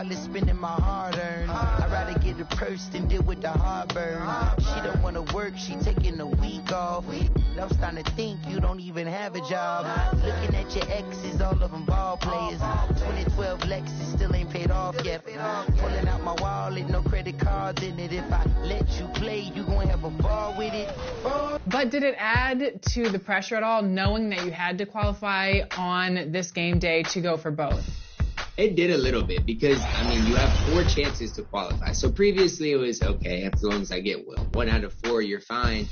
all is spending my hard-earned. I'd rather get a purse than deal with the heartburn. She don't want to work, she taking a week off. I'm starting to think you don't even have a job. Looking at your exes, all of them ball players. 2012 Lexus still ain't paid off yet. Pulling out my wallet, no credit cards in it. If I let you play, you gonna have a ball with it. But did it add to the pressure at all, knowing that you had to qualify on this game day to go for both? It did a little bit because, I mean, you have 4 chances to qualify. So previously it was, okay, as long as I get 1 out of 4, you're fine.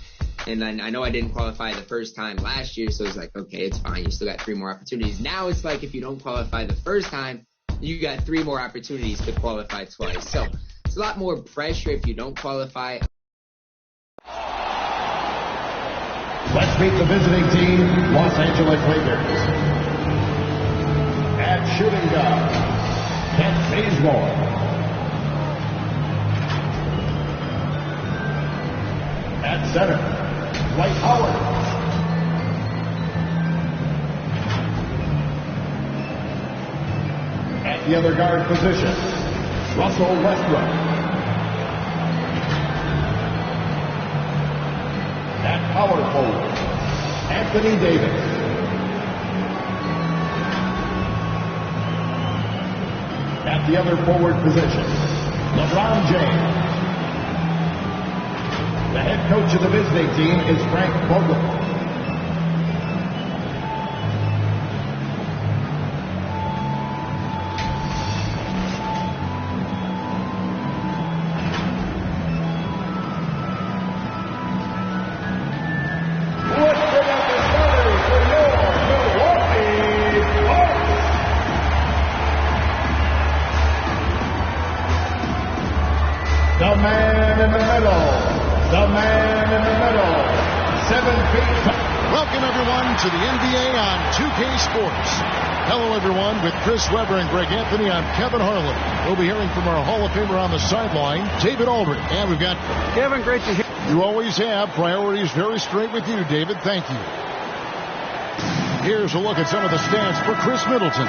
And then I know I didn't qualify the first time last year, so it's like, okay, it's fine. You still got 3 more opportunities. Now it's like if you don't qualify the first time, you got 3 more opportunities to qualify twice. So it's a lot more pressure if you don't qualify. Let's meet the visiting team, Los Angeles Lakers. At shooting guard, Kent Bazemore. At center, Dwight Howard. At the other guard position, Russell Westbrook. At power forward, Anthony Davis. At the other forward position, LeBron James. The head coach of the visiting team is Frank Vogel. To the NBA on 2K Sports. Hello, everyone. With Chris Webber and Greg Anthony, I'm Kevin Harlan. We'll be hearing from our Hall of Famer on the sideline, David Aldridge. And we've got Kevin. Great to hear. You always have. Priorities very straight with you, David. Thank you. Here's a look at some of the stats for Chris Middleton.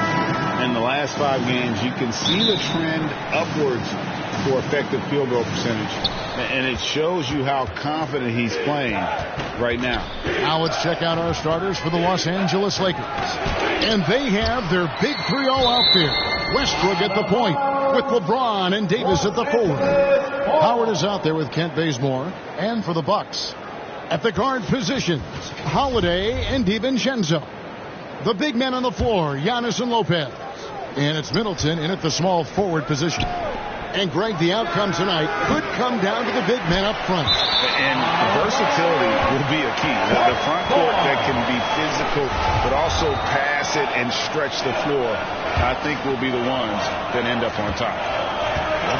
In the last 5 games, you can see the trend upwards for effective field goal percentage. And it shows you how confident he's playing right now. Now let's check out our starters for the Los Angeles Lakers. And they have their big 3 all out there. Westbrook at the point with LeBron and Davis at the forward. Howard is out there with Kent Bazemore. And for the Bucks, at the guard positions, Holiday and DiVincenzo. The big men on the floor, Giannis and Lopez. And it's Middleton in at the small forward position. And, Greg, the outcome tonight could come down to the big men up front. And versatility will be a key. The front court that can be physical, but also pass it and stretch the floor, I think will be the ones that end up on top.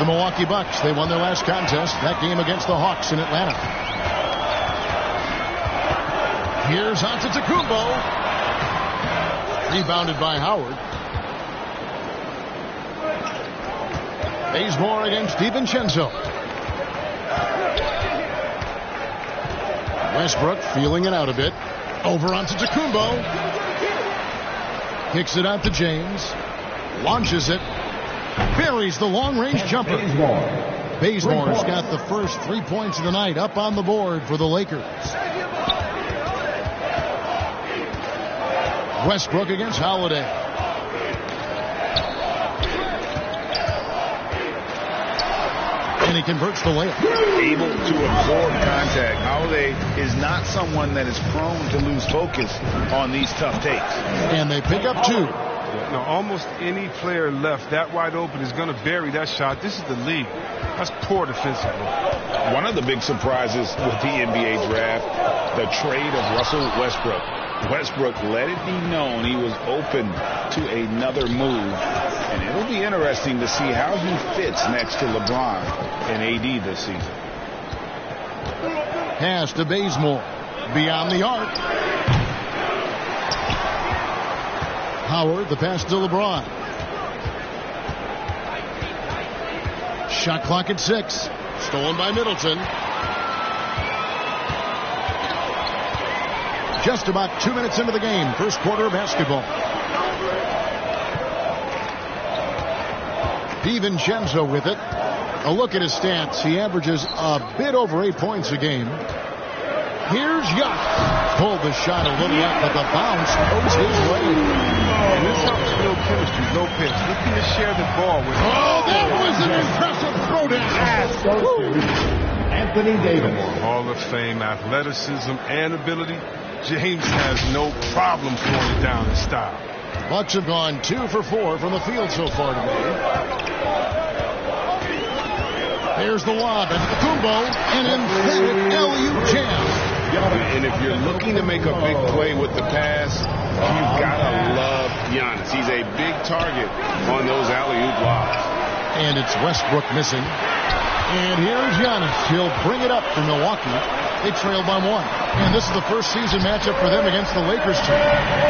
The Milwaukee Bucks, they won their last contest, that game against the Hawks in Atlanta. Here's Antetokounmpo. Rebounded by Howard. Bazemore against DiVincenzo. Westbrook feeling it out a bit. Over onto Antetokounmpo. Kicks it out to James. Launches it. Buries the long-range jumper. Bazemore's got the first 3 points of the night up on the board for the Lakers. Westbrook against Holiday. And he converts the layup. Able to absorb contact. Holiday is not someone that is prone to lose focus on these tough takes. And they pick up 2. Now, almost any player left that wide open is going to bury that shot. This is the league. That's poor defensively. One of the big surprises with the NBA draft, the trade of Russell Westbrook. Westbrook let it be known he was open to another move. And it'll be interesting to see how he fits next to LeBron and AD this season. Pass to Bazemore. Beyond the arc. Howard, the pass to LeBron. Shot clock at 6. Stolen by Middleton. Just about 2 minutes into the game. First quarter of basketball. DiVincenzo with it. A look at his stats. He averages a bit over 8 points a game. Here's Giannis. Pulled the shot a little left, but the bounce goes his way. And this helps build chemistry. No pitch. Looking to share the ball with him. Oh, that was an impressive throwdown. Anthony Davis. Hall of Fame athleticism and ability. James has no problem throwing it down in style. Bucks have gone 2 for 4 from the field so far today. There's the lob at Kumbo, an emphatic alley-oop jam. And if you're looking to make a big play with the pass, you've got to love Giannis. He's a big target on those alley-oop lobs. And it's Westbrook missing. And here's Giannis. He'll bring it up for Milwaukee. They trail by 1. And this is the first season matchup for them against the Lakers team.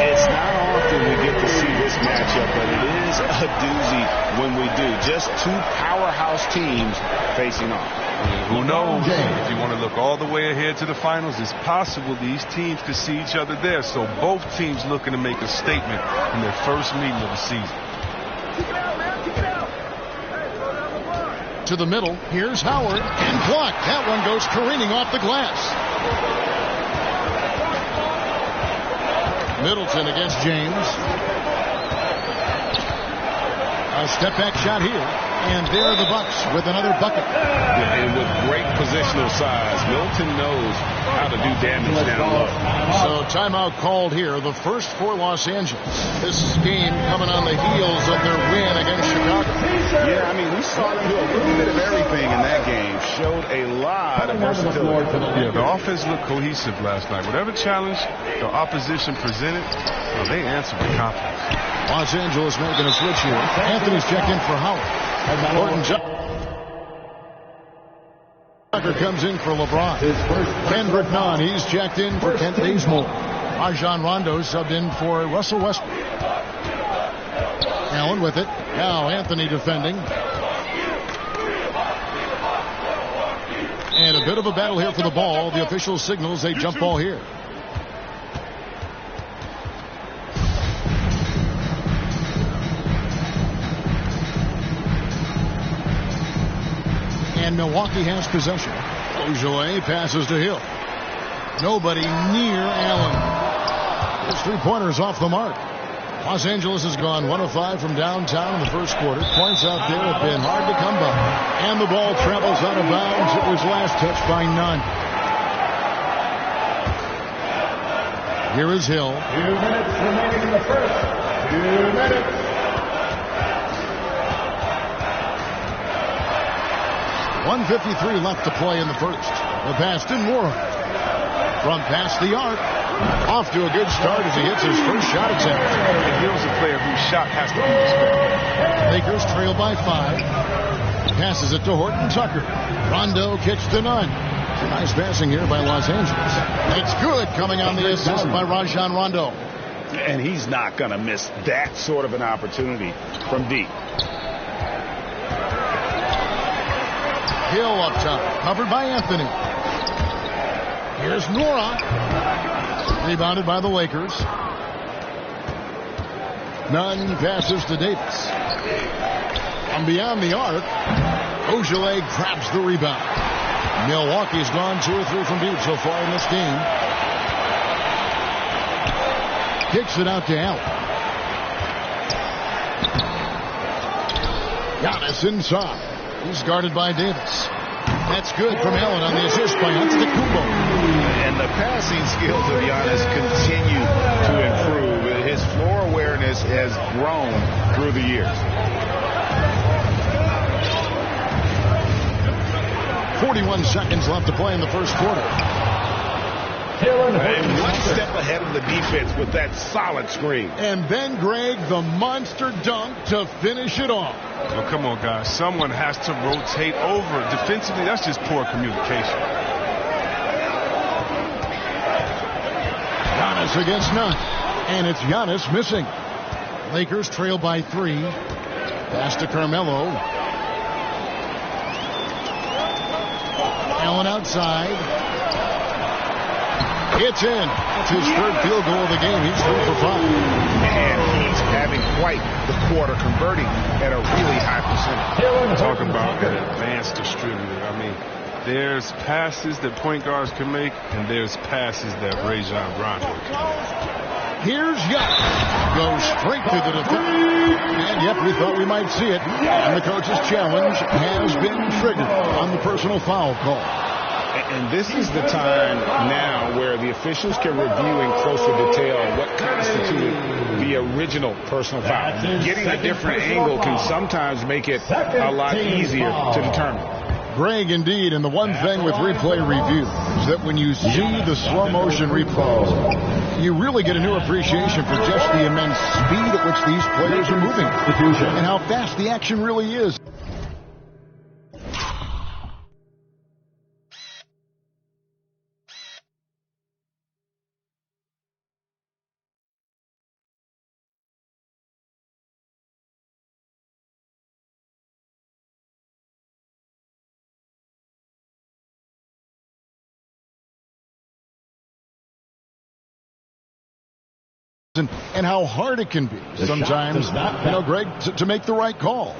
It's not often we get to see this matchup, but it is a doozy when we do. Just 2 powerhouse teams facing off. Who knows? If you want to look all the way ahead to the finals, it's possible these teams could see each other there. So both teams looking to make a statement in their first meeting of the season. To the middle. Here's Howard. And blocked. That one goes careening off the glass. Middleton against James. A step back shot here. And there are the Bucks with another bucket. And with great positional size, Middleton knows how to do damage down low. So timeout called here. The first for Los Angeles. This game coming on the heels of their win against Chicago. Yeah, I mean, we saw them do a little bit of everything in that game. Showed a lot of versatility. Yeah, the offense looked cohesive last night. Whatever challenge the opposition presented, they answered with confidence. Los Angeles making a switch here. Anthony's checked in for Howard. Horton Tucker comes in for LeBron. Kendrick Nunn, he's checked in for Kent Bazemore. Rajon Rondo subbed in for Russell Westbrook. Allen with it. Now Anthony defending. And a bit of a battle here for the ball. The official signals a jump ball here. And Milwaukee has possession. Ojeleye passes to Hill. Nobody near Allen. His 3-pointers off the mark. Los Angeles has gone 1 of 5 from downtown in the first quarter. Points out there have been hard to come by. And the ball travels out of bounds. It was last touched by Nunn. Here is Hill. 2 minutes remaining in the first. 2 minutes. 1:53 left to play in the first. The pass to Moore. From past the arc. Off to a good start as he hits his first shot attempt. And here's a player whose shot has to be respected. Lakers trail by 5. Passes it to Horton Tucker. Rondo kicks to Nunn. Nice passing here by Los Angeles. It's good coming on the assist by Rajon Rondo. And he's not going to miss that sort of an opportunity from deep. Hill up top, covered by Anthony. Here's Nora. Rebounded by the Lakers. Nunn passes to Davis. From beyond the arc, Ojeleye grabs the rebound. Milwaukee's gone 2 or 3 from deep so far in this game. Kicks it out to Allen. Giannis inside. He's guarded by Davis. That's good from Allen on the assist by Antetokounmpo. And the passing skills of Giannis continue to improve. His floor awareness has grown through the years. 41 seconds left to play in the first quarter. And 1 step ahead of the defense with that solid screen. And then Greg, the monster dunk to finish it off. Well, come on, guys. Someone has to rotate over. Defensively, that's just poor communication. Giannis against Nunn. And it's Giannis missing. Lakers trail by 3. Pass to Carmelo. Allen outside. It's in. It's his third field goal of the game. He's 3 for 5. And he's having quite the quarter, converting at a really high percentage. Talk about an advanced distributor. I mean, there's passes that point guards can make, and there's passes that Rajon Rondo can make. Here's Young. Goes straight to the defense. And yep, we thought we might see it. And the coach's challenge has been triggered on the personal foul call. And this is the time now where the officials can review in closer detail what constituted the original personal foul. Getting a different angle can sometimes make it a lot easier to determine. Greg, indeed, and the one thing with replay review is that when you see the slow motion replays, you really get a new appreciation for just the immense speed at which these players are moving and how fast the action really is. And how hard it can be sometimes, Greg, to make the right call.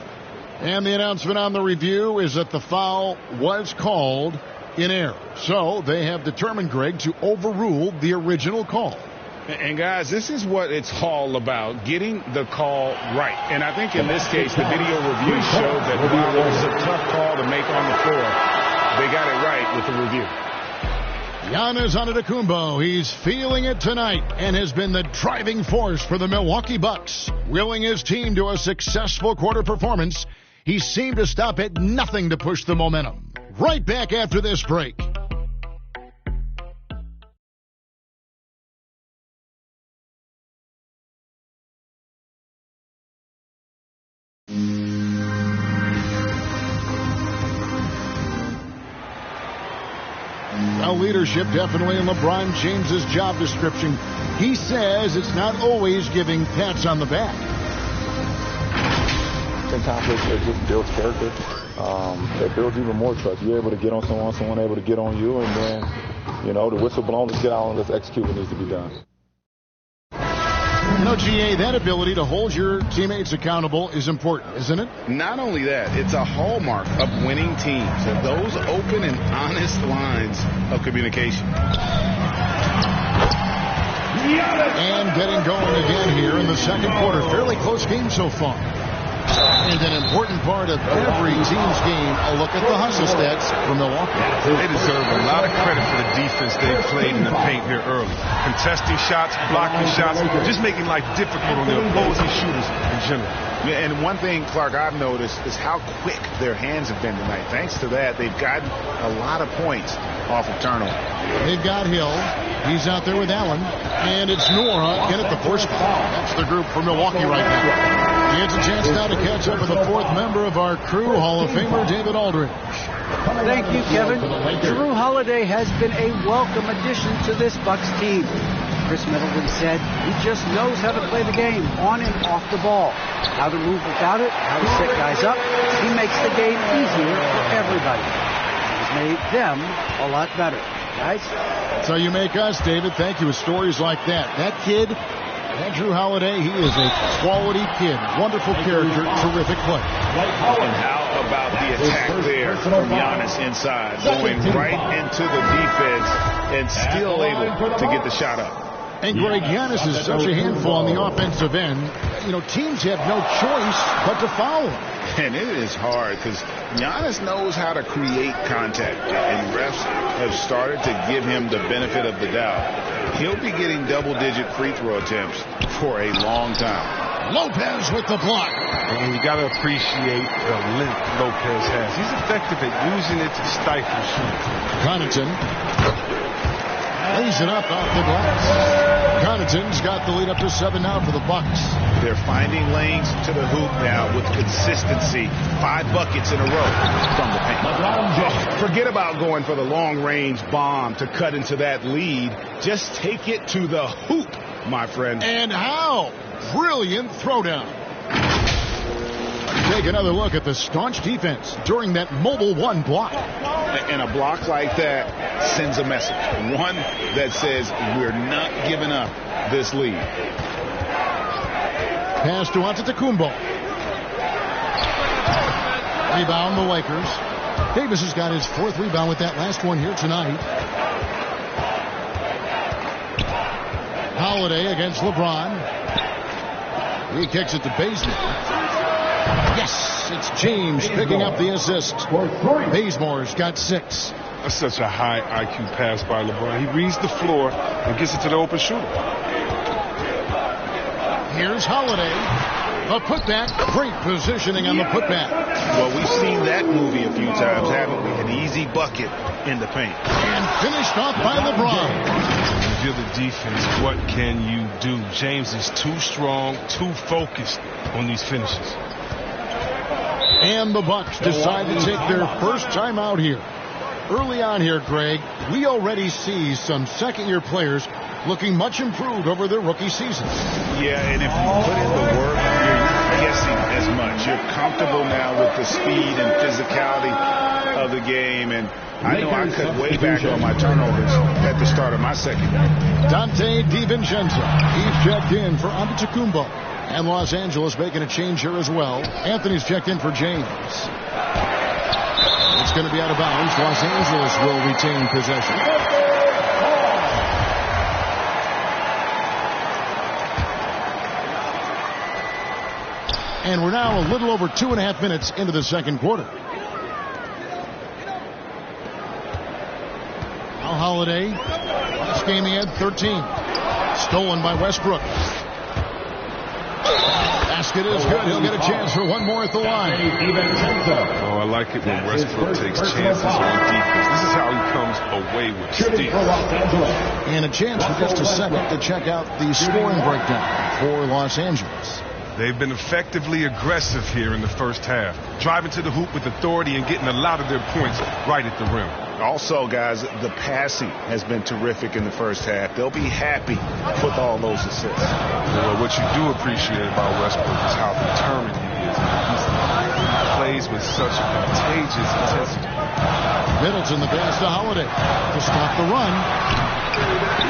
And the announcement on the review is that the foul was called in error. So they have determined, Greg, to overrule the original call. And guys, this is what it's all about, getting the call right. And I think in this case, the video review showed that while it was a tough call to make on the floor, they got it right with the review. Giannis Antetokounmpo, he's feeling it tonight and has been the driving force for the Milwaukee Bucks, willing his team to a successful quarter performance. He seemed to stop at nothing to push the momentum. Right back after this break. Leadership definitely in LeBron James's job description. He says it's not always giving pats on the back. Sometimes it just builds character. It builds even more trust. You're able to get on someone able to get on you, and then, the whistle blown, let's get out and let's execute what needs to be done. GA, that ability to hold your teammates accountable is important, isn't it? Not only that, it's a hallmark of winning teams, and those open and honest lines of communication. And getting going again here in the second quarter. Fairly close game so far. And an important part of every team's game, a look at the hustle stats for Milwaukee. They deserve a lot of credit for the defense they played in the paint here early. Contesting shots, blocking shots, just making life difficult on the opposing shooters in general. Yeah, and one thing, Clark, I've noticed is how quick their hands have been tonight. Thanks to that, they've gotten a lot of points off of turnover. They've got Hill. He's out there with Allen. And it's Nora in at the first foul. That's the group for Milwaukee right now. He has a chance now to catch up with the fourth member of our crew, Hall of Famer David Aldridge. Thank you, Kevin. Drew Holiday has been a welcome addition to this Bucks team. Chris Middleton said he just knows how to play the game on and off the ball. How to move without it, how to set guys up. He makes the game easier for everybody. He's made them a lot better. Guys? That's how you make us, David. Thank you. With stories like that. That kid, Drew Holiday, he is a quality kid. Wonderful character, terrific play. And how about the attack there from Giannis inside, going right into the defense and still able to get the shot up. And Greg, Giannis is such a handful on the offensive end. Teams have no choice but to foul him. And it is hard because Giannis knows how to create contact, and refs have started to give him the benefit of the doubt. He'll be getting double-digit free throw attempts for a long time. Lopez with the block. And you got to appreciate the length Lopez has. He's effective at using it to stifle shooting. Connaughton lays it up off the glass. Connaughton's got the lead up to 7 now for the Bucks. They're finding lanes to the hoop now with consistency. 5 buckets in a row from the paint. Forget about going for the long-range bomb to cut into that lead. Just take it to the hoop, my friend. And how? Brilliant throwdown. Take another look at the staunch defense during that mobile one block. And a block like that sends a message. One that says we're not giving up this lead. Pass to Antetokounmpo. Rebound the Lakers. Davis has got his 4th rebound with that last one here tonight. Holiday against LeBron. He kicks it to Bazemore. Yes, it's James picking up the assist. Bazemore's got 6. That's such a high IQ pass by LeBron. He reads the floor and gets it to the open shooter. Here's Holiday. A putback. Great positioning on the putback. Well, we've seen that movie a few times, haven't we? An easy bucket in the paint. And finished off by LeBron. If you're the defense, what can you do? James is too strong, too focused on these finishes. And the Bucks decide to take their first time out here. Early on here, Greg, we already see some second-year players looking much improved over their rookie season. Yeah, and if you put in the work, you're not guessing as much. You're comfortable now with the speed and physicality of the game, and I know I cut way back on my turnovers at the start of my second. Dante DiVincenzo, he's checked in for Antetokounmpo. And Los Angeles making a change here as well. Anthony's checked in for James. It's going to be out of bounds. Los Angeles will retain possession. And we're now a little over 2.5 minutes into the second quarter. Now Holiday. Last game he had 13. Stolen by Westbrook. Basket is good. He'll get a chance for one more at the line. Oh, I like it when Westbrook takes chances on defense. This is how he comes away with steals. And a chance for just a second to check out the scoring breakdown for Los Angeles. They've been effectively aggressive here in the first half, driving to the hoop with authority and getting a lot of their points right at the rim. Also, guys, the passing has been terrific in the first half. They'll be happy with all those assists. Well, what you do appreciate about Westbrook is how determined he is. He plays with such contagious intensity. Middleton, the pass to Holiday to stop the run.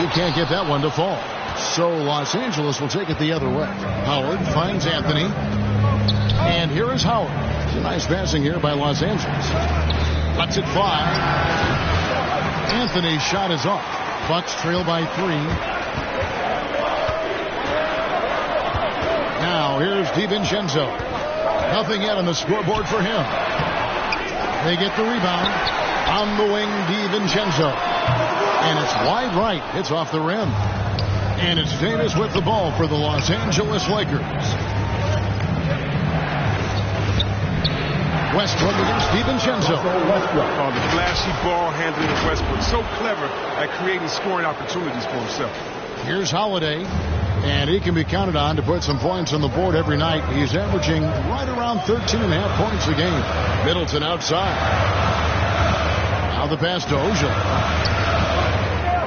You can't get that one to fall. So Los Angeles will take it the other way. Howard finds Anthony. And here is Howard. It's a nice passing here by Los Angeles. Lets it fly. Anthony's shot is off. Bucks trail by 3. Now here's DiVincenzo. Nothing yet on the scoreboard for him. They get the rebound. On the wing, DiVincenzo. And it's wide right. It's off the rim. And it's Davis with the ball for the Los Angeles Lakers. Westbrook against DiVincenzo. Oh, the flashy ball handling of Westbrook. So clever at creating scoring opportunities for himself. Here's Holiday. And he can be counted on to put some points on the board every night. He's averaging right around 13.5 points a game. Middleton outside. Now the pass to Ojale.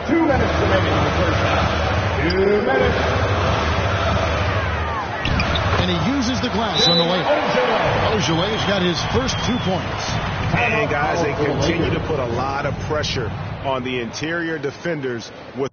2 minutes remaining in the first half. 2 minutes. And he uses the glass on the layup. Ojale's got his first 2 points. And guys, they continue to put a lot of pressure on the interior defenders with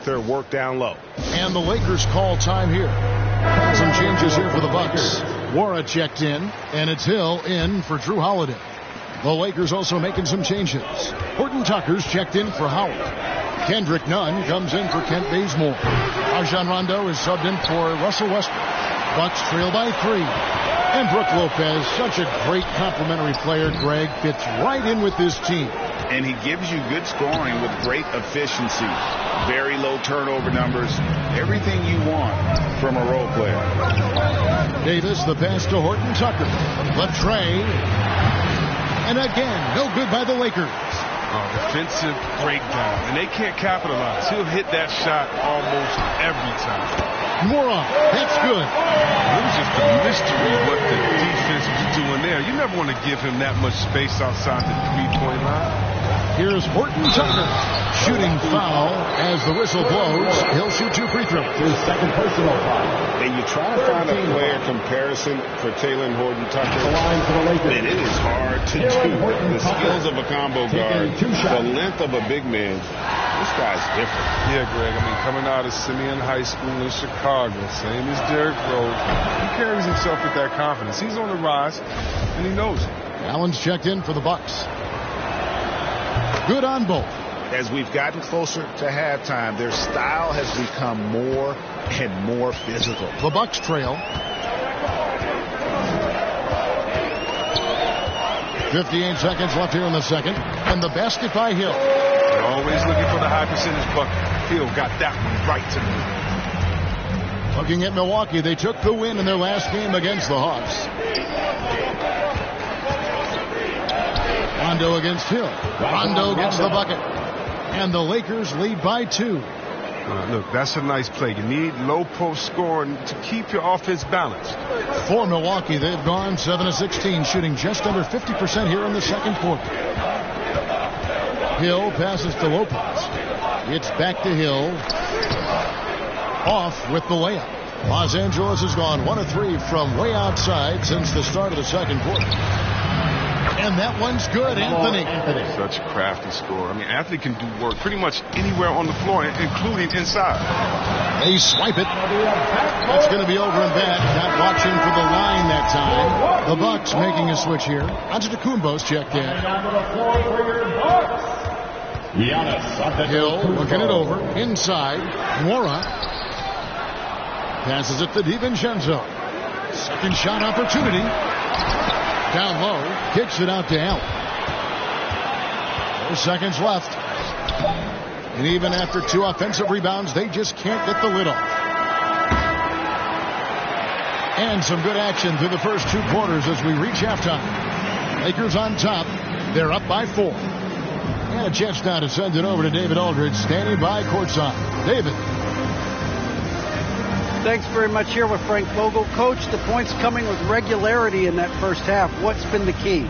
Their work down low. And the Lakers call time here. Some changes here for the Bucks. Wara checked in, and it's Hill in for Drew Holiday. The Lakers also making some changes. Horton Tucker's checked in for Howard. Kendrick Nunn comes in for Kent Bazemore. Rajon Rondo is subbed in for Russell Westbrook. Bucks trail by 3. And Brook Lopez, such a great complimentary player, Greg, fits right in with this team. And he gives you good scoring with great efficiency. Very low turnover numbers. Everything you want from a role player. Davis, the pass to Horton Tucker. Latray. And again, no good by the Lakers. Defensive breakdown. And they can't capitalize. He'll hit that shot almost every time. Moron, that's good. It was just a mystery what the defense was doing there. You never want to give him that much space outside the three-point line. Here's Horton Tucker. Shooting foul as the whistle blows. He'll shoot 2 free throws. His second personal foul. And you try to find a player comparison for Taylor Horton Tucker. The line for the Lakers. And it is hard to do. The skills of a combo guard, the length of a big man. This guy's different. Yeah, Greg. I mean, coming out of Simeon High School in Chicago, same as Derrick Rose, he carries himself with that confidence. He's on the rise, and he knows it. Allen's checked in for the Bucks. Good on both. As we've gotten closer to halftime, their style has become more and more physical. The Bucks trail. 58 seconds left here in the second. And the basket by Hill. They're always looking for the high percentage bucket. Hill got that one right tonight. Looking at Milwaukee, they took the win in their last game against the Hawks. Rondo against Hill. Rondo gets the bucket. And the Lakers lead by 2. Look, that's a nice play. You need low post scoring to keep your offense balanced. For Milwaukee, they've gone 7 of 16, shooting just under 50% here in the second quarter. Hill passes to Lopez. It's back to Hill. Off with the layup. Los Angeles has gone 1 of 3 from way outside since the start of the second quarter. And that one's good, Anthony. Such a crafty scorer. I mean, Anthony can do work pretty much anywhere on the floor, including inside. They swipe it. That's going to be over and back. Not watching for the line that time. The Bucks making a switch here. Antetokounmpo's checked in. Hill looking it over. Inside. Wara passes it to DiVincenzo. Second shot opportunity. Down low, kicks it out to Allen. 4 seconds left. And even after 2 offensive rebounds, they just can't get the lid off. And some good action through the first 2 quarters as we reach halftime. Lakers on top. They're up by 4. And a chance now to send it over to David Aldridge, standing by courtside. David. Thanks very much. Here with Frank Vogel. Coach, the points coming with regularity in that first half. What's been the key? We're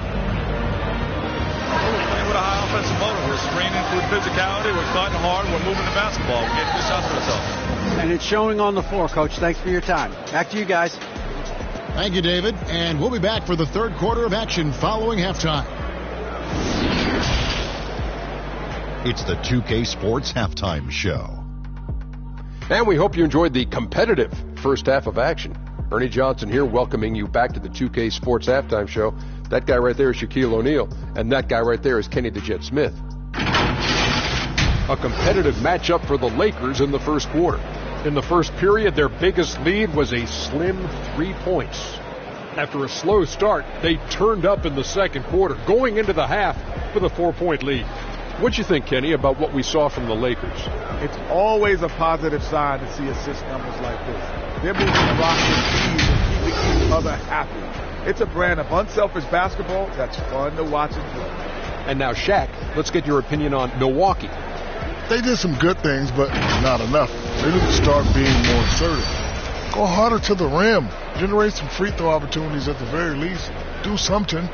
playing with a high offensive motor. We're screening through physicality. We're cutting hard. We're moving the basketball. We're getting good shots for ourselves. And it's showing on the floor, Coach. Thanks for your time. Back to you guys. Thank you, David. And we'll be back for the third quarter of action following halftime. It's the 2K Sports Halftime Show. And we hope you enjoyed the competitive first half of action. Ernie Johnson here welcoming you back to the 2K Sports Halftime Show. That guy right there is Shaquille O'Neal, and that guy right there is Kenny the Jet Smith. A competitive matchup for the Lakers in the first quarter. In the first period, their biggest lead was a slim 3 points. After a slow start, they turned up in the second quarter, going into the half with a 4-point lead. What'd you think, Kenny, about what we saw from the Lakers? It's always a positive sign to see assist numbers like this. They're moving the rock with ease and keeping each other happy. It's a brand of unselfish basketball that's fun to watch and play. And now, Shaq, let's get your opinion on Milwaukee. They did some good things, but not enough. They need to start being more assertive. Go harder to the rim. Generate some free throw opportunities at the very least. Do something.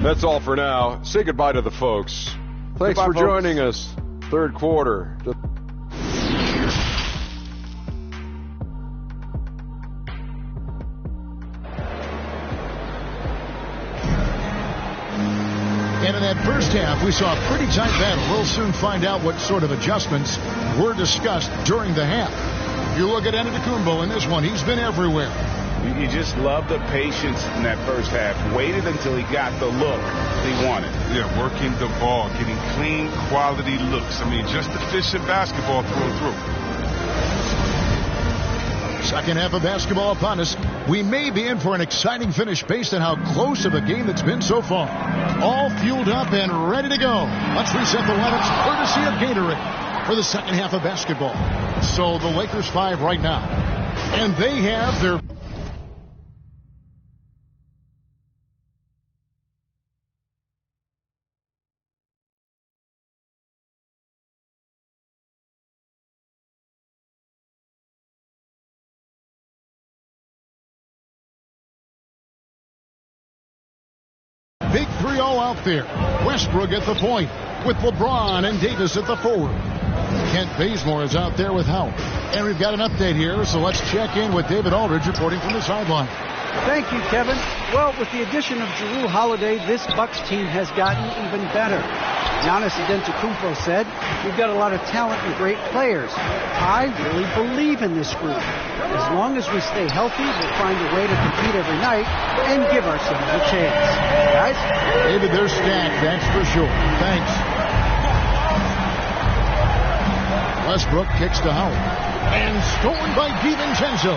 That's all for now. Say goodbye to the folks. Thanks for joining us. Third quarter. And in that first half, we saw a pretty tight battle. We'll soon find out what sort of adjustments were discussed during the half. If you look at Antetokounmpo in this one, he's been everywhere. You just love the patience in that first half. Waited until he got the look he wanted. Yeah, working the ball, getting clean, quality looks. I mean, just efficient basketball through and through. Second half of basketball upon us. We may be in for an exciting finish based on how close of a game it's been so far. All fueled up and ready to go. Let's reset the lineups courtesy of Gatorade for the second half of basketball. So the Lakers 5 right now. And they have their big 3-0 out there. Westbrook at the point with LeBron and Davis at the forward. Kent Bazemore is out there with Howard. And we've got an update here, so let's check in with David Aldridge reporting from the sideline. Thank you, Kevin. Well, with the addition of Jrue Holiday, this Bucks team has gotten even better. Giannis Antetokounmpo said, "We've got a lot of talent and great players. I really believe in this group. As long as we stay healthy, we'll find a way to compete every night and give ourselves a chance." Guys? David, they're stacked, that's for sure. Thanks. Westbrook kicks to Howard. And stolen by DiVincenzo.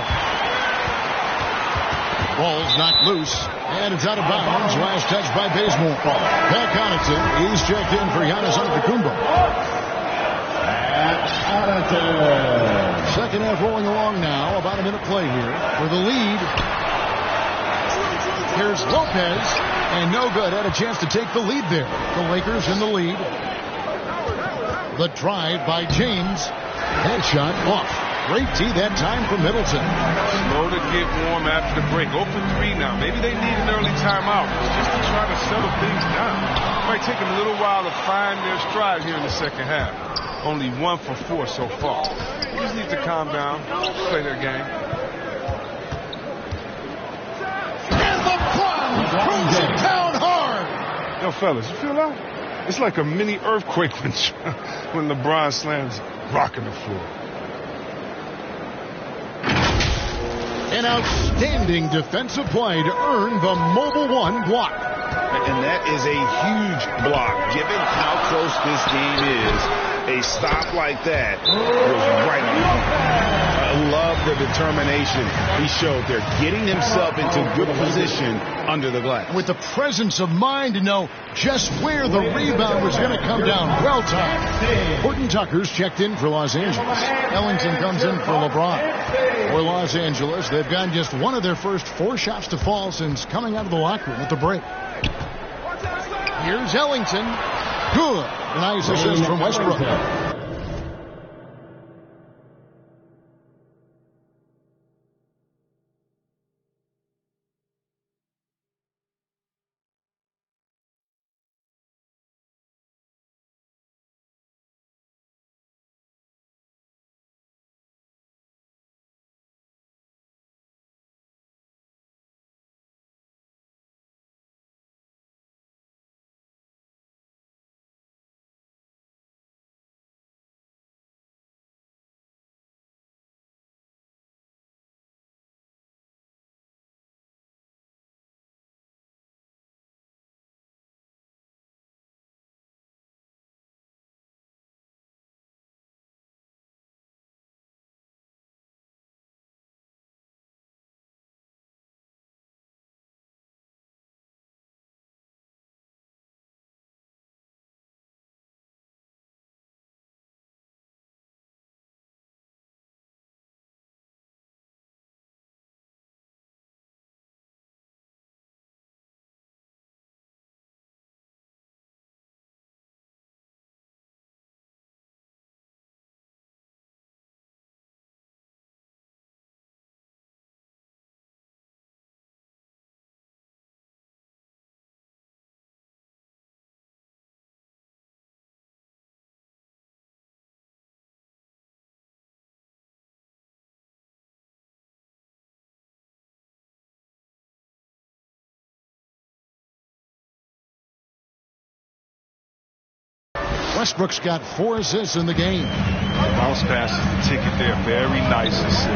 Ball's knocked loose. And it's out of bounds. Last touch by Bazemore. Pat Connaughton. He's checked in for Giannis Antetokounmpo. Second half rolling along now. About a minute play here for the lead. Here's Lopez. And no good. Had a chance to take the lead there. The Lakers in the lead. The drive by James. Headshot off. Great tee that time from Middleton. Slow to get warm after the break. 0 for 3 now. Maybe they need an early timeout just to try to settle things down. It might take them a little while to find their stride here in the second half. Only 1 for 4 so far. They just need to calm down, play their game. And LeBron throws it down hard. Yo, fellas, you feel that? It's like a mini earthquake when LeBron slams rock in the floor. An outstanding defensive play to earn the Mobile One block. And that is a huge block. Given how close this game is, a stop like that was right on. I love the determination he showed there, getting himself into good position under the glass. With the presence of mind to know just where the rebound was going to come down. Well timed. Horton Tucker's checked in for Los Angeles. Ellington comes in for LeBron. For Los Angeles, they've gotten just one of their first 4 shots to fall since coming out of the locker room at the break. Here's Ellington. Good. Nice assist from Westbrook. Westbrook's got 4 assists in the game. Bounce pass is the ticket there. Very nice assist.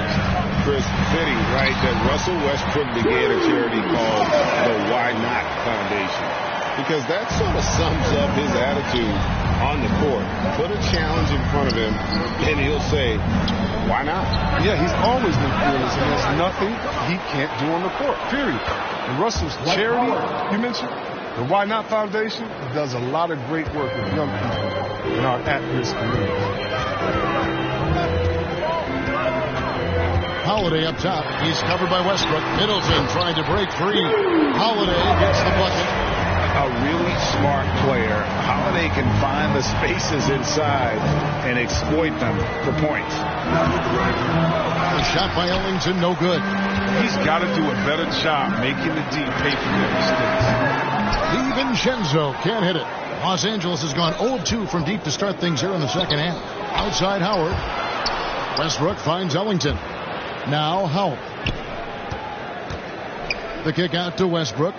Chris, fitting, right, that Russell Westbrook began a charity called the Why Not Foundation. Because that sort of sums up his attitude on the court. Put a challenge in front of him, and he'll say, why not? Yeah, he's always been fearless, and there's nothing he can't do on the court, period. And Russell's charity, you mentioned, the Why Not Foundation, does a lot of great work with young people in our at-risk communities. Holiday up top. He's covered by Westbrook. Middleton trying to break free. Holiday gets the bucket. A really smart player. Holiday can find the spaces inside and exploit them for points. The shot by Ellington, no good. He's got to do a better job making the D pay for their mistakes. DiVincenzo can't hit it. Los Angeles has gone 0-2 from deep to start things here in the second half. Outside Howard. Westbrook finds Ellington. Now Howard. The kick out to Westbrook.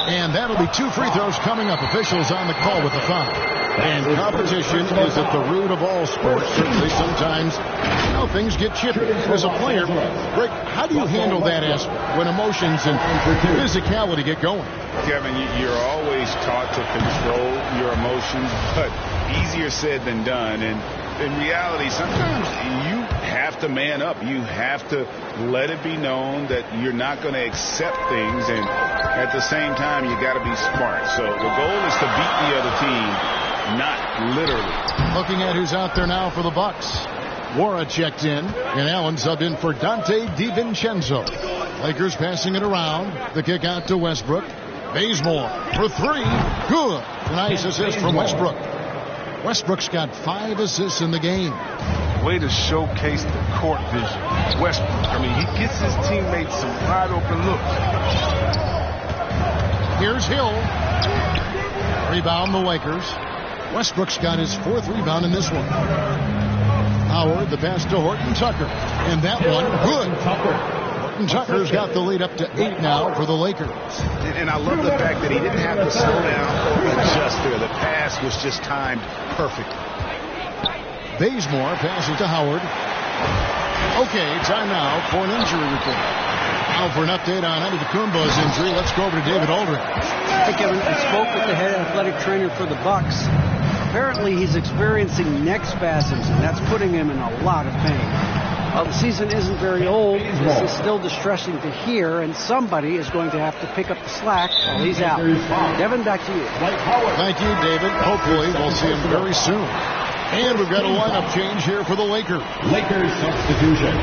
And that'll be 2 free throws coming up. Officials on the call with the foul. And competition is at the root of all sports. Certainly sometimes, things get chippy. As a player, Rick, how do you handle that aspect when emotions and physicality get going? Kevin, you're always taught to control your emotions, but easier said than done. And in reality, sometimes you have to man up. You have to let it be known that you're not going to accept things, and at the same time, you got to be smart. So the goal is to beat the other team, not literally. Looking at who's out there now for the Bucks. Wara checked in, and Allen subbed in for Dante DiVincenzo. Lakers passing it around. The kick out to Westbrook. Bazemore for 3. Good. Nice assist from Westbrook. Westbrook's got 5 assists in the game. Way to showcase the court vision. Westbrook, I mean, he gets his teammates some wide open looks. Here's Hill. Rebound the Lakers. Westbrook's got his 4th rebound in this one. Howard, the pass to Horton Tucker. And that one, good. Horton Tucker's got the lead up to 8 now for the Lakers. And I love the fact that he didn't have to slow down or adjust there. The pass was just timed perfectly. Bazemore passes to Howard. Okay, timeout for an injury report. Now for an update on Antetokounmpo's injury, let's go over to David Aldridge. Hey, Kevin, I spoke with the head athletic trainer for the Bucks. Apparently, he's experiencing neck spasms, and that's putting him in a lot of pain. While the season isn't very old, this is still distressing to hear, and somebody is going to have to pick up the slack while he's out. Devin, back to you. Thank you, David. Hopefully, we'll see him very soon. And we've got a lineup change here for the Lakers. Lakers substitution.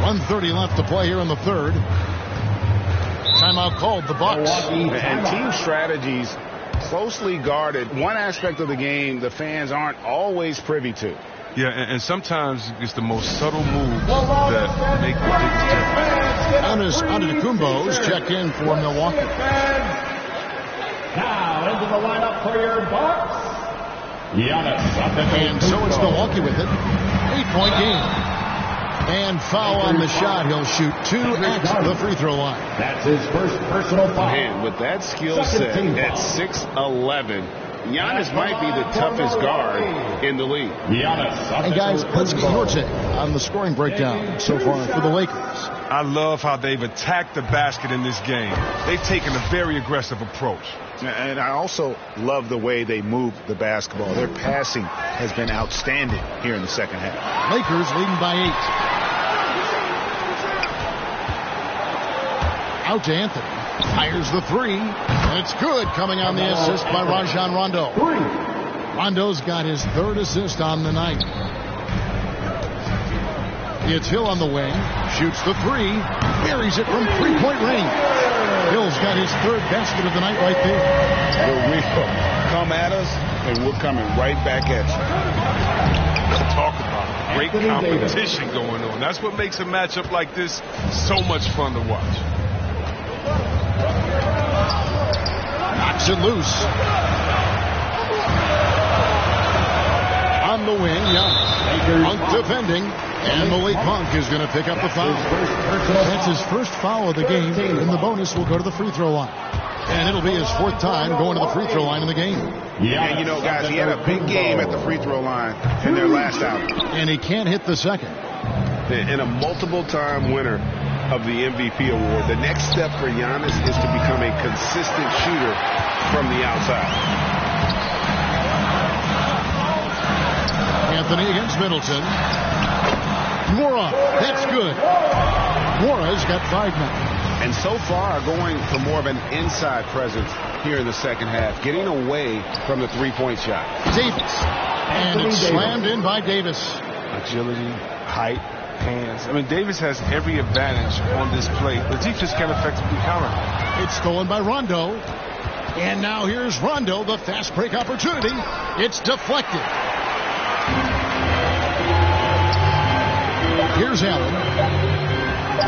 .130 left to play here in the third. Timeout called the Bucks. And team strategies closely guarded. One aspect of the game the fans aren't always privy to. Yeah, and sometimes it's the most subtle moves that make the biggest difference. Antetokounmpo's checked in for Milwaukee. Now into the lineup for your Bucks, Giannis. And so it's Milwaukee with it. 8-point game. And foul on the shot. He'll shoot 2 at the free throw line. That's his first personal foul. Man, with that skill set at 6'11", Giannis might be the toughest guard in the league. And guys, let's get your take on the scoring breakdown so far for the Lakers. I love how they've attacked the basket in this game. They've taken a very aggressive approach. And I also love the way they move the basketball. Their passing has been outstanding here in the second half. Lakers leading by 8. Out to Anthony. Fires the 3. And it's good, coming on the assist by Rajon Rondo. Rondo's got his 3rd assist on the night. It's Hill on the wing. Shoots the 3. Buries it from 3-point range. Hill's got his 3rd basket of the night right there. We come at us, and we're coming right back at you. Talk about great competition going on. That's what makes a matchup like this so much fun to watch. Knocks it loose. On the wing, Giannis. Defending. And Malik Monk is going to pick up the foul. That's his first foul of the game, and the bonus will go to the free throw line. And it'll be his fourth time going to the free throw line in the game. Yeah, you know, guys, he had a big game at the free throw line in their last outing. And he can't hit the second. And a multiple-time winner of the MVP award. The next step for Giannis is to become a consistent shooter from the outside. Anthony against Middleton. Mora, that's good. Mora's got 5 now. And so far are going for more of an inside presence here in the second half, getting away from the three-point shot. Davis. And it's slammed in by Davis. Agility, height, hands. I mean, Davis has every advantage on this play. The defense can effectively counter. It's stolen by Rondo. And now here's Rondo, the fast break opportunity. It's deflected. Here's Allen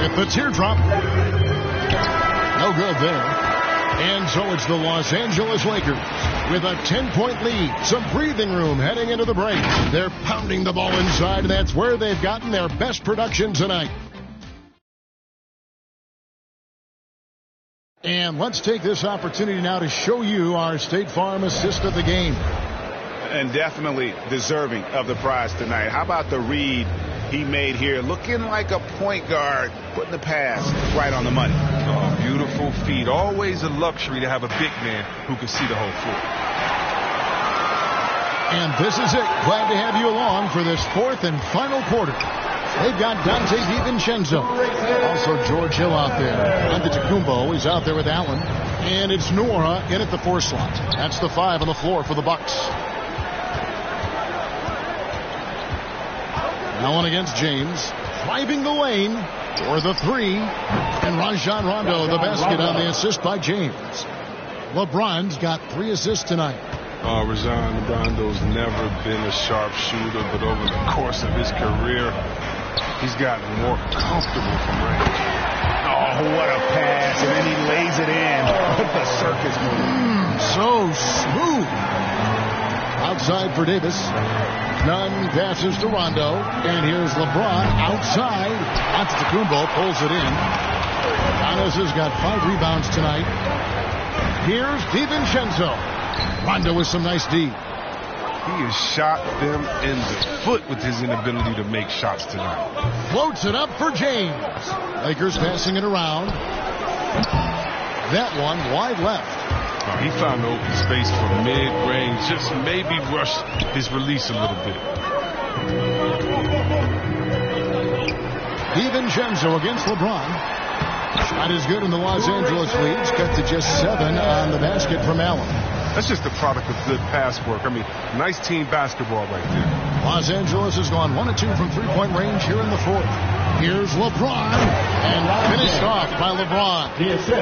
with the teardrop. No good there. And so it's the Los Angeles Lakers with a 10-point lead. Some breathing room heading into the break. They're pounding the ball inside, and that's where they've gotten their best production tonight. And let's take this opportunity now to show you our State Farm assist of the game. And definitely deserving of the prize tonight. How about the read he made here? Looking like a point guard, putting the pass right on the money. Oh, beautiful feed. Always a luxury to have a big man who can see the whole floor. And this is it. Glad to have you along for this fourth and final quarter. They've got Dante DiVincenzo. Also George Hill out there. Antetokounmpo is out there with Allen. And it's Nora in at the 4 slot. That's the 5 on the floor for the Bucks. Allen against James. Driving the lane for the 3. And Rajon Rondo, the basket on the assist by James. LeBron's got 3 assists tonight. Rajon Rondo's never been a sharp shooter, but over the course of his career, he's gotten more comfortable from range. Oh, what a pass. And then he lays it in with the circus move. So smooth. Outside for Davis. Nunn passes to Rondo. And here's LeBron outside. Antetokounmpo pulls it in. Giannis has got 5 rebounds tonight. Here's DiVincenzo. Rondo with some nice D. He has shot them in the foot with his inability to make shots tonight. Floats it up for James. Lakers passing it around. That one wide left. He found open space for mid-range. Just maybe rush his release a little bit. DiVincenzo against LeBron. Shot is good, and the Los Angeles leads cut to just 7 on the basket from Allen. That's just the product of good pass work. I mean, nice team basketball right there. Los Angeles has gone 1 of 2 from 3-point range here in the 4th. Here's LeBron, and finished off by LeBron.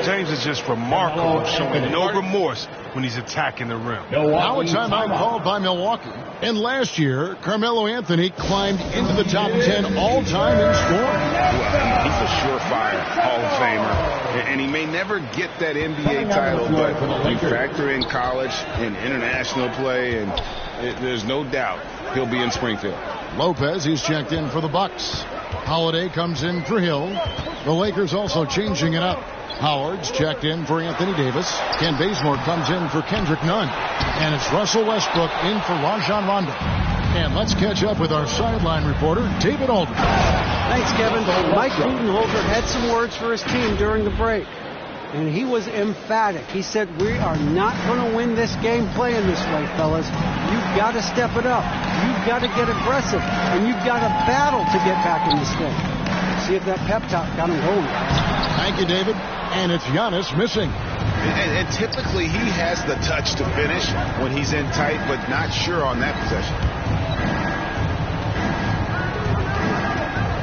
James is just remarkable, showing no remorse when he's attacking the rim. Now a timeout called by Milwaukee. And last year, Carmelo Anthony climbed into the top 10 all-time in scoring. Well, he's a surefire Hall of Famer. And he may never get that NBA title, but you factor in college and international play, and there's no doubt he'll be in Springfield. Lopez, he's checked in for the Bucks. Holiday comes in for Hill. The Lakers also changing it up. Howard's checked in for Anthony Davis. Ken Bazemore comes in for Kendrick Nunn. And it's Russell Westbrook in for Rajon Rondo. And let's catch up with our sideline reporter, David Aldridge. Thanks, Kevin. Mike Budenholzer had some words for his team during the break. And he was emphatic. He said, we are not going to win this game playing this way, fellas. You've got to step it up. You've got to get aggressive. And you've got to battle to get back in this game. See if that pep talk got him going. Thank you, David. And it's Giannis missing. And typically he has the touch to finish when he's in tight, but not sure on that possession.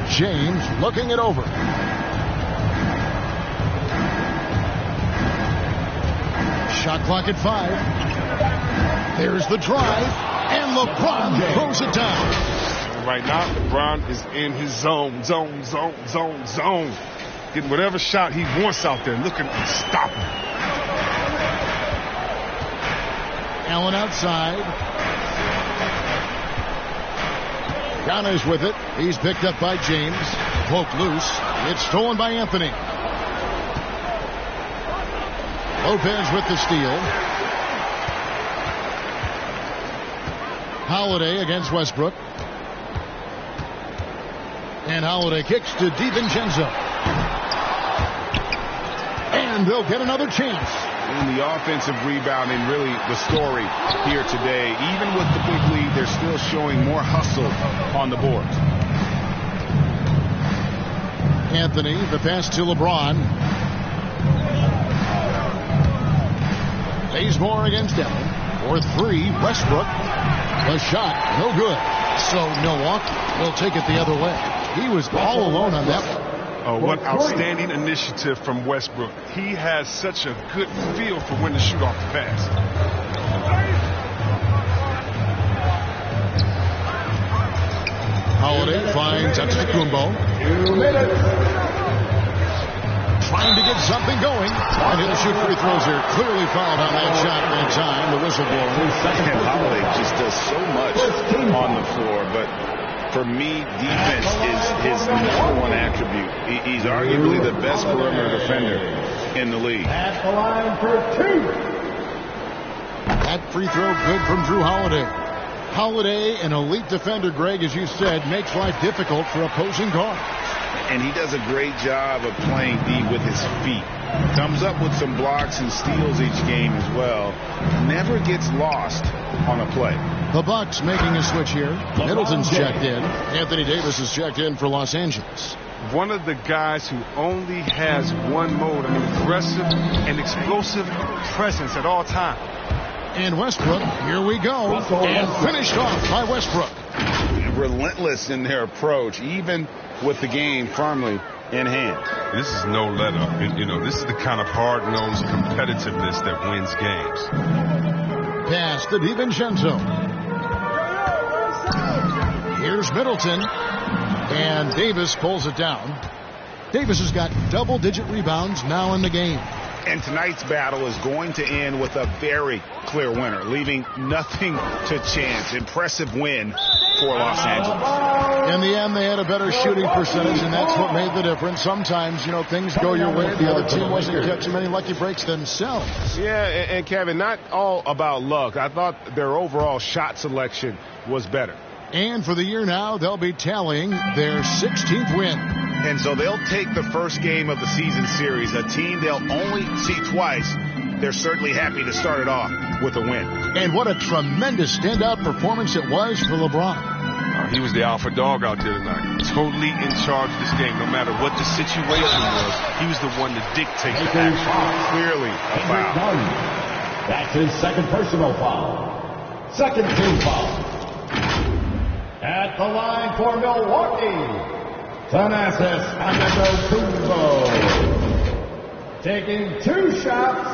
James looking it over. Shot clock at 5. There's the drive, and LeBron throws it down. Right now, LeBron is in his zone. Getting whatever shot he wants out there, looking to stop him. Allen outside. Giannis with it. He's picked up by James. Poke loose. It's stolen by Anthony. Lopez with the steal. Holiday against Westbrook. And Holiday kicks to DiVincenzo. And they'll get another chance. And the offensive rebounding, really the story here today. Even with the big lead, they're still showing more hustle on the board. Anthony, the pass to LeBron. Bazemore against Allen. For three, Westbrook. The shot, no good. So Milwaukee will take it the other way. He was all alone on that one. Oh, what outstanding initiative from Westbrook. He has such a good feel for when to shoot off the pass. Holiday finds Antetokounmpo. 2 minutes. Trying to get something going. And he'll shoot free throws here. Clearly fouled on that shot that time. The whistle blows. And Holiday just does so much on the floor, but for me, defense is his number one attribute. He's arguably the best perimeter defender in the league. At the line for 2. That free throw good from Drew Holiday. Holiday, an elite defender, Greg, as you said, makes life difficult for opposing guards. And he does a great job of playing D with his feet. Comes up with some blocks and steals each game as well. Never gets lost on a play. The Bucks making a switch here. Middleton's checked in. Anthony Davis is checked in for Los Angeles. One of the guys who only has one mode, aggressive and explosive presence at all times. And Westbrook, here we go. And finished off by Westbrook. Relentless in their approach, even with the game firmly in hand. This is no let up. This is the kind of hard-nosed competitiveness that wins games. Pass to DiVincenzo. Here's Middleton. And Davis pulls it down. Davis has got double-digit rebounds now in the game. And tonight's battle is going to end with a very clear winner, leaving nothing to chance. Impressive win for Los Angeles. In the end, they had a better shooting percentage, and that's what made the difference. Sometimes, things go your way. The other team wasn't catching many lucky breaks themselves. Yeah, and Kevin, not all about luck. I thought their overall shot selection was better. And for the year now, they'll be tallying their 16th win. And so they'll take the first game of the season series, a team they'll only see twice. They're certainly happy to start it off with a win. And what a tremendous standout performance it was for LeBron. He was the alpha dog out there tonight. Totally in charge of this game. No matter what the situation was, he was the one to dictate the action. Clearly a foul. That's his second personal foul. Second team foul. At the line for Milwaukee, Thanasis Antetokounmpo. Taking 2 shots.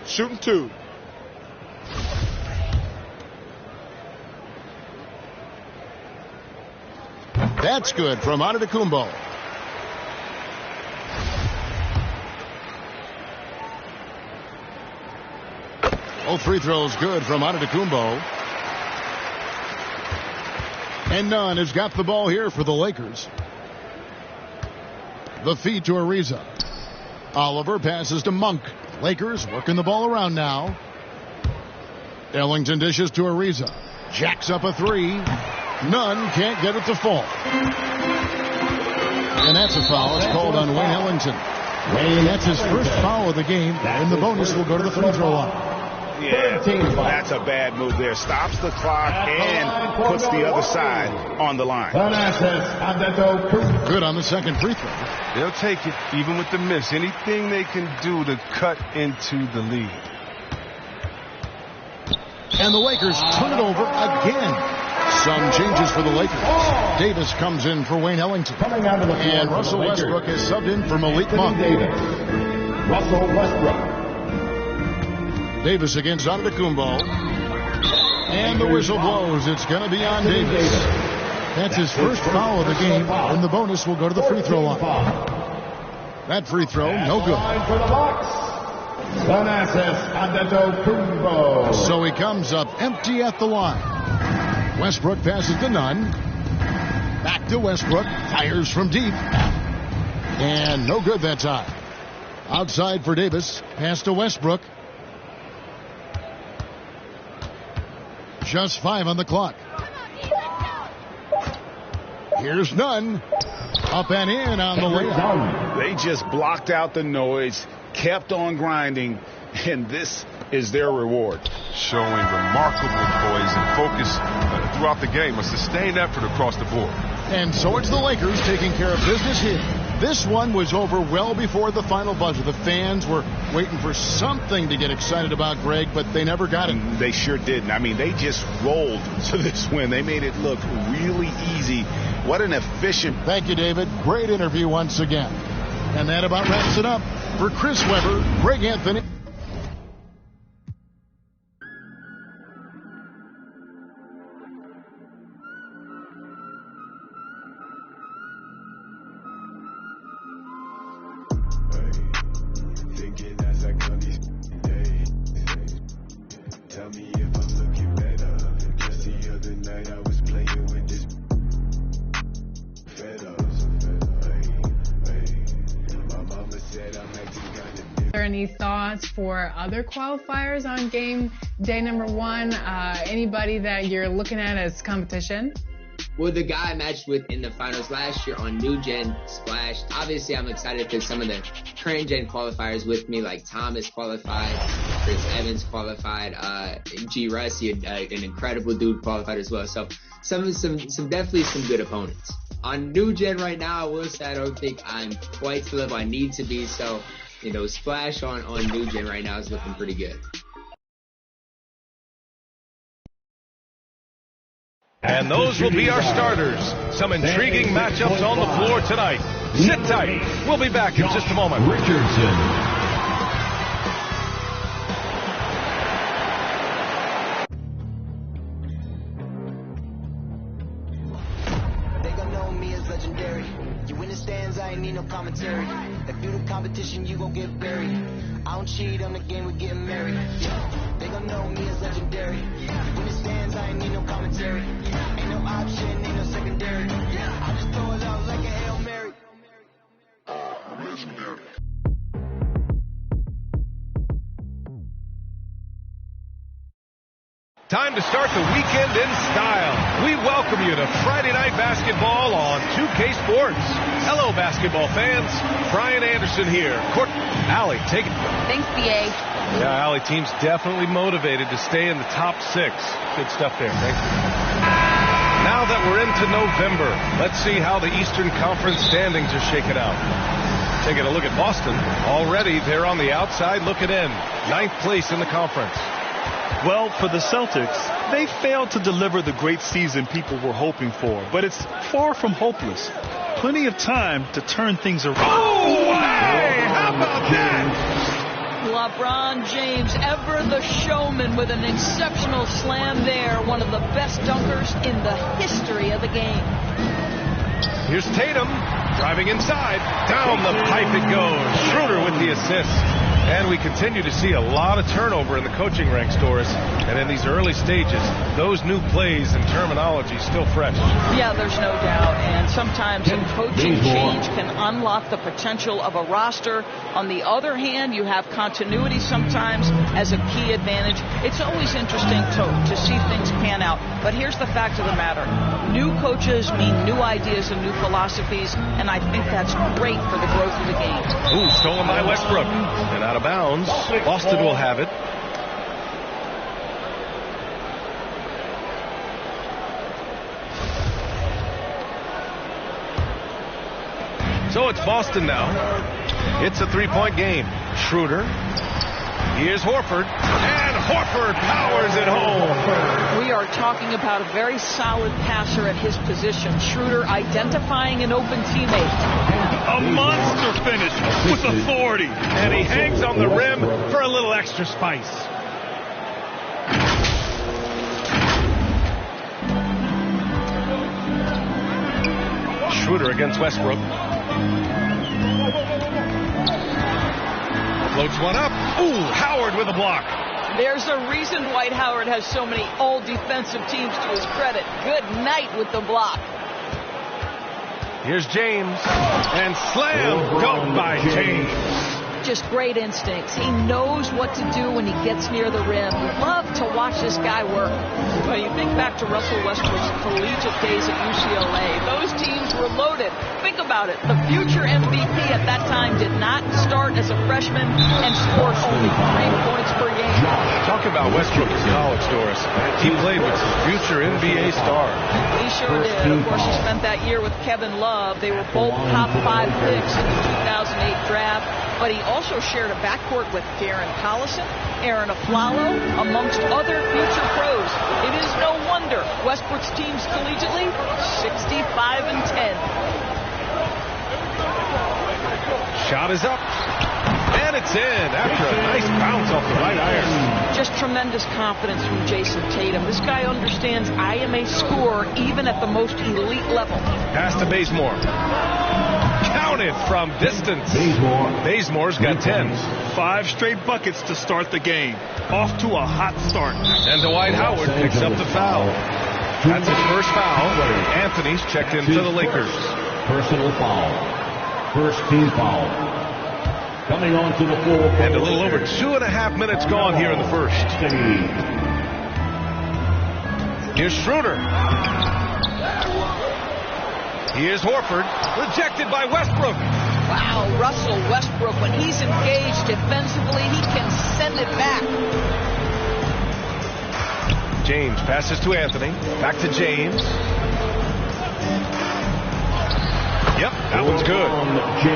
Shooting 2. That's good from Antetokounmpo. Both free throws good from Antetokounmpo. And Nunn has got the ball here for the Lakers. The feed to Ariza. Oliver passes to Monk. Lakers working the ball around now. Ellington dishes to Ariza. Jacks up a 3. Nunn can't get it to fall. And that's a foul. It's called on Wayne Ellington. That's his first foul of the game. And the bonus will go to the free throw line. Yeah, that's a bad move there. Stops the clock and puts the other side on the line. Good on the second free throw. They'll take it, even with the miss. Anything they can do to cut into the lead. And the Lakers turn it over again. Some changes for the Lakers. Davis comes in for Wayne Ellington. And Russell Westbrook is subbed in for Malik Monk. Russell Westbrook. Davis against Antetokounmpo. And the whistle blows. It's going to be on Davis. That's his first foul of the game. And the bonus will go to the free throw line. That free throw, no good. So he comes up empty at the line. Westbrook passes to Nunn. Back to Westbrook. Fires from deep. And no good that time. Outside for Davis. Pass to Westbrook. Just 5 on the clock. Here's Nunn. Up and in on the layup. They just blocked out the noise, kept on grinding, and this is their reward. Showing remarkable poise and focus throughout the game. A sustained effort across the board. And so it's the Lakers taking care of business here. This one was over well before the final buzzer. The fans were waiting for something to get excited about, Greg, but they never got it. They sure didn't. I mean, they just rolled to this win. They made it look really easy. What an efficient... Thank you, David. Great interview once again. And that about wraps it up. For Chris Webber, Greg Anthony. Any thoughts for other qualifiers on game day number 1? Anybody that you're looking at as competition? Well, the guy I matched with in the finals last year on New Gen splashed. Obviously, I'm excited because some of the current gen qualifiers with me, like Thomas qualified, Chris Evans qualified, G. Rusty, an incredible dude, qualified as well. So some definitely some good opponents. On New Gen right now, I will say I don't think I'm quite to the level I need to be. So, splash on New Gen right now is looking pretty good. And those will be our starters. Some intriguing matchups on the floor tonight. Sit tight. We'll be back in just a moment. Richardson. Commentary. If you the competition, you gon' get buried. I don't cheat on the game, we're getting married. Yeah. They gon' know me as legendary. When it stands, I ain't need no commentary. Ain't no option, ain't no secondary. I just throw it out like a Hail Mary. Legendary. Time to start the weekend in style. We welcome you to Friday Night Basketball on 2K Sports. Hello, basketball fans. Brian Anderson here. Allie, take it. Thanks, BA. Yeah, Allie, team's definitely motivated to stay in the top 6. Good stuff there. Thank you. Now that we're into November, let's see how the Eastern Conference standings are shaking out. Taking a look at Boston. Already, they're on the outside looking in. 9th place in the conference. Well, for the Celtics, they failed to deliver the great season people were hoping for, but it's far from hopeless. Plenty of time to turn things around. Oh, hey! How about that? LeBron James, ever the showman, with an exceptional slam there. One of the best dunkers in the history of the game. Here's Tatum driving inside. Down the pipe it goes. Schroeder with the assist. And we continue to see a lot of turnover in the coaching ranks, Doris. And in these early stages, those new plays and terminology still fresh. Yeah, there's no doubt. And sometimes a coaching change can unlock the potential of a roster. On the other hand, you have continuity sometimes as a key advantage. It's always interesting to see things pan out. But here's the fact of the matter. New coaches mean new ideas and new philosophies, and I think that's great for the growth of the game. Ooh, stolen by Westbrook. And out of bounds. Boston will have it. So it's Boston now. It's a 3-point game. Schroeder. Here's Horford. And Horford powers it home. We are talking about a very solid passer at his position. Schroeder identifying an open teammate. A monster finish with authority. And he hangs on the rim for a little extra spice. Schroeder against Westbrook. Floats one up. Ooh, Howard with a block. There's a reason Dwight Howard has so many all-defensive teams to his credit. Good night with the block. Here's James. And slam dunk by James. Just great instincts. He knows what to do when he gets near the rim. Love to watch this guy work. Well, you think back to Russell Westbrook's collegiate days at UCLA. Those teams were loaded. Think about it. The future MVP at that time did not start as a freshman and scored only 3 points per game. Talk about Westbrook's college, Doris. He played with some future NBA stars. He sure did. Of course, he spent that year with Kevin Love. They were both top 5 picks in the 2008 draft. But he also shared a backcourt with Darren Collison, Aaron Aflalo, amongst other future pros. It is no wonder Westbrook's teams collegiately 65-10. Shot is up. And it's in after a nice bounce off the right iron. Just tremendous confidence from Jason Tatum. This guy understands I am a scorer even at the most elite level. Pass to Bazemore. Counted from distance. Bazemore's got 10. 5 straight buckets to start the game. Off to a hot start. And Dwight Howard picks up the foul. That's his first foul. Anthony's checked in for the Lakers. Personal foul. First team foul. Coming on to the floor. And a little over 2.5 minutes gone here in the first. Here's Schroeder. Here's Horford. Rejected by Westbrook. Wow, Russell Westbrook, when he's engaged defensively, he can send it back. James passes to Anthony. Back to James. Yep, that one's good.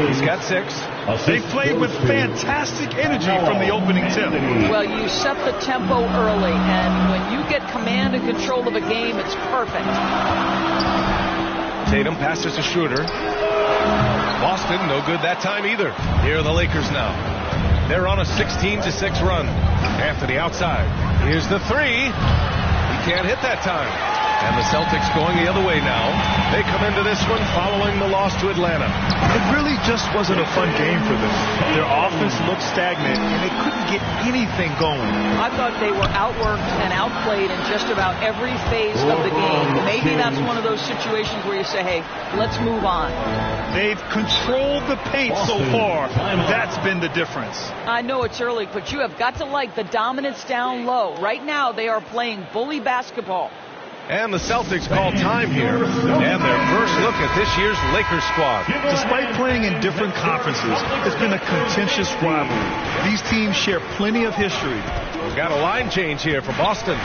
He's got 6. They played with fantastic energy from the opening tip. Well, you set the tempo early, and when you get command and control of a game, it's perfect. Tatum passes to Schroeder. Boston, no good that time either. Here are the Lakers now. They're on a 16-6 run. Anthony outside. Here's the 3. He can't hit that time. And the Celtics going the other way now. They come into this one following the loss to Atlanta. It really just wasn't a fun game for them. Their offense looked stagnant, and they couldn't get anything going. I thought they were outworked and outplayed in just about every phase of the game. Maybe that's one of those situations where you say, hey, let's move on. They've controlled the paint so far. That's been the difference. I know it's early, but you have got to like the dominance down low. Right now, they are playing bully basketball. And the Celtics call time here. And their first look at this year's Lakers squad. Despite playing in different conferences, it's been a contentious rivalry. These teams share plenty of history. We've got a line change here for Boston.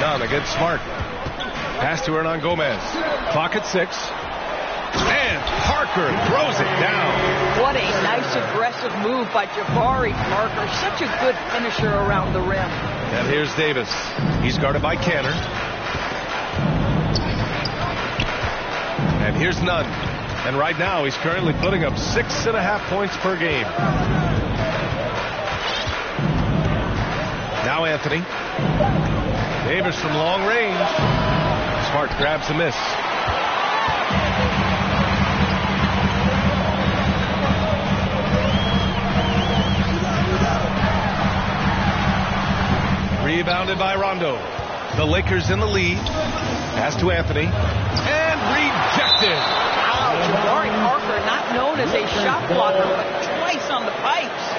None against Smart. Pass to Hernan Gomez. Clock at 6. And Parker throws it down. What a nice aggressive move by Jabari Parker. Such a good finisher around the rim. And here's Davis. He's guarded by Canner. And here's Nunn. And right now he's currently putting up 6.5 points per game. Now Anthony. Davis from long range. Smart grabs the miss. Rebounded by Rondo. The Lakers in the lead. Pass to Anthony. And rejected. Wow, Jabari Parker, not known as a shot blocker, but twice on the pipes.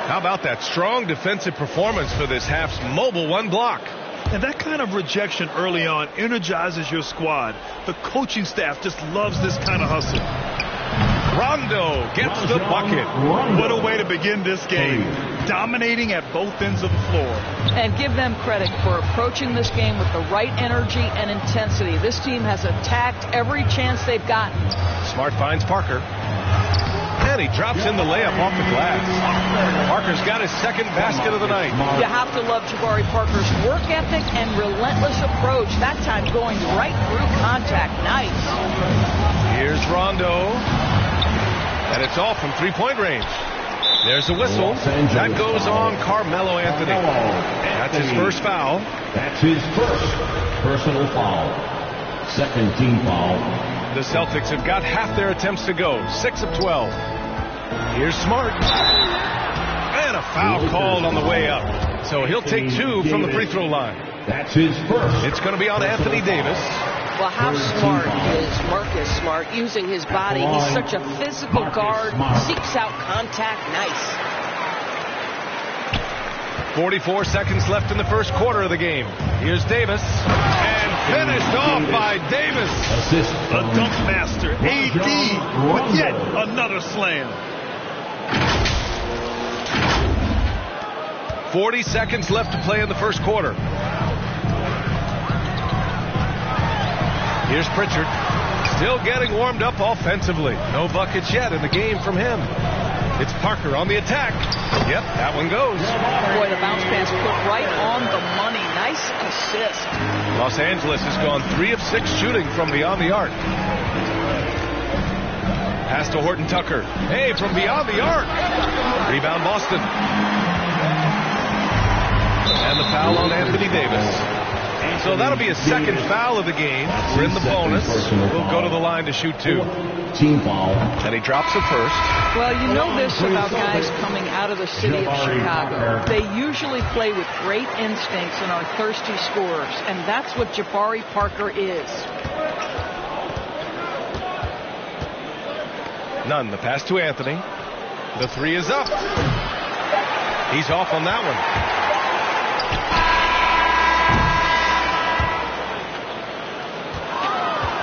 How about that strong defensive performance for this half's mobile one block? And that kind of rejection early on energizes your squad. The coaching staff just loves this kind of hustle. Rondo gets the bucket. What a way to begin this game. Dominating at both ends of the floor. And give them credit for approaching this game with the right energy and intensity. This team has attacked every chance they've gotten. Smart finds Parker. And he drops in the layup off the glass. Parker's got his second basket of the night. You have to love Jabari Parker's work ethic and relentless approach. That time going right through contact. Nice. Here's Rondo. And it's all from three-point range. There's a whistle. That goes on Carmelo Anthony. That's his first foul. That's his first personal foul. Second team foul. The Celtics have got half their attempts to go. 6 of 12. Here's Smart. And a foul called on the way up. So he'll take 2 from the free throw line. That's his first. It's going to be on Anthony Davis. Well, how smart is Marcus Smart using his body? He's such a physical guard, seeks out contact. Nice. 44 seconds left in the first quarter of the game. Here's Davis. And finished off by Davis. Assist. A dunk master. AD with yet another slam. 40 seconds left to play in the first quarter. Here's Pritchard. Still getting warmed up offensively. No buckets yet in the game from him. It's Parker on the attack. Yep, that one goes. Boy, the bounce pass put right on the money. Nice assist. Los Angeles has gone 3 of 6 shooting from beyond the arc. Pass to Horton Tucker. Hey, from beyond the arc. Rebound Boston. And the foul on Anthony Davis. So that'll be a second foul of the game. We're in the bonus. We'll go to the line to shoot 2. Team foul. And he drops it first. Well, you know this about guys coming out of the city of Chicago. They usually play with great instincts and are thirsty scorers. And that's what Jabari Parker is. None. The pass to Anthony. The 3 is up. He's off on that one.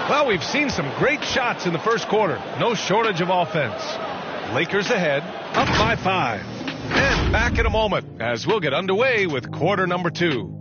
Well, we've seen some great shots in the first quarter. No shortage of offense. Lakers ahead, up by 5. And back in a moment as we'll get underway with quarter number 2.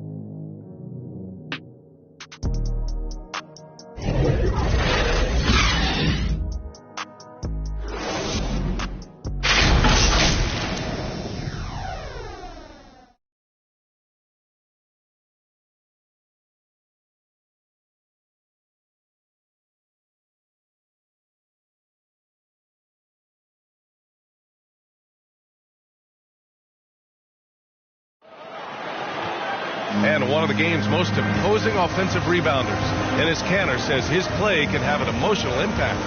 And one of the game's most imposing offensive rebounders. Enes Kanter says his play can have an emotional impact.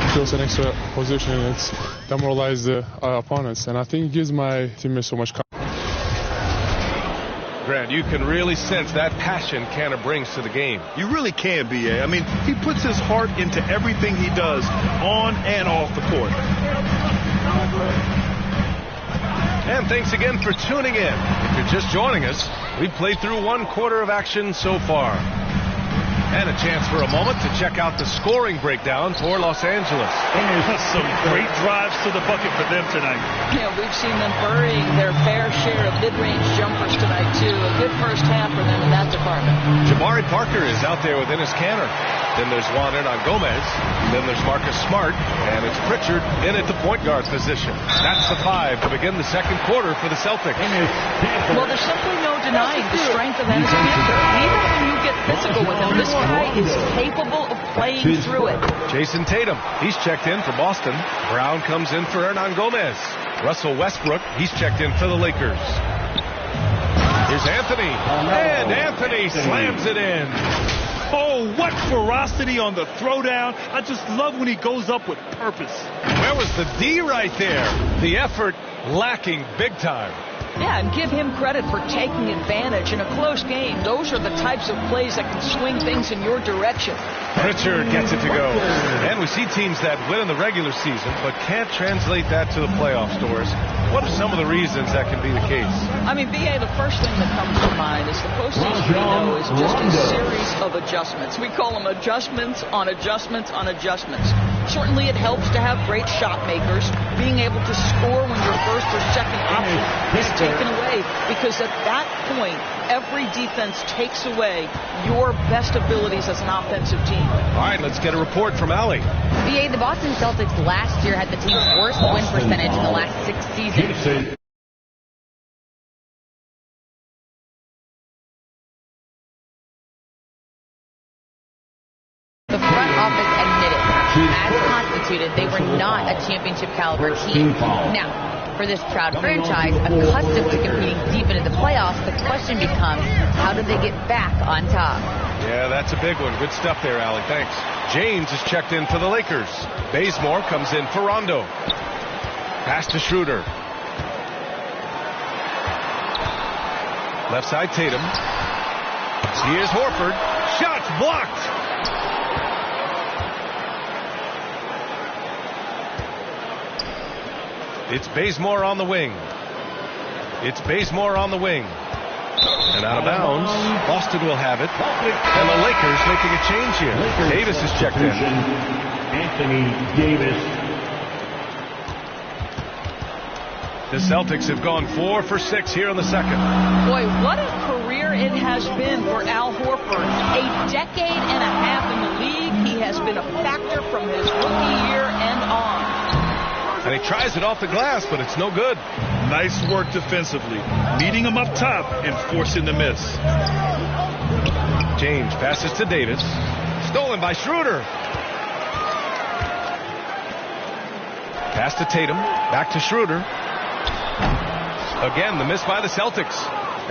It feels an extra position. It's demoralized the opponents. And I think it gives my teammates so much confidence. Grant, you can really sense that passion Kanter brings to the game. You really can, B.A. I mean, he puts his heart into everything he does on and off the court. And thanks again for tuning in. If you're just joining us, we've played through 1 quarter of action so far. And a chance for a moment to check out the scoring breakdown for Los Angeles. Some great drives to the bucket for them tonight. Yeah, we've seen them burying their fair share of mid-range jumpers tonight, too. A good first half for them in that department. Jabari Parker is out there with Enes Kanter. Then there's Juan Hernan Gomez. Then there's Marcus Smart. And it's Pritchard in at the point guard position. That's the 5 to begin the second quarter for the Celtics. Well, there's simply no denying the strength of Enes Kanter. Even when you get physical with him, this guy is capable of playing through it. Jason Tatum, he's checked in for Boston. Brown comes in for Hernan Gomez. Russell Westbrook, he's checked in for the Lakers. Here's Anthony. And Anthony slams it in. Oh, what ferocity on the throwdown. I just love when he goes up with purpose. Where was the D right there? The effort lacking big time. Yeah, and give him credit for taking advantage in a close game. Those are the types of plays that can swing things in your direction. Pritchard gets it to go. And we see teams that win in the regular season but can't translate that to the playoffs, Doris. What are some of the reasons that can be the case? I mean, B.A., the first thing that comes to mind is the postseason, is just a series of adjustments. We call them adjustments on adjustments on adjustments. Certainly it helps to have great shot makers. Being able to score when your first or second option is taken away, because at that point, every defense takes away your best abilities as an offensive team. All right, let's get a report from Allie. BA, the Boston Celtics last year had the team's worst win percentage in the last 6 seasons. The front office admitted, as constituted, they were not a championship caliber team. Now, For this proud franchise, accustomed to competing deep into the playoffs, the question becomes, how do they get back on top? Yeah, that's a big one. Good stuff there, Allie. Thanks. James is checked in for the Lakers. Bazemore comes in for Rondo. Pass to Schroeder. Left side Tatum. Here's Horford. Shots blocked. It's Bazemore on the wing. It's Bazemore on the wing. And out of bounds. Boston will have it. And the Lakers making a change here. Davis is checked in. Anthony Davis. The Celtics have gone 4 for 6 here in the second. Boy, what a career it has been for Al Horford. A decade and a half in the league. He has been a factor from his rookie year and on. And he tries it off the glass, but it's no good. Nice work defensively, meeting him up top and forcing the miss. James passes to Davis. Stolen by Schroeder. Pass to Tatum. Back to Schroeder. Again, the miss by the Celtics.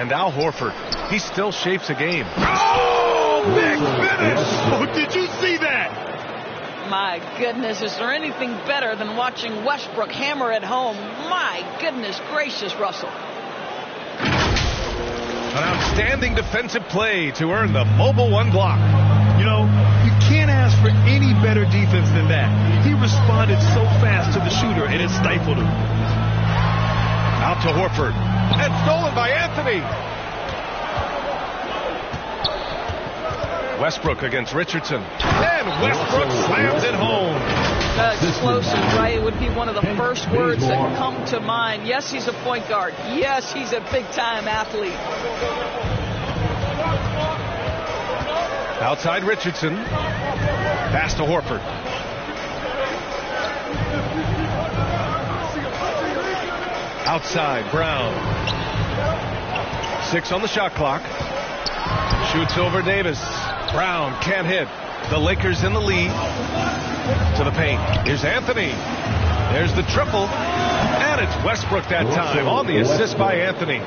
And Al Horford. He still shapes a game. Oh, big finish! Oh, did you see that? My goodness, is there anything better than watching Westbrook hammer at home? My goodness gracious, Russell. An outstanding defensive play to earn the Mobile One block. You know, you can't ask for any better defense than that. He responded so fast to the shooter, and it stifled him. Out to Horford. And stolen by Anthony. Westbrook against Richardson. And Westbrook slams it home. Explosive, right? It would be one of the first words that come to mind. Yes, he's a point guard. Yes, he's a big-time athlete. Outside Richardson. Pass to Horford. Outside Brown. 6 on the shot clock. Shoots over Davis. Brown can't hit. The Lakers in the lead. To the paint. Here's Anthony. There's the triple. And it's Westbrook that time on the assist by Anthony.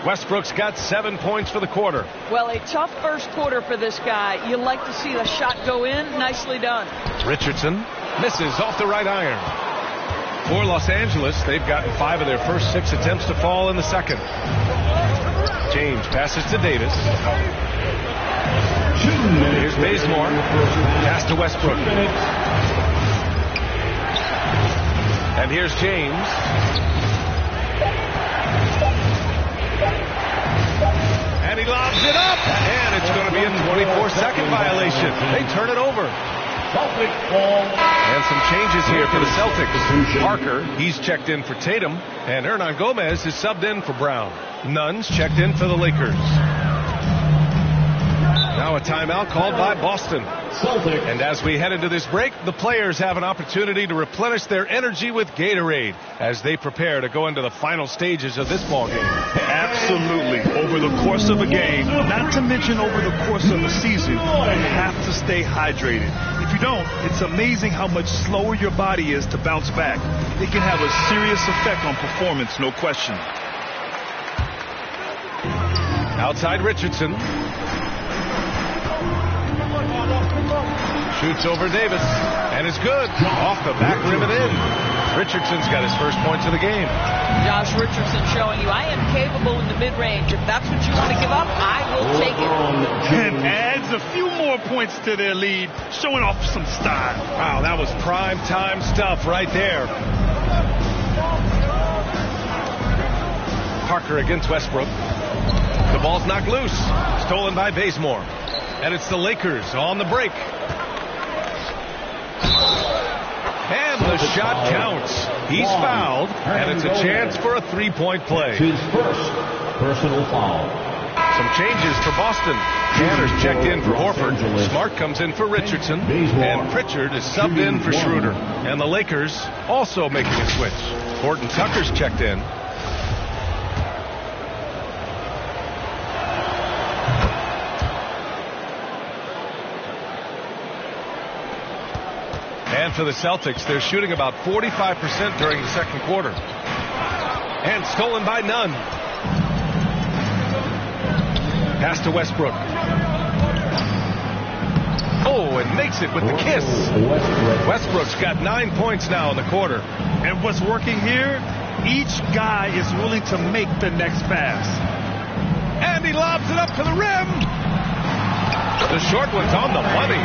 Westbrook's got 7 points for the quarter. Well, a tough first quarter for this guy. You like to see the shot go in. Nicely done. Richardson misses off the right iron. For Los Angeles, they've gotten 5 of their first 6 attempts to fall in the second. James passes to Davis. Here's Bazemore. Pass to Westbrook. And here's James. And he lobs it up. And it's going to be a 24-second violation. They turn it over. And some changes here for the Celtics. Parker, he's checked in for Tatum. And Hernan Gomez is subbed in for Brown. Nunn's checked in for the Lakers. Now a timeout called by Boston. And as we head into this break, the players have an opportunity to replenish their energy with Gatorade as they prepare to go into the final stages of this ball game. Absolutely. Over the course of a game, not to mention over the course of a season, you have to stay hydrated. If you don't, it's amazing how much slower your body is to bounce back. It can have a serious effect on performance, no question. Outside Richardson. Shoots over Davis, and it's good. Off the back rim and in. Richardson's got his first points of the game. Josh Richardson showing you I am capable in the mid-range. If that's what you want to give up, I will take it. And adds a few more points to their lead, showing off some style. Wow, that was prime time stuff right there. Parker against Westbrook. The ball's knocked loose. Stolen by Bazemore. And it's the Lakers on the break. And the shot counts. He's fouled, and it's a chance for a three-point play. His first personal foul. Some changes for Boston. Tanner's checked in for Horford. Smart comes in for Richardson. And Pritchard is subbed in for Schroeder. And the Lakers also making a switch. Horton Tucker's checked in. And for the Celtics, they're shooting about 45% during the second quarter. And stolen by none. Pass to Westbrook. Oh, and makes it with the kiss. Westbrook's got 9 points now in the quarter. And what's working here, each guy is willing to make the next pass. And he lobs it up to the rim. The short one's on the money.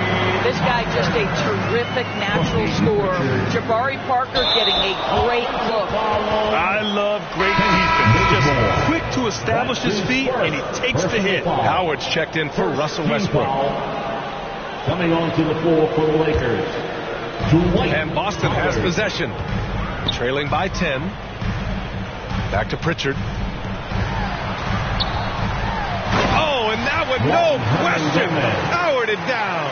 This guy just a terrific natural scorer. Jabari Parker getting a great look. I love great defense. Just quick to establish his feet, and he takes the hit. Howard's checked in for Russell Westbrook. Coming on to the floor for the Lakers. And Boston has possession. Trailing by 10. Back to Pritchard. Oh, and that one, no question. Howard it down.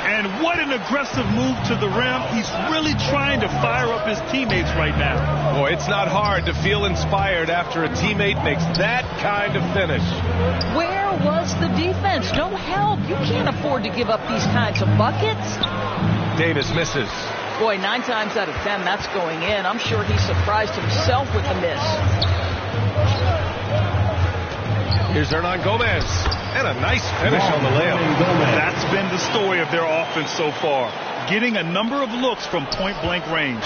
And what an aggressive move to the rim. He's really trying to fire up his teammates right now. Boy, it's not hard to feel inspired after a teammate makes that kind of finish. Where was the defense? No help. You can't afford to give up these kinds of buckets. Davis misses. Boy, 9 times out of 10, that's going in. I'm sure he surprised himself with the miss. Here's Hernan Gomez. And a nice finish on the layup. That's been the story of their offense so far. Getting a number of looks from point-blank range.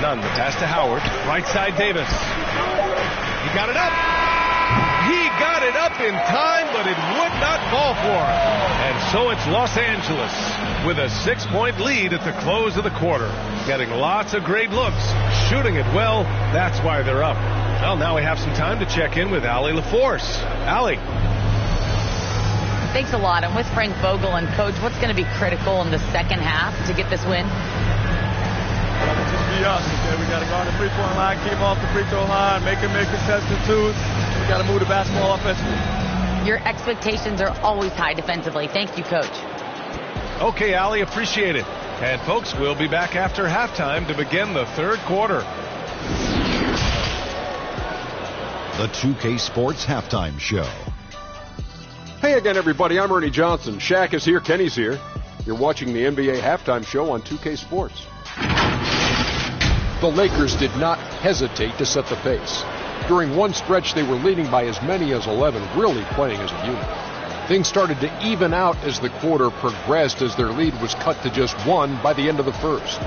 None. The pass to Howard. Right side Davis. He got it up. He got it up in time, but it would not fall for him. And so it's Los Angeles with a 6-point lead at the close of the quarter. Getting lots of great looks. Shooting it well. That's why they're up. Well, now we have some time to check in with Allie LaForce. Allie. Thanks a lot. I'm with Frank Vogel. And, Coach, what's going to be critical in the second half to get this win? Just be us, okay? We got to go on the free-throw line, keep off the free-throw line, make contested twos. We got to move the basketball offensively. Your expectations are always high defensively. Thank you, Coach. Okay, Allie, appreciate it. And, folks, we'll be back after halftime to begin the third quarter. The 2K Sports Halftime Show. Hey again, everybody. I'm Ernie Johnson. Shaq is here. Kenny's here. You're watching the NBA Halftime Show on 2K Sports. The Lakers did not hesitate to set the pace. During one stretch, they were leading by as many as 11, really playing as a unit. Things started to even out as the quarter progressed, as their lead was cut to just 1 by the end of the first.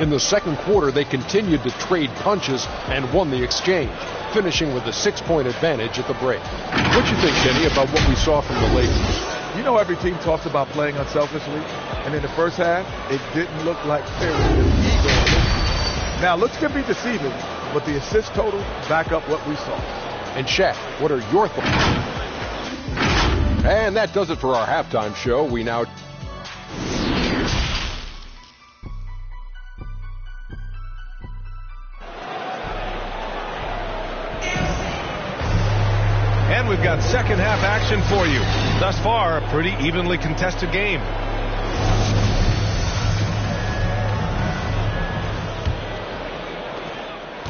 In the second quarter, they continued to trade punches and won the exchange, finishing with a 6-point advantage at the break. What you think, Kenny, about what we saw from the Lakers? You know, every team talks about playing unselfishly, and in the first half, it didn't look like there was an ego. Now, looks can be deceiving, but the assist total back up what we saw. And Shaq, what are your thoughts? And that does it for our halftime show. We now... And we've got second half action for you. Thus far, a pretty evenly contested game.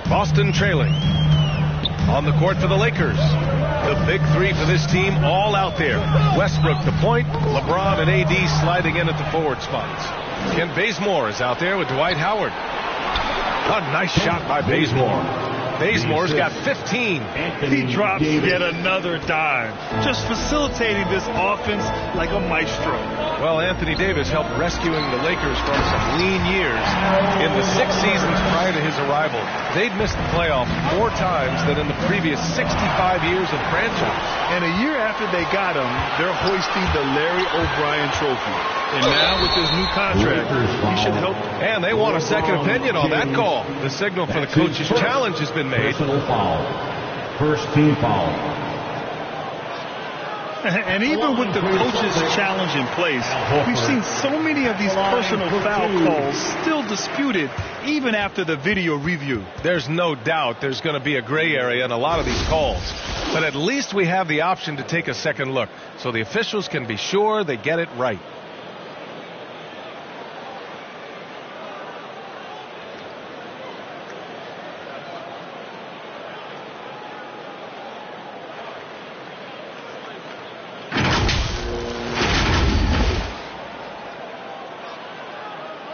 Boston trailing. On the court for the Lakers. The big three for this team all out there. Westbrook the point, LeBron and AD sliding in at the forward spots. Kent Bazemore is out there with Dwight Howard. A nice shot by Bazemore. Bazemore's got 15. He drops yet another dime, just facilitating this offense like a maestro. Well, Anthony Davis helped rescuing the Lakers from some lean years. In the 6 seasons prior to his arrival, they'd missed the playoffs 4 times than in the previous 65 years of franchise. And a year after they got him, they're hoisting the Larry O'Brien Trophy. And now with his new contract, he should help. And they want a second opinion on that call. The signal for the coach's challenge has been made. First team foul. And even with the coach's challenge in place, we've seen so many of these personal foul calls still disputed even after the video review. There's no doubt there's going to be a gray area in a lot of these calls. But at least we have the option to take a second look so the officials can be sure they get it right.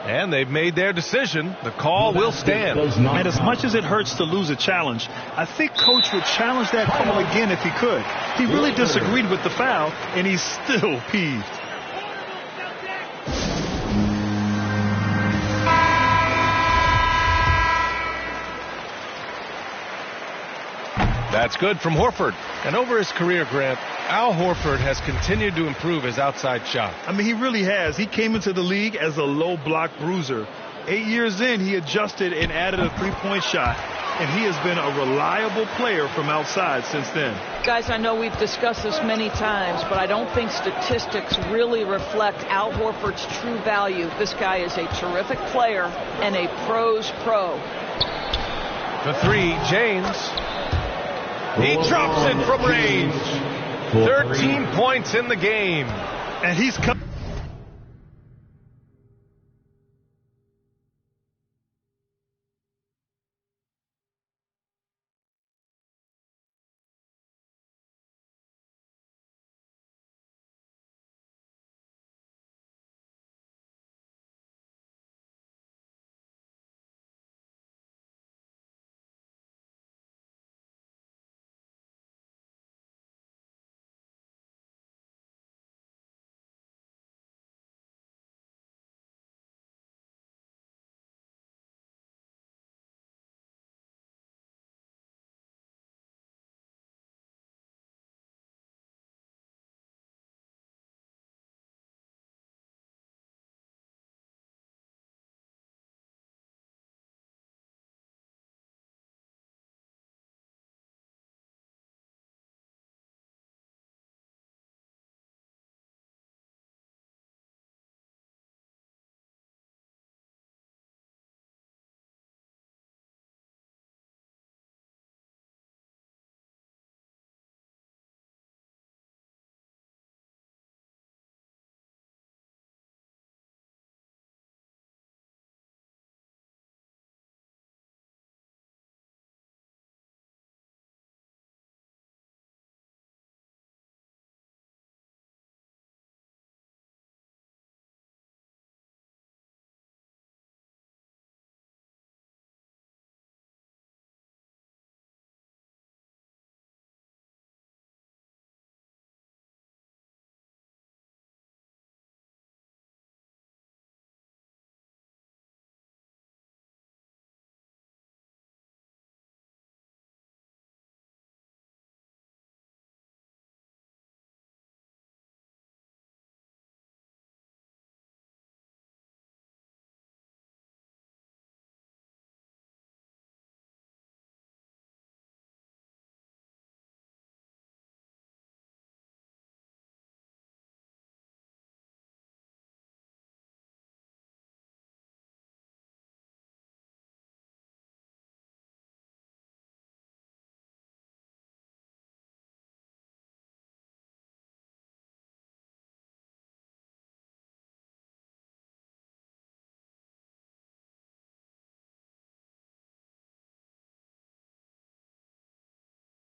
And they've made their decision. The call will stand. And as much as it hurts to lose a challenge, I think Coach would challenge that call again if he could. He really disagreed with the foul, and he's still peeved. That's good from Horford. And over his career, Grant, Al Horford has continued to improve his outside shot. I mean, he really has. He came into the league as a low block bruiser. 8 years in, he adjusted and added a three-point shot, and he has been a reliable player from outside since then. Guys, I know we've discussed this many times, but I don't think statistics really reflect Al Horford's true value. This guy is a terrific player and a pro's pro. The three, James. He drops it from range. 13 points in the game. And he's come.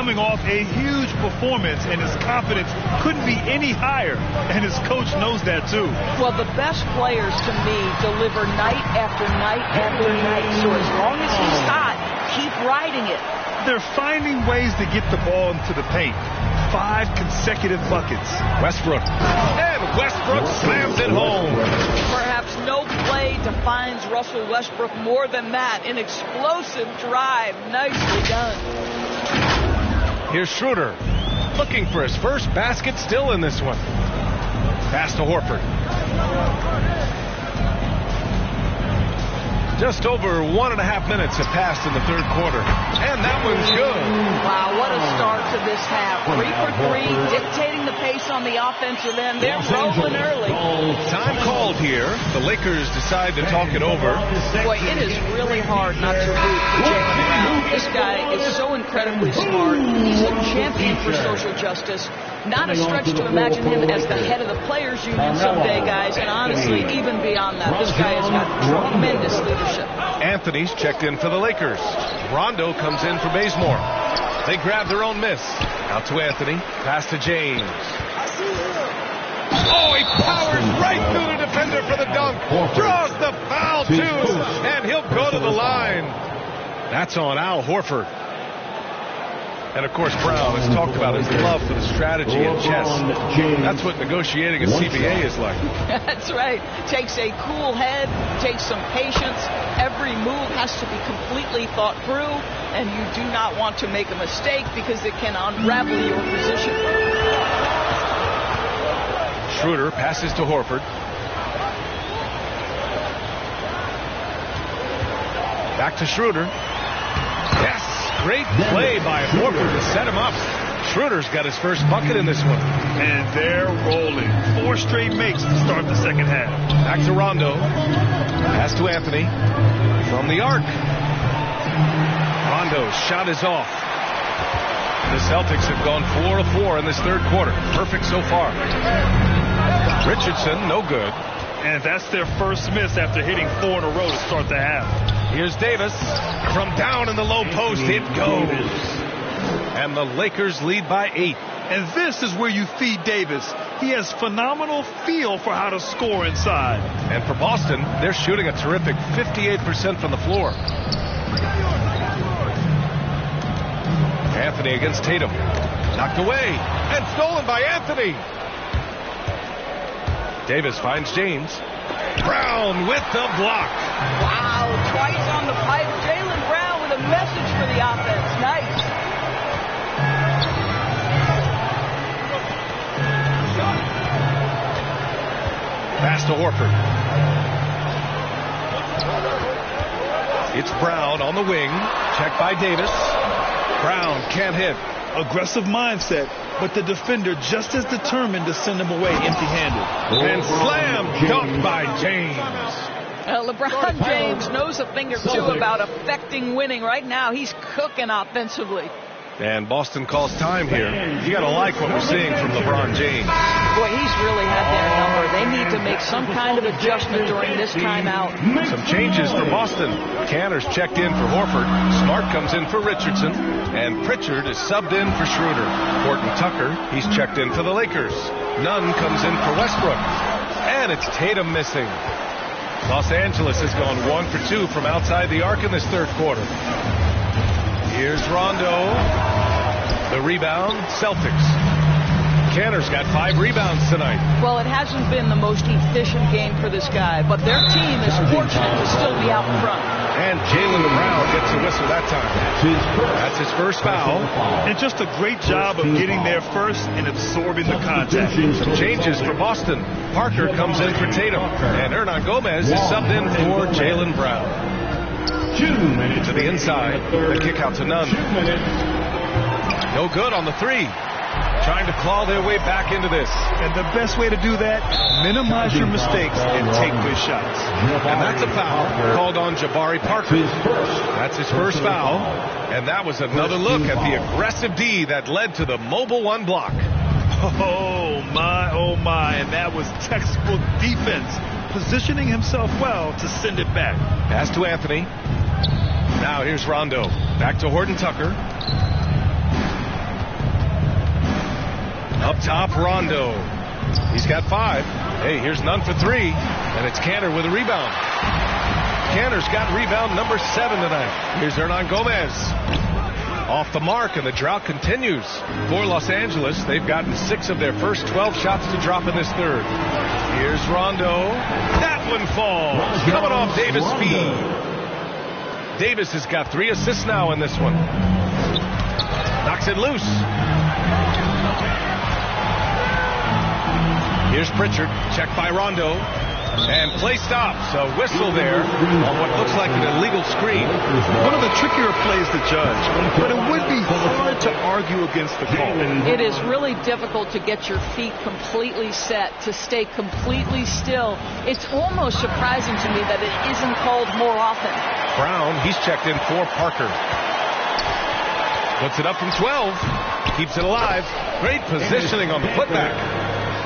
Coming off a huge performance, and his confidence couldn't be any higher, and his coach knows that too. Well, the best players to me deliver night after night after night, so as long as he's hot, keep riding it. They're finding ways to get the ball into the paint. 5 consecutive buckets. Westbrook. And Westbrook slams it home. Perhaps no play defines Russell Westbrook more than that. An explosive drive. Nicely done. Here's Schroeder, looking for his first basket, still in this one. Pass to Horford. Just over 1.5 minutes have passed in the third quarter. And that one's good. Wow, what a start to this half. 3 for 3, dictating the pace on the offensive end. They're rolling early. Time called here. The Lakers decide to talk it over. Boy, it is really hard not to root for Jaylen Brown. This guy is so incredibly smart. He's a champion for social justice. Not a stretch to imagine him as the head of the players union someday, guys. And honestly, even beyond that, this guy has got tremendous leadership. Anthony's checked in for the Lakers. Rondo comes in for Bazemore. They grab their own miss. Out to Anthony. Pass to James. Oh, he powers right through the defender for the dunk. Draws the foul. ball, 2, and he'll go to the line. That's on Al Horford. And, of course, Brown has talked about his love for the strategy in chess. That's what negotiating a CBA is like. That's right. Takes a cool head, takes some patience. Every move has to be completely thought through, and you do not want to make a mistake because it can unravel your position. Schroeder passes to Horford. Back to Schroeder. Yes! Great play by Horford to set him up. Schroeder's got his first bucket in this one. And they're rolling. 4 straight makes to start the second half. Back to Rondo. Pass to Anthony. From the arc. Rondo's shot is off. The Celtics have gone 4 of 4 in this third quarter. Perfect so far. Richardson, no good. And that's their first miss after hitting 4 in a row to start the half. Here's Davis. From down in the low post, it goes. And the Lakers lead by 8. And this is where you feed Davis. He has phenomenal feel for how to score inside. And for Boston, they're shooting a terrific 58% from the floor. Anthony against Tatum. Knocked away. And stolen by Anthony. Davis finds James. Brown with the block. Wow, twice on the pipe. Jaylen Brown with a message for the offense. Nice. Pass to Horford. It's Brown on the wing. Checked by Davis. Brown can't hit. Aggressive mindset, but the defender just as determined to send him away empty-handed. And slam dunk by James. LeBron James knows a thing or two about affecting winning. Right now, he's cooking offensively. And Boston calls time here. You got to like what we're seeing from LeBron James. Boy, he's really had their number. They need to make some kind of adjustment during this timeout. Some changes for Boston. Cantor's checked in for Horford. Smart comes in for Richardson. And Pritchard is subbed in for Schroeder. Horton Tucker, he's checked in for the Lakers. Nunn comes in for Westbrook. And it's Tatum missing. Los Angeles has gone 1 for 2 from outside the arc in this third quarter. Here's Rondo. The rebound, Celtics. Cantor's got 5 rebounds tonight. Well, it hasn't been the most efficient game for this guy, but their team is fortunate to still be out in front. And Jaylen Brown gets the whistle that time. That's his first foul. And just a great job of getting there first and absorbing the contact. Some changes for Boston. Parker comes in for Tatum. And Hernan Gomez is subbed in for Jaylen Brown. 2 minutes to the inside. The kick out to Nunn. No good on the 3. Trying to claw their way back into this. And the best way to do that, minimize your mistakes and take good shots. And that's a foul called on Jabari Parker. That's his first foul. And that was another look at the aggressive D that led to the mobile 1 block. Oh my. And that was textbook defense. Positioning himself well to send it back. Pass to Anthony. Now here's Rondo. Back to Horton Tucker. Up top, Rondo. He's got 5. Hey, here's Nunn for 3. And it's Cantor with a rebound. Cantor's got rebound number 7 tonight. Here's Hernan Gomez. Off the mark, and the drought continues. For Los Angeles, they've gotten 6 of their first 12 shots to drop in this third. Here's Rondo. That one falls. Coming off Davis' feed. Davis has got 3 assists now in this one. Knocks it loose. Here's Pritchard, checked by Rondo, and play stops. A whistle there on what looks like an illegal screen. One of the trickier plays to judge, but it would be hard to argue against the call. It is really difficult to get your feet completely set, to stay completely still. It's almost surprising to me that it isn't called more often. Brown, he's checked in for Parker. Puts it up from 12. Keeps it alive. Great positioning on the putback.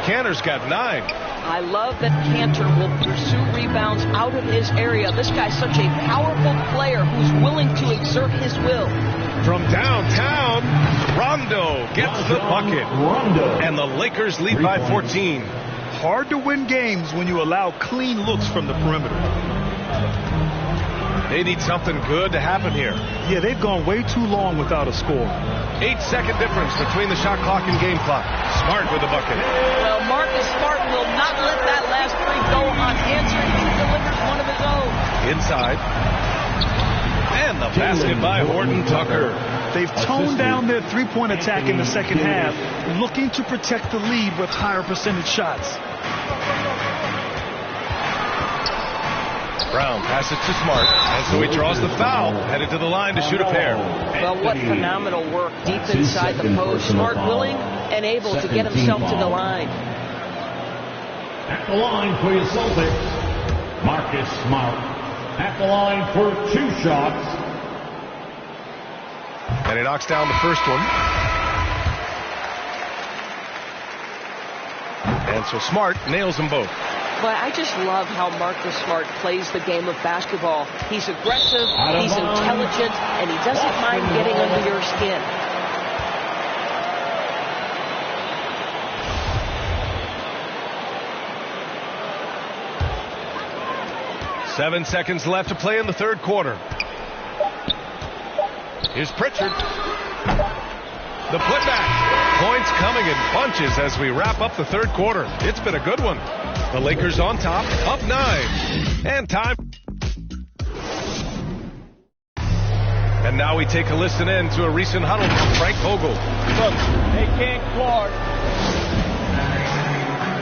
Cantor's got 9. I love that Cantor will pursue rebounds out of his area. This guy's such a powerful player who's willing to exert his will. From downtown, Rondo gets the bucket. And the Lakers lead by 14. Hard to win games when you allow clean looks from the perimeter. They need something good to happen here. Yeah, they've gone way too long without a score. 8-second difference between the shot clock and game clock. Smart with the bucket. Well, Marcus Smart will not let that last three go unanswered. He delivers one of his own. Inside. And the basket by Horton Tucker. They've toned down their three-point attack in the second half, looking to protect the lead with higher percentage shots. Brown passes to Smart, and so he draws the foul, headed to the line to shoot a pair. Well, what phenomenal work deep inside the post. Smart willing and able to get himself to the line. At the line for your Celtics, Marcus Smart. At the line for 2 shots. And he knocks down the first one. And so Smart nails them both. But I just love how Marcus Smart plays the game of basketball. He's aggressive, he's intelligent, and he doesn't mind getting under your skin. Seven seconds left to play in the third quarter. Here's Pritchard. The putback. Points coming in bunches as we wrap up the third quarter. It's been a good one. The Lakers on top, up 9. And time. And now we take a listen in to a recent huddle from Frank Vogel. Look, they can't guard.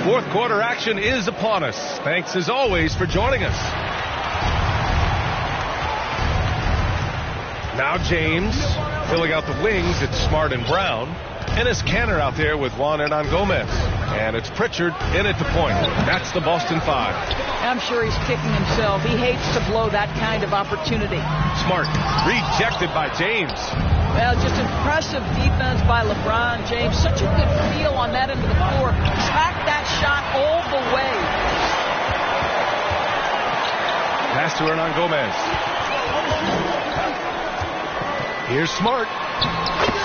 Fourth quarter action is upon us. Thanks as always for joining us. Now James filling out the wings. It's Smart and Brown. Enes Kanter out there with Juan Hernan Gomez. And it's Pritchard in at the point. That's the Boston 5. I'm sure he's kicking himself. He hates to blow that kind of opportunity. Smart rejected by James. Well, just impressive defense by LeBron James. Such a good feel on that end of the floor. Track that shot all the way. Pass to Hernan Gomez. Here's Smart.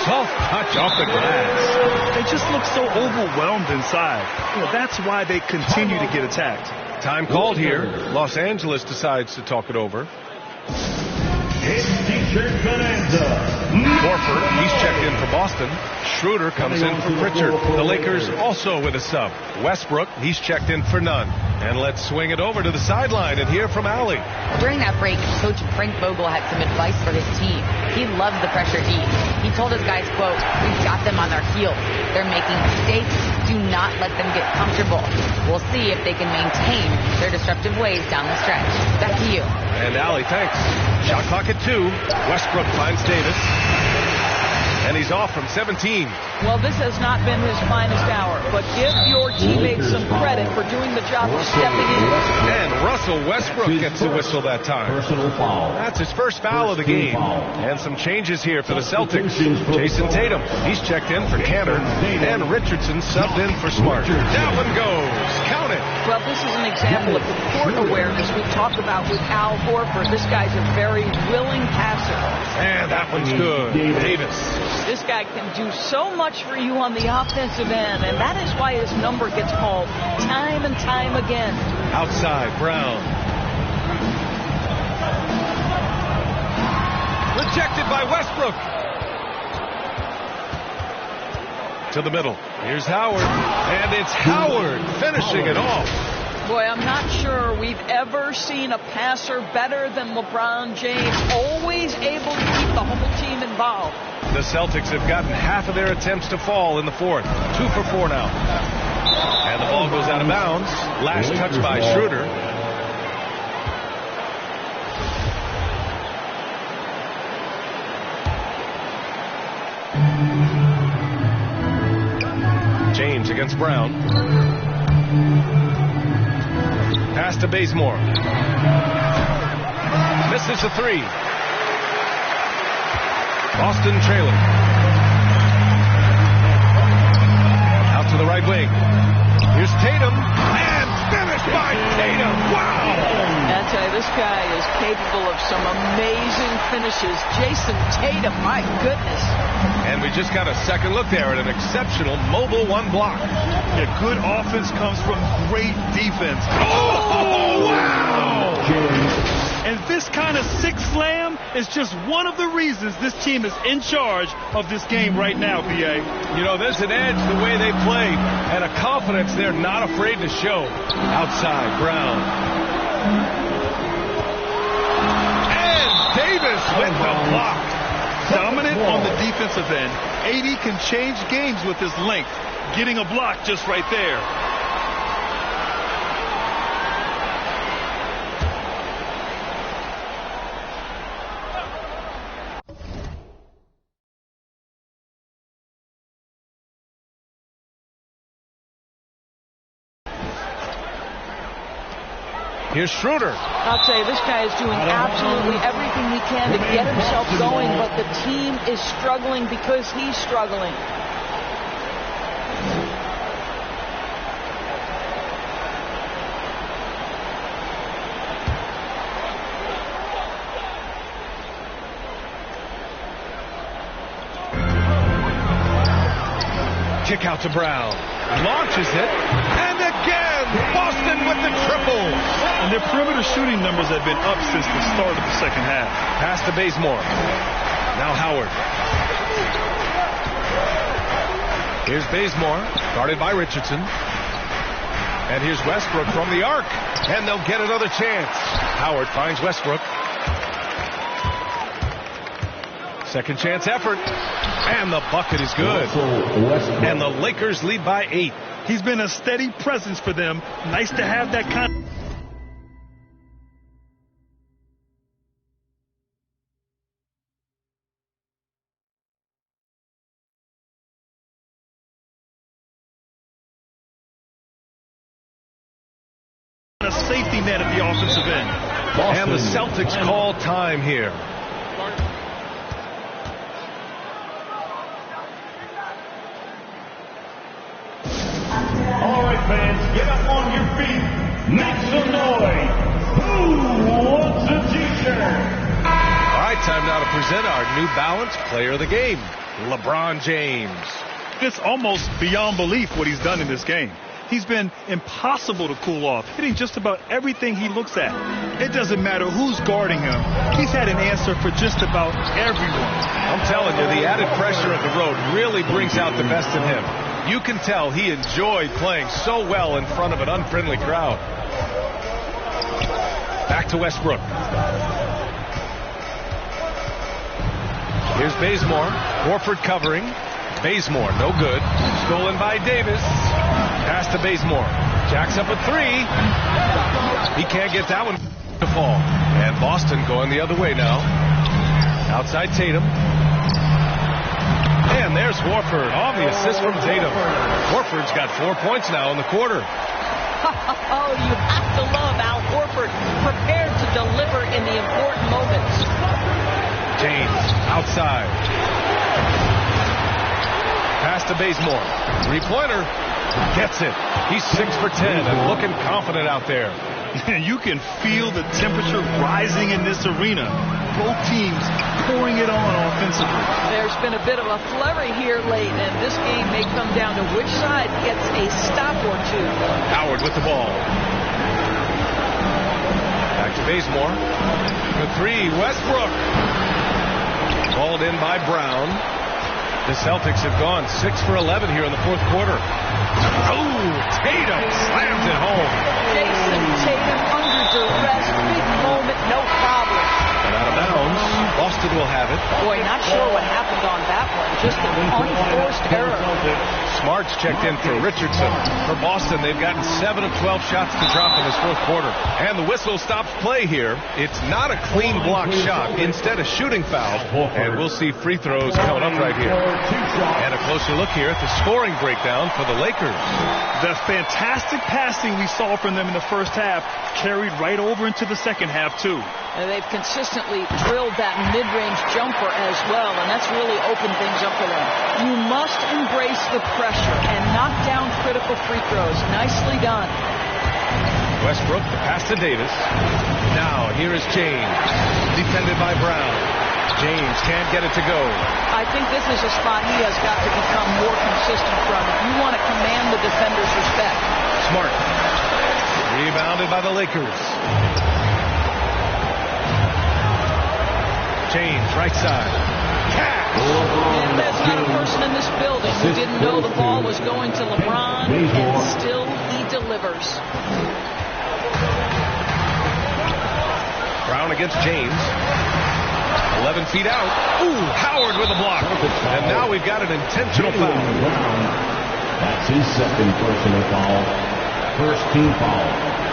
Soft touch off the glass. They just look so overwhelmed inside. That's why they continue to get attacked. Time called here. Los Angeles decides to talk it over. Horford, he's checked in for Boston. Schroeder comes in for Pritchard. The Lakers also with a sub. Westbrook, he's checked in for Nunn. And let's swing it over to the sideline and hear from Allie. During that break, Coach Frank Vogel had some advice for his team. He loved the pressure deep. He told his guys, quote, "We've got them on their heels. They're making mistakes. Do not let them get comfortable. We'll see if they can maintain their disruptive ways down the stretch." Back to you. And Allie, thanks. Shot clock at 2. Westbrook finds Davis. And he's off from 17. Well, this has not been his finest hour, but give your teammates some credit for doing the job of stepping in. And Russell Westbrook gets a whistle that time. That's his first foul of the game. And some changes here for the Celtics. Jason Tatum, he's checked in for Kanter. And Richardson subbed in for Smart. Down one goes. Count it. Well, this is an example of the court awareness we talked about with Al Horford. This guy's a very willing passer. And that one's good. Davis. This guy can do so much for you on the offensive end, and that is why his number gets called time and time again. Outside, Brown. Rejected by Westbrook. To the middle. Here's Howard. And it's Howard finishing it off. Boy, I'm not sure we've ever seen a passer better than LeBron James, always able to keep the whole team involved. The Celtics have gotten half of their attempts to fall in the fourth. 2 for 4 now. And the ball goes out of bounds. Last touch by Schroeder. James against Brown. Pass to Bazemore. Misses the 3. Boston trailing. Out to the right wing. Here's Tatum. And finished by Tatum. Wow! I tell you, this guy is capable of some amazing finishes. Jason Tatum, my goodness. And we just got a second look there at an exceptional mobile 1 block. Yeah, good offense comes from great defense. Oh, wow! And this kind of six slam is just one of the reasons this team is in charge of this game right now, B.A. You know, there's an edge the way they play and a confidence they're not afraid to show. Outside, Brown. And Davis with the block. Dominant on the defensive end. 80 can change games with his length. Getting a block just right there. Here's Schroeder. I'll tell you, this guy is doing absolutely everything he can to get himself going, but the team is struggling because he's struggling. Kick out to Brown. Launches it. And again, Boston with the triple. And their perimeter shooting numbers have been up since the start of the second half. Pass to Bazemore. Now Howard. Here's Bazemore, guarded by Richardson. And here's Westbrook from the arc. And they'll get another chance. Howard finds Westbrook. Second chance effort. And the bucket is good. And the Lakers lead by 8. He's been a steady presence for them. Nice to have that kind of safety net at the offensive end. And the Celtics call time here. All right, fans, get up on your feet. Make some noise. Who wants a t-shirt? All right, time now to present our New Balance Player of the Game, LeBron James. It's almost beyond belief what he's done in this game. He's been impossible to cool off, hitting just about everything he looks at. It doesn't matter who's guarding him. He's had an answer for just about everyone. I'm telling you, the added pressure of the road really brings out the best in him. You can tell he enjoyed playing so well in front of an unfriendly crowd. Back to Westbrook. Here's Bazemore. Horford covering. Bazemore, no good. Stolen by Davis. Pass to Bazemore. Jacks up a three. He can't get that one to fall. And Boston going the other way now. Outside Tatum. And there's Horford on the assist from Tatum. Horford's got 4 points now in the quarter. Oh, you have to love Al Horford, prepared to deliver in the important moments. James outside. Pass to Bazemore. Three-pointer. Gets it. He's 6 for 10 and looking confident out there. You can feel the temperature rising in this arena. Both teams pouring it on offensively. There's been a bit of a flurry here late, and this game may come down to which side gets a stop or two. Howard with the ball. Back to Bazemore. The three, Westbrook. Called in by Brown. The Celtics have gone 6 for 11 here in the fourth quarter. Oh, Tatum slams it home. Jason Tatum under duress, big moment, no problem. And out of bounds, Boston will have it. Boy, not sure what happened on that one. Just an unforced error. Smart's checked in for Richardson. For Boston, they've gotten 7 of 12 shots to drop in this fourth quarter. And the whistle stops play here. It's not a clean block shot, instead a shooting foul. And we'll see free throws coming up right here. And a closer look here at the scoring breakdown for the Lakers. The fantastic passing we saw from them in the first half carried right over into the second half, too. And they've consistently drilled that mid-range jumper as well, and that's really opened things up for them. You must embrace the pressure and knock down critical free throws. Nicely done. Westbrook, the pass to Davis. Now, here is James. Defended by Brown. James can't get it to go. I think this is a spot he has got to become more consistent from. If you want to command the defender's respect. Smart. Rebounded by the Lakers. James, right side. And there's not a person in this building who didn't know the ball was going to LeBron, and still he delivers. Brown against James. 11 feet out. Ooh, Howard with a block. And now we've got an intentional foul. That's his second personal foul. First team foul.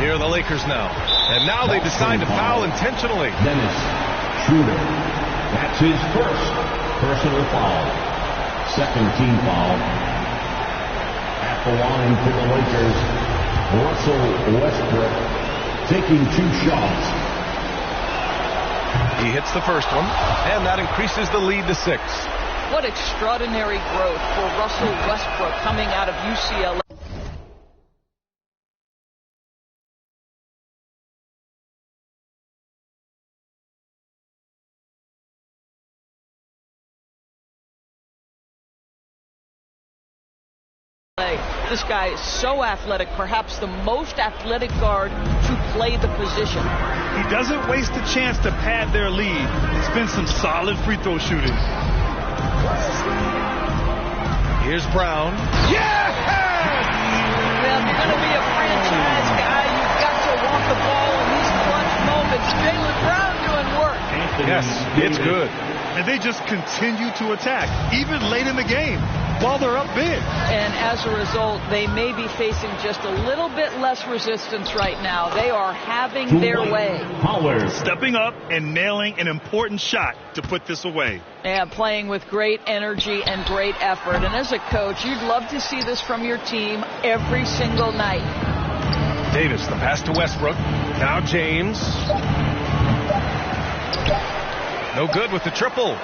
Here are the Lakers now. And now they decide to foul intentionally. Dennis Schroeder. That's his first personal foul. Second team foul. At the line for the Lakers, Russell Westbrook taking 2 shots. He hits the first one, and that increases the lead to 6. What extraordinary growth for Russell Westbrook coming out of UCLA. This guy is so athletic, perhaps the most athletic guard to play the position. He doesn't waste a chance to pad their lead. It's been some solid free throw shooting. Here's Brown. Yeah! Well, if you're going to be a franchise guy, you've got to want the ball in these clutch moments. Jaylen Brown doing work. Yes, it's good. And they just continue to attack, even late in the game, while they're up big. And as a result, they may be facing just a little bit less resistance right now. They are having their way. Howard stepping up and nailing an important shot to put this away. And playing with great energy and great effort. And as a coach, you'd love to see this from your team every single night. Davis, the pass to Westbrook. Now James. No good with the triple.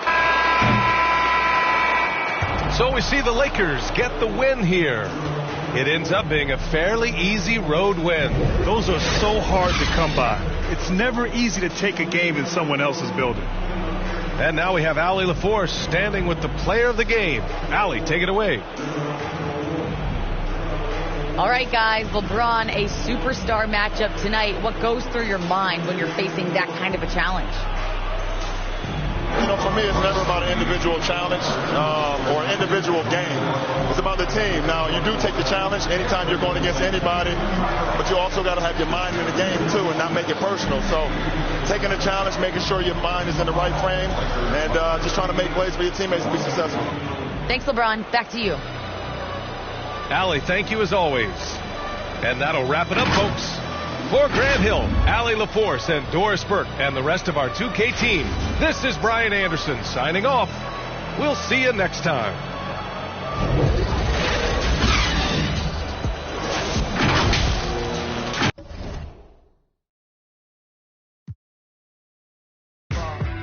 So we see the Lakers get the win here. It ends up being a fairly easy road win. Those are so hard to come by. It's never easy to take a game in someone else's building. And now we have Allie LaForce standing with the player of the game. Allie, take it away. All right, guys, LeBron, a superstar matchup tonight. What goes through your mind when you're facing that kind of a challenge? You know, for me, it's never about an individual challenge or an individual game. It's about the team. Now, you do take the challenge anytime you're going against anybody, but you also got to have your mind in the game, too, and not make it personal. So taking the challenge, making sure your mind is in the right frame, and just trying to make plays for your teammates to be successful. Thanks, LeBron. Back to you. Allie, thank you as always. And that'll wrap it up, folks. For Grant Hill, Allie LaForce, and Doris Burke, and the rest of our 2K team, this is Brian Anderson signing off. We'll see you next time.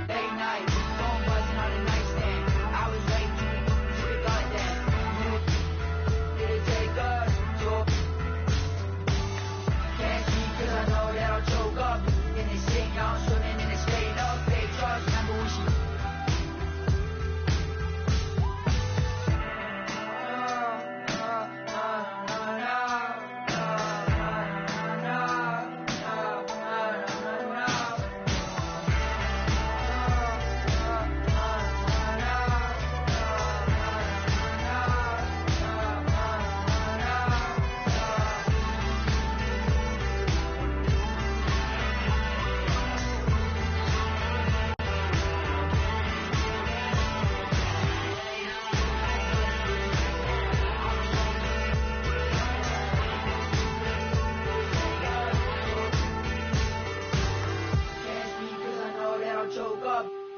Late night, phone buzzing all the nightstand. I was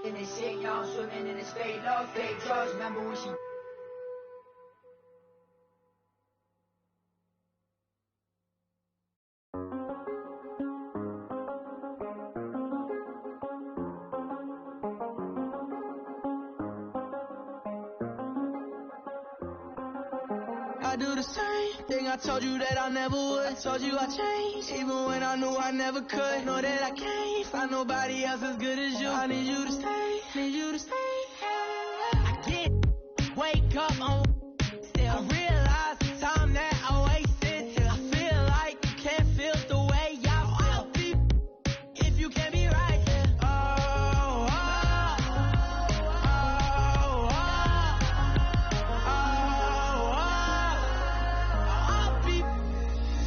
And they say y'all swimming in this fake love, fake drugs. Remember when she... I do the same thing I told you that I never would. I told you I changed, even when I knew I never could. Know that I can't find nobody else as good as you. I need you to stay, need you to stay. I get, wake up on still. I realize the time that I wasted till I feel like you can't feel the way I feel. If you can't be right here.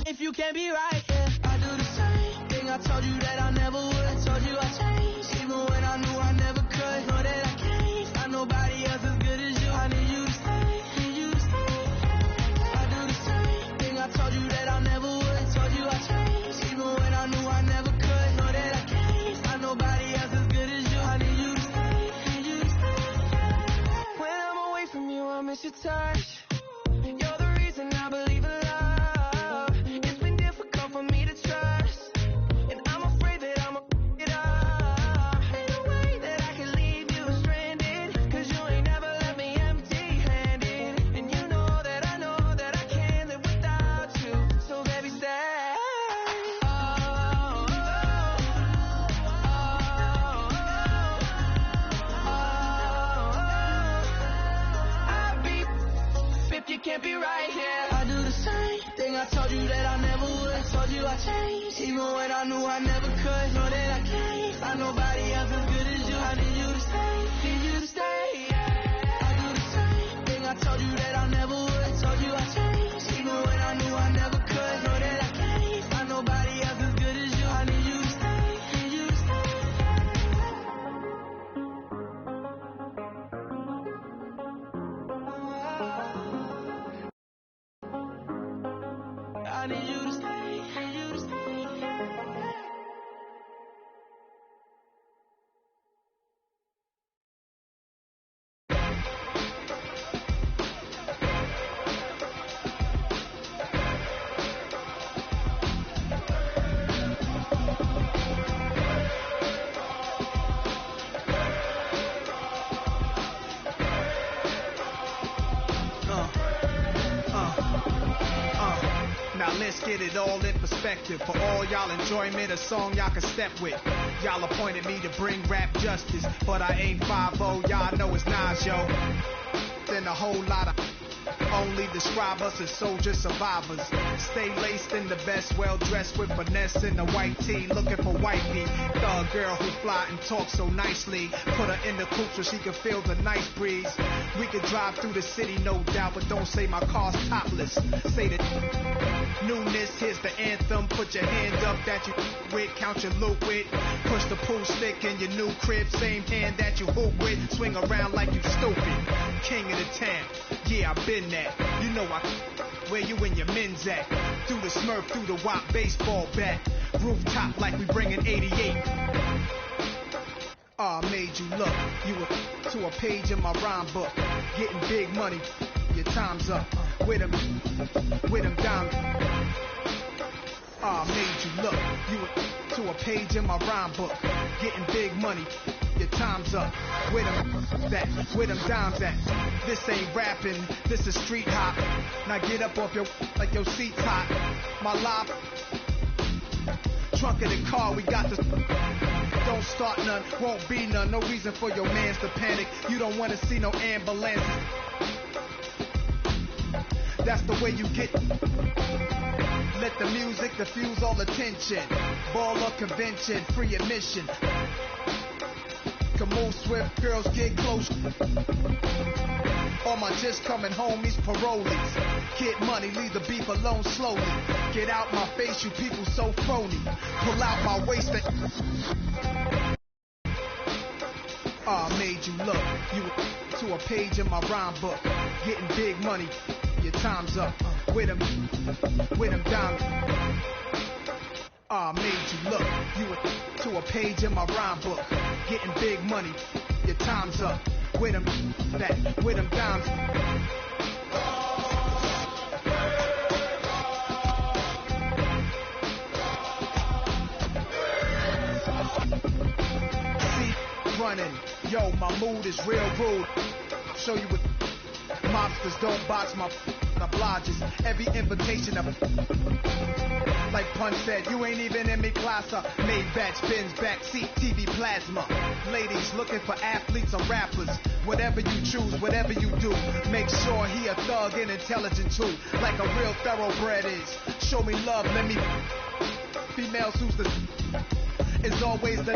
If you can't be right, yeah. I do the same thing I told you that I never would. I told you I changed, even when I knew I never could. Know that I can't find nobody else as good as you. I need you to stay, need you to stay. I do the same thing I told you that I never would. I told you I changed, even when I knew I never could. Know that I can't find nobody else as good as you. I need you to stay, need you to stay. When I'm away from you, I miss your touch. You're the reason I believe in love. For me to trust, and I'm afraid that I'm a it up. Ain't no way that I can leave you stranded, cause you ain't never left me empty-handed. And you know that I can't live without you. So baby, stay. I'll be if you can't be right here. I do the same thing I told you that I never would. I told you I changed, even when I knew I never could. Know that I can't find nobody else as good as you. I need you to stay, need you to stay. I do the same thing I told you that I never would. I told you I changed, even when I knew I never could. Know that I can't find nobody else as good as you. I need you to stay, need you to stay. I need you to stay, need you to stay. Now let's get it all in perspective. For all y'all enjoyment, a song y'all can step with. Y'all appointed me to bring rap justice, but I ain't 5-0, y'all know it's Nas, yo. Then a whole lot of only describe us as soldier survivors. Stay laced in the best, well dressed with finesse in the white tee, looking for wifey. Thug girl who fly and talk so nicely. Put her in the coupe so she can feel the nice breeze. We could drive through the city, no doubt, but don't say my car's topless. Say the newness, here's the anthem. Put your hand up that you with, count your loot with. Push the pool stick in your new crib, same hand that you hoop with. Swing around like you stupid. King of the town, yeah, I've been that. You know where you and your men's at. Through the Smurf, through the WAP baseball bat. Rooftop like we bringing 88. I made you look. You were to a page in my rhyme book. Getting big money, your time's up. With them down. I made you look. You were to a page in my rhyme book. Getting big money, your time's up. With them dimes at. This ain't rapping, this is street hop. Now get up off your like your seat's hot. My life, trunk of the car, we got the. Don't start none, won't be none. No reason for your mans to panic. You don't wanna see no ambulances. That's the way you get. Let the music diffuse all attention. Ball or convention, free admission. Can move swift, girls get close. All my just coming homies, parolees. Get money, leave the beef alone slowly. Get out my face, you people so phony. Pull out my waist and I made you look. You to a page in my rhyme book. Getting big money, your time's up. With them down. I made you look. You to a page in my rhyme book. getting big money. Your time's up. With them back, with them dimes. See, running. Yo, my mood is real rude. I'll show you what mobsters don't box my obliges. Every invitation of like Punch said, you ain't even in me class. Made batch, bins, backseat, TV plasma. Ladies looking for athletes or rappers. Whatever you choose, whatever you do, make sure he a thug and intelligent too, like a real thoroughbred is. Show me love, let me. Females who's the is always the.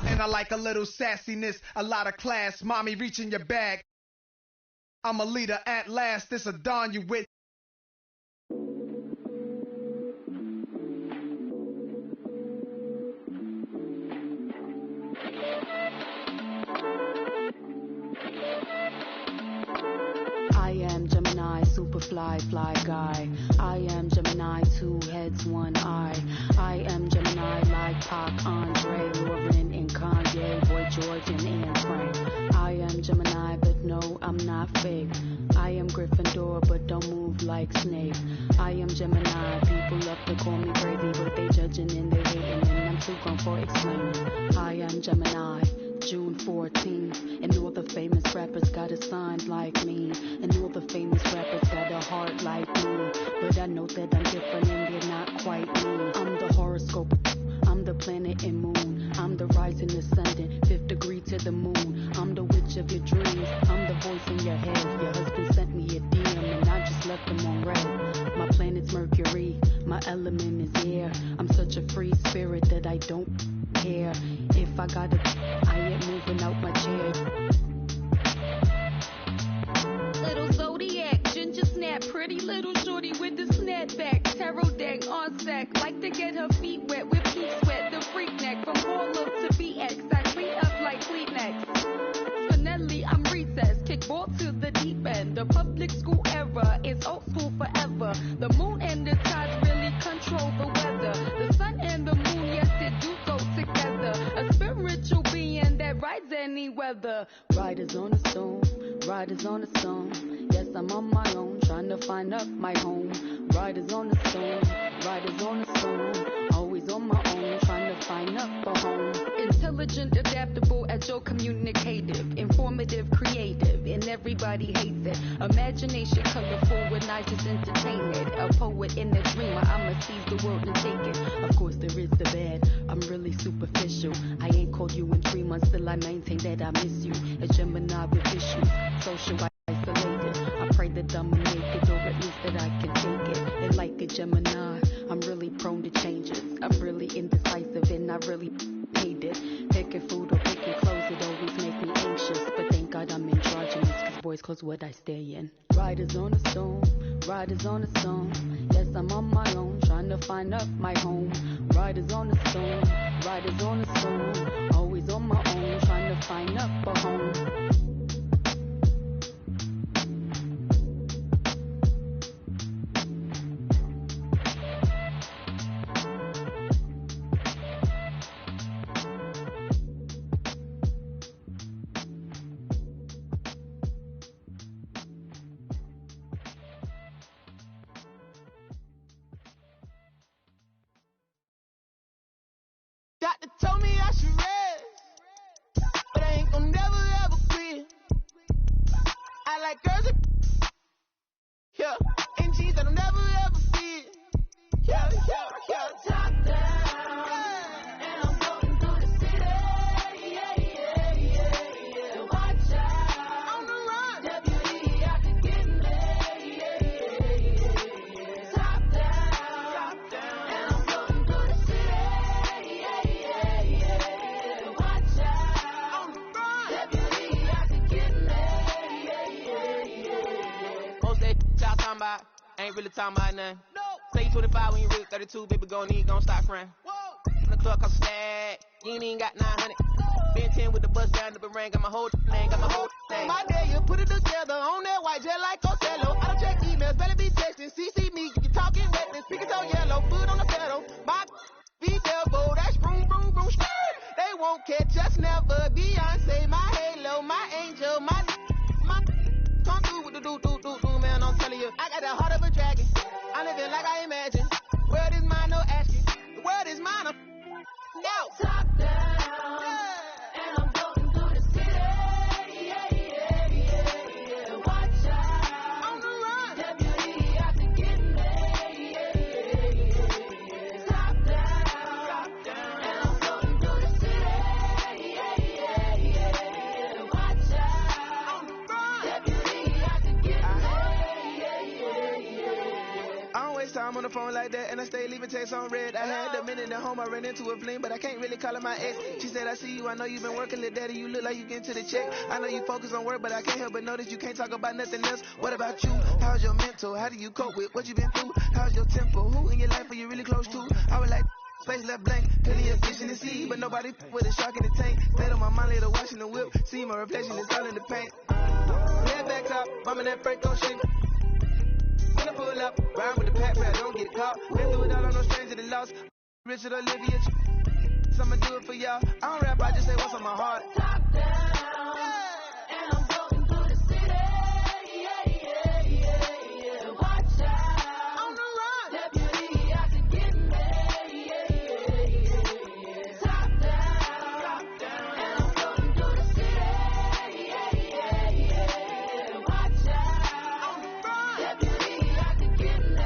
And I like a little sassiness, a lot of class. Mommy, reach in your bag. I'm a leader at last. This a don you with. I am Gemini, super fly guy. I am Gemini, 2 heads, 1 eye. I am Gemini like Pac, Andre, Lauren, and Kanye, Boy George, and Anne Frank. I am Gemini, but no, I'm not fake. I am Gryffindor, but don't move like Snape. I am Gemini, people love to call me crazy, but they judging and they hating, and I'm too grown for explaining. I am Gemini. June 14th, and all the famous rappers got a sign like me, and all the famous rappers got a heart like me, but I know that I'm different and they're not quite me. I'm the horoscope, I'm the planet and moon, I'm the rising ascendant, 5th degree to the moon, I'm the witch of your dreams, I'm the voice in your head. Your husband sent me a DM and I just left him on red. My planet's Mercury, my element is air, I'm such a free spirit that I don't care. If I gotta, I ain't moving out my chair. Little zodiac, ginger snap, pretty little shorty with the snapback, tarot deck on sack, like to get her feet wet with peak sweat, the freak neck from Harlem to BX, I clean up like Kleenex. Spinelli, I'm recess, kickball to the deep end, the public school era is old school forever. The moon and the tides really control the weather. The sun and the moon, yes, it do go together. A spiritual being that rides any weather. Riders on the storm, riders on the storm. Yes, I'm on my own, trying to find up my home. Riders on the storm, riders on the storm. Always on my own, trying to find up a home. Intelligent, adaptable, agile, communicative, informative, creative, and everybody hates it. Imagination colorful when I just entertain it. A poet and a dreamer, I'ma seize the world and take it. Of course there is the bad, I'm really superficial. I ain't called you in 3 months, still I maintain that I miss you. A Gemini with issues, social isolated. I pray that I'ma make it, or at least that I can take it. And like a Gemini, I'm really prone to changes. I'm really indecisive and I really hate it. Picking food or picking clothes, it always makes me anxious. But thank God I'm androgynous, cause boys clothes what I stay in. Riders on the storm, riders on the storm. Yes, I'm on my own, trying to find up my home. Riders on the storm, riders on the storm. Always on my own, trying to find up a home. Doctor told me I should rest, but I ain't gon' never ever quit. I like girls that, yeah, and jeans that'll never ever fit. Yeah, yeah, yeah. Top down, and I'm walking through the city. Yeah, yeah, yeah, yeah. Watch out, on the run. Deputy, I could get me. Yeah, yeah, yeah. Top down, and I'm walking through the city. About, ain't really talking about nothing. No. Say you 25 when you really 32, baby, gon' stop crying. In the club cost a stack, you ain't even got 900. Been 10 with the bus down the ring, got my whole thing, My day, you put it together on that white jet like Costello. I don't check emails, better be texting. CC me, you talking reckless, speaking so yellow, foot on the pedal. My female bow, that's vroom, vroom, vroom, skirt. They want won't catch us never. Beyonce, my halo, my angel, my come through with the do, man. I'm telling you, I got the heart of a dragon. I live it like I imagine. World is mine, no asking. The world is mine. Now top down, and I'm going through the city. Yeah. Watch out on the run. Deputy out to get me. Top down, and I'm going through the city. Yeah. Watch out on the run. Deputy out to get me. I don't waste time on the phone like that, and I stay leaving text on red. I had a minute at home, I ran into a fling, but I can't really call her my ex. She said, I see you, I know you've been working, little daddy, you look like you getting to the check. I know you focus on work, but I can't help but notice you can't talk about nothing else. What about you? How's your mental? How do you cope with what you been through? How's your tempo? Who in your life are you really close to? I was like, space left blank, plenty of fish in the sea, but nobody with a shark in the tank. Stayed on my mind later watching the whip, see my reflection is all in the paint. Head back top, bumming that Franco shit. When I pull up, ride with the pack, don't get caught. Been through it all, on no stranger to lost. Richard Olivia, I'ma do it for y'all. I don't rap, I just say what's on my heart. Top down, and I'm going through the city. Yeah. Watch out on the run. Deputy out to get me. Yeah. Top down, and I'm going through the city. Yeah. Watch out on the run. Deputy out to get me.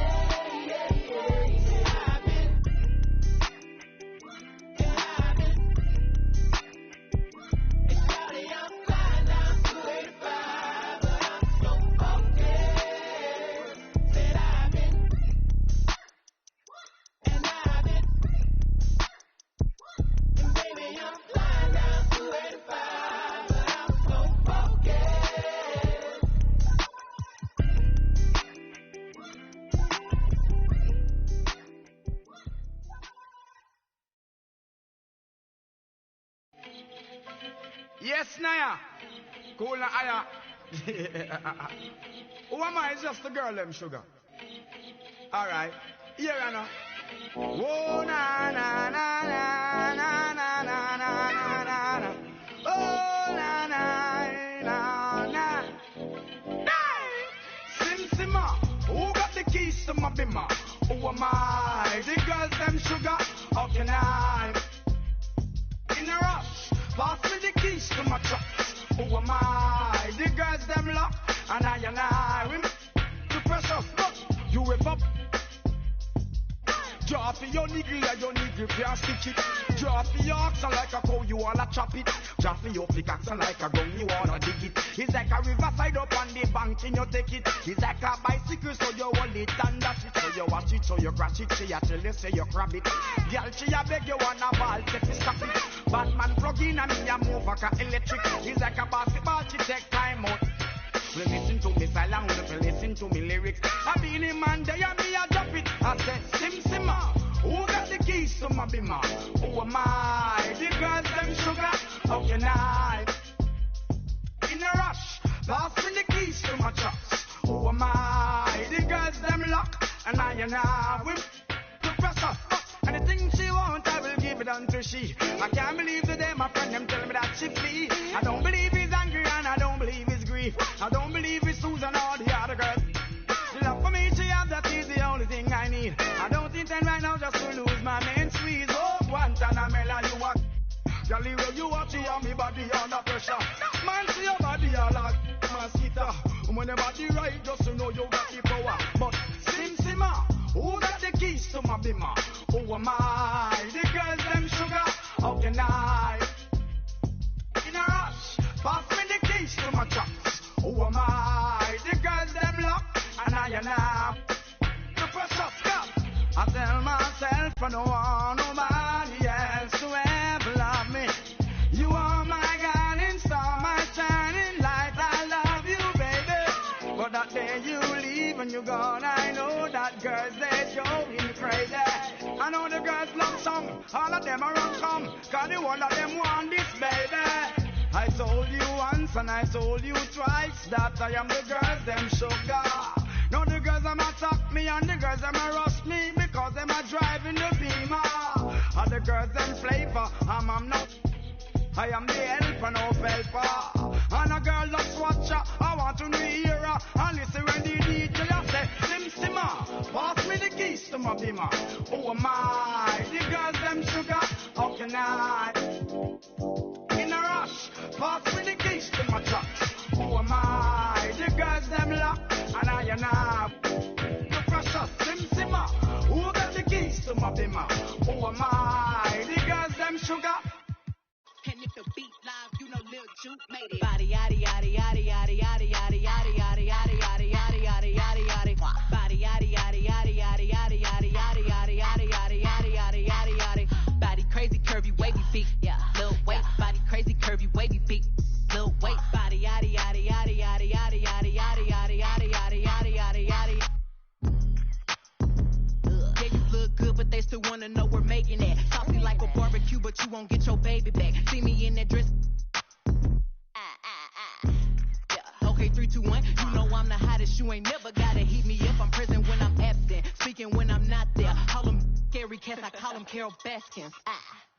Yes, Naya. Cool na aya. Who am I? It's just the girl, them sugar. Alright. Here I know. Whoa, na na na na na na na na na na. Oh, na na na na. Hey! Sim Simma. Who got the keys to my bimmer? Who am I? The girls, them sugar. How can I? In a rush. Pass me the keys to my truck. Who am I? The girls them lock. And I we the precious but you whip up. Draw for your niggle and your niggle can't stick it. Draw for your oxen like a cow, you wanna chop it. Draw for your pickaxe like a gun, you wanna dig it. It's like a riverside up on the bank and you take it. It's like a bicycle so you hold it and dash it. So you watch it, so you crash it. She a tell you say you grab it. Girl, she a beg you wanna ball, take it, stop it. Batman plug in and me a move like a electric. It's like a basketball, she take time out. Well, listen to me song, listen to me lyrics. I been in man, they and me a drop it. I said, Sim Simma, who got the keys to my bimmer? Who am I? The girls them sugar, how can I? In a rush, pass me the keys to my trucks. Who am I? The girls them lock, and I whip the pressure. And the thing she want, I will give it unto she. I can't believe today my friend them tell me that she flee. I don't believe he's angry and I don't believe he's grief. I don't believe it's Susan or the other girls. The love for me she has, that is the only thing I need. I don't intend right now just to lose my main squeeze. Oh, Guantanamela, you are Jolly well you watch it on me body under pressure. Man, see your body all like mosquito. When your body right, just to know you got the power. But Sim Simma, who got the keys to my bimmer? Who am I? The girls them sugar, how can I? In a rush, pass me the keys to my trucks. Who am I? The girls them lock, and I the precious cup. I tell myself I don't want nobody else to ever love me. You are my guiding star, my shining light. I love you, baby. But that day you leave and you're gone, I know that girls they going crazy. I know the girls love some, all of them are on come, cause the one of them want this, baby. I told you once and I told you twice that I am the girls them sugar. Now the girls them attack me and the girls them rush me because them are driving the beamer. And the girls them flavor, I'm not. I am the helper, no helper. And a girl just watch her, I want to hear her. And listen when the DJ say, Sim Simmer, pass me the keys to my bimmer. Oh my, the girls them sugar, how can I? In a rush, pass me the keys to my trucks. Oh my, the girls them lock, and I. The precious Sim Simmer, who got the keys to my bimmer? Oh my, the girls them sugar. And if the beat live, you know Lil Juke made it. Body yaddy yaddy yaddy yaddy yaddy yaddy yaddy yaddy yaddy yaddy yaddy yaddy yaddy yaddy. Body yaddy yaddy yaddy yaddy yaddy yaddy yaddy yaddy yaddy yaddy yaddy yaddy yaddy yaddy. Body crazy curvy wavy feet, yeah. Lil weight, body crazy curvy wavy feet. Lil weight, body yaddy yaddy yaddy yaddy yaddy yaddy yaddy yaddy yaddy yaddy yaddy yaddy yaddy. Yeah, you look good, but they still wanna know we're making it. Saucy like a barbecue, but you won't get your baby back. See me in that dress. Yeah. Okay, 3, 2, 1. You know I'm the hottest. You ain't never gotta heat me up. I'm present when I'm absent, speaking when I'm not there. Call them scary cats, I call them Carol Baskins.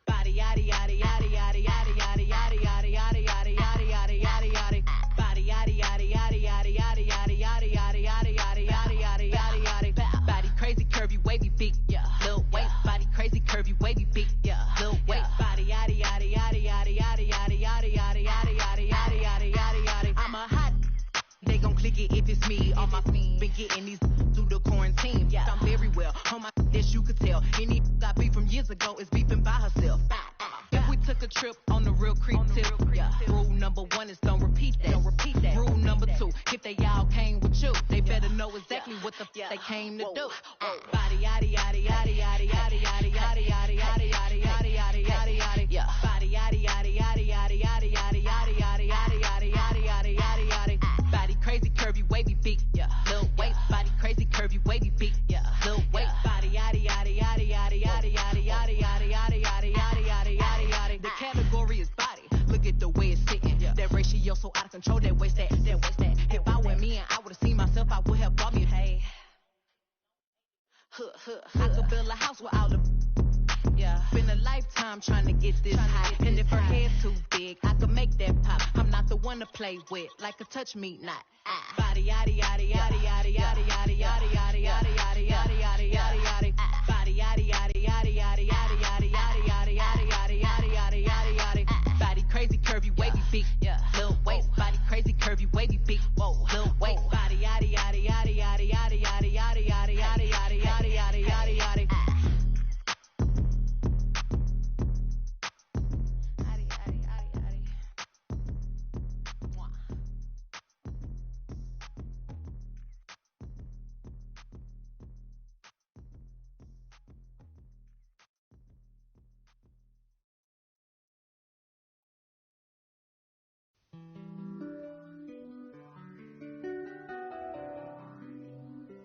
Body yaddy yaddy yaddy yaddy yaddy yaddy yaddy yaddy yaddy yaddy yaddy yaddy yaddy yaddy. Body yaddy yaddy yaddy yaddy yaddy yaddy yaddy yaddy yaddy yaddy yaddy yaddy yaddy yaddy. Body crazy curvy wavy feet, yeah. Lil weight, body crazy curvy wavy feet, yeah. Lil weight, body yaddy yaddy yaddy yaddy yaddy yaddy yaddy yaddy yaddy yaddy yaddy yaddy yaddy yaddy. I'm a hot. They gon' click it if it's me. All my been getting these through the quarantine. Yeah, I'm very well on my as you could tell. Any I beef from years ago is beefing by herself. If we took a trip on the real creep tip, yeah. Rule number 1 is don't repeat that. Don't repeat that. Rule number 2, if they all came with you, they better know exactly what the they came to do. Body yaddy yaddy yaddy yaddy yaddy yaddy yaddy yaddy yaddy yaddy yaddy yaddy yaddy yaddy. Yeah. Body yaddy yaddy yaddy yaddy yaddy yaddy yaddy yaddy yaddy yaddy yaddy yaddy yaddy yaddy. Body crazy curvy wavy feet, yeah. Lil weight, body crazy curvy wavy feet, yeah. Lil weight, body yaddy yaddy yaddy yaddy yaddy yaddy yaddy yaddy yaddy yaddy yaddy yaddy yaddy yaddy. The category is body. Look at the way it's sitting. That ratio so out of control. That waist that. If I were me and I would've seen myself, I would have bought me. Hey, I could build a house with all the. Yeah, been a lifetime trying to get this high. And if her head's too big, I could make that pop. I'm not the one to play with, like a touch me not. Body yaddy yaddy yaddy yaddy yaddy yaddy yaddy yaddy yaddy yaddy yaddy yaddy yaddy yaddy. Body yaddy yaddy yaddy yaddy yaddy yaddy yaddy yaddy yaddy yaddy yaddy yaddy yaddy yaddy. Body crazy curvy wavy feet, yeah. Lil weight, body crazy curvy wavy feet. Whoa, lil weight, body yaddy yaddy yaddy yaddy yaddy yaddy yaddy yaddy yaddy yaddy yaddy yaddy yaddy yaddy.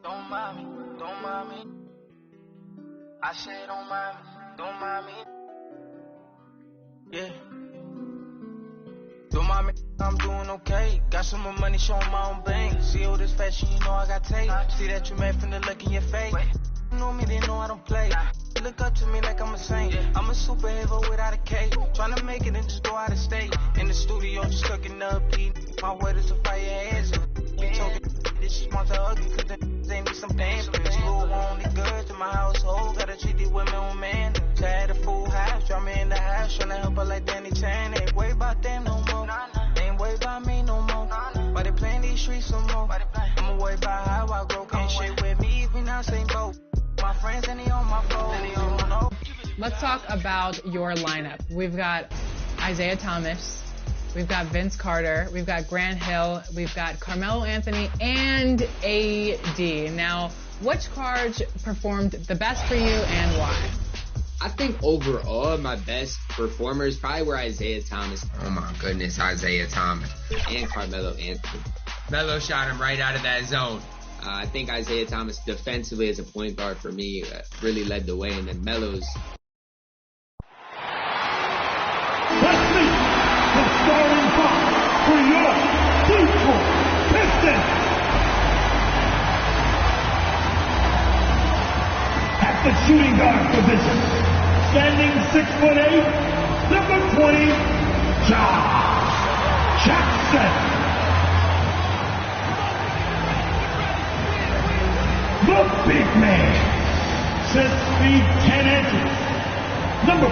Don't mind me, don't mind me. I say don't mind me, don't mind me. Yeah. Don't mind me, I'm doing okay. Got some more money, showing my own bank. See all this fashion, you know I got tape. See that you made from the look in your face. You know me, they know I don't play. Look up to me like I'm a saint. I'm a superhero without a cape. Tryna make it and just go out of state. In the studio, just cooking up beat. My word is to fire heads. We talking this is monster ugly, cause they need some dance. School only good to my household. Gotta treat these women on man. So I had a full house, draw me in the house. Tryna help her like Danny Chan. Ain't worried about them no more. They ain't worried about me no more. Why they playing these streets some more? I'ma worry about how I grow. Can't shit with me if we not same boat. My friends and they on my phone. Let's talk about your lineup. We've got Isaiah Thomas, we've got Vince Carter, we've got Grant Hill, we've got Carmelo Anthony, and AD. Now, which cards performed the best for you and why? I think overall my best performers probably were Isaiah Thomas. Oh my goodness, Isaiah Thomas. And Carmelo Anthony. Melo shot him right out of that zone. I think Isaiah Thomas defensively as a point guard for me really led the way, and then Melo's. Let's meet the starting five for your Detroit Pistons. At the shooting guard position, standing 6'8", number 20,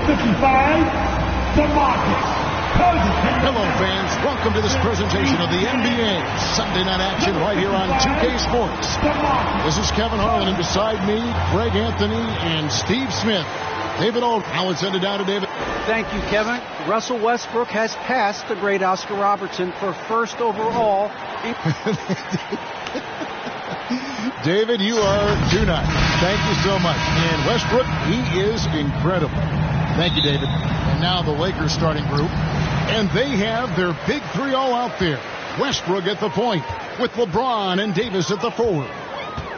Hello, fans. Welcome to this presentation of the NBA Sunday night action right here on 2K Sports. This is Kevin Harlan, and beside me, Greg Anthony and Steve Smith. David Old, how it's headed down to David. Thank you, Kevin. Russell Westbrook has passed the great Oscar Robertson for first overall. David, you are too nice. Thank you so much. And Westbrook, he is incredible. Thank you, David. And now the Lakers starting group. And they have their big three all out there. Westbrook at the point with LeBron and Davis at the forward.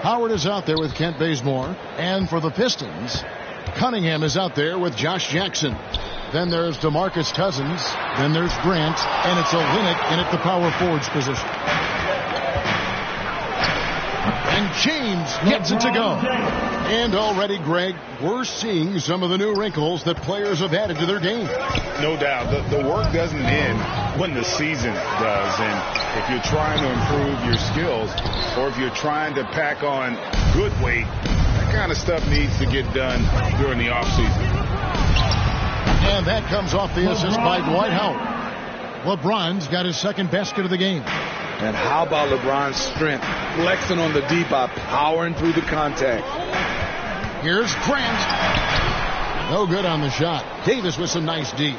Howard is out there with Kent Bazemore. And for the Pistons, Cunningham is out there with Josh Jackson. Then there's DeMarcus Cousins. Then there's Grant. And it's Olynyk in at the power forwards position. And James gets it to go. And already, Greg, we're seeing some of the new wrinkles that players have added to their game. No doubt. The work doesn't end when the season does. And if you're trying to improve your skills, or if you're trying to pack on good weight, that kind of stuff needs to get done during the offseason. And that comes off the assist by Dwight Howard. LeBron's got his second basket of the game. And how about LeBron's strength, flexing on the D-bop, powering through the contact. Here's Grant. No good on the shot. Davis with some nice D.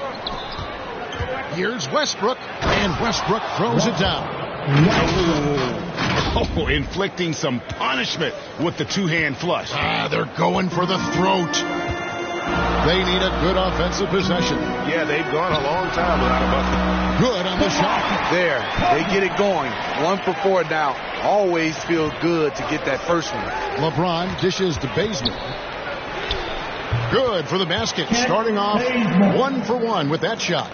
Here's Westbrook, and Westbrook throws it down. Oh, inflicting some punishment with the two-hand flush. They're going for the throat. They need a good offensive possession. Yeah, they've gone a long time without a bucket. Good on the shot. There, they get it going. 1 for 4 now. Always feels good to get that first one. LeBron dishes to Bazemore. Good for the basket. Starting off 1 for 1 with that shot.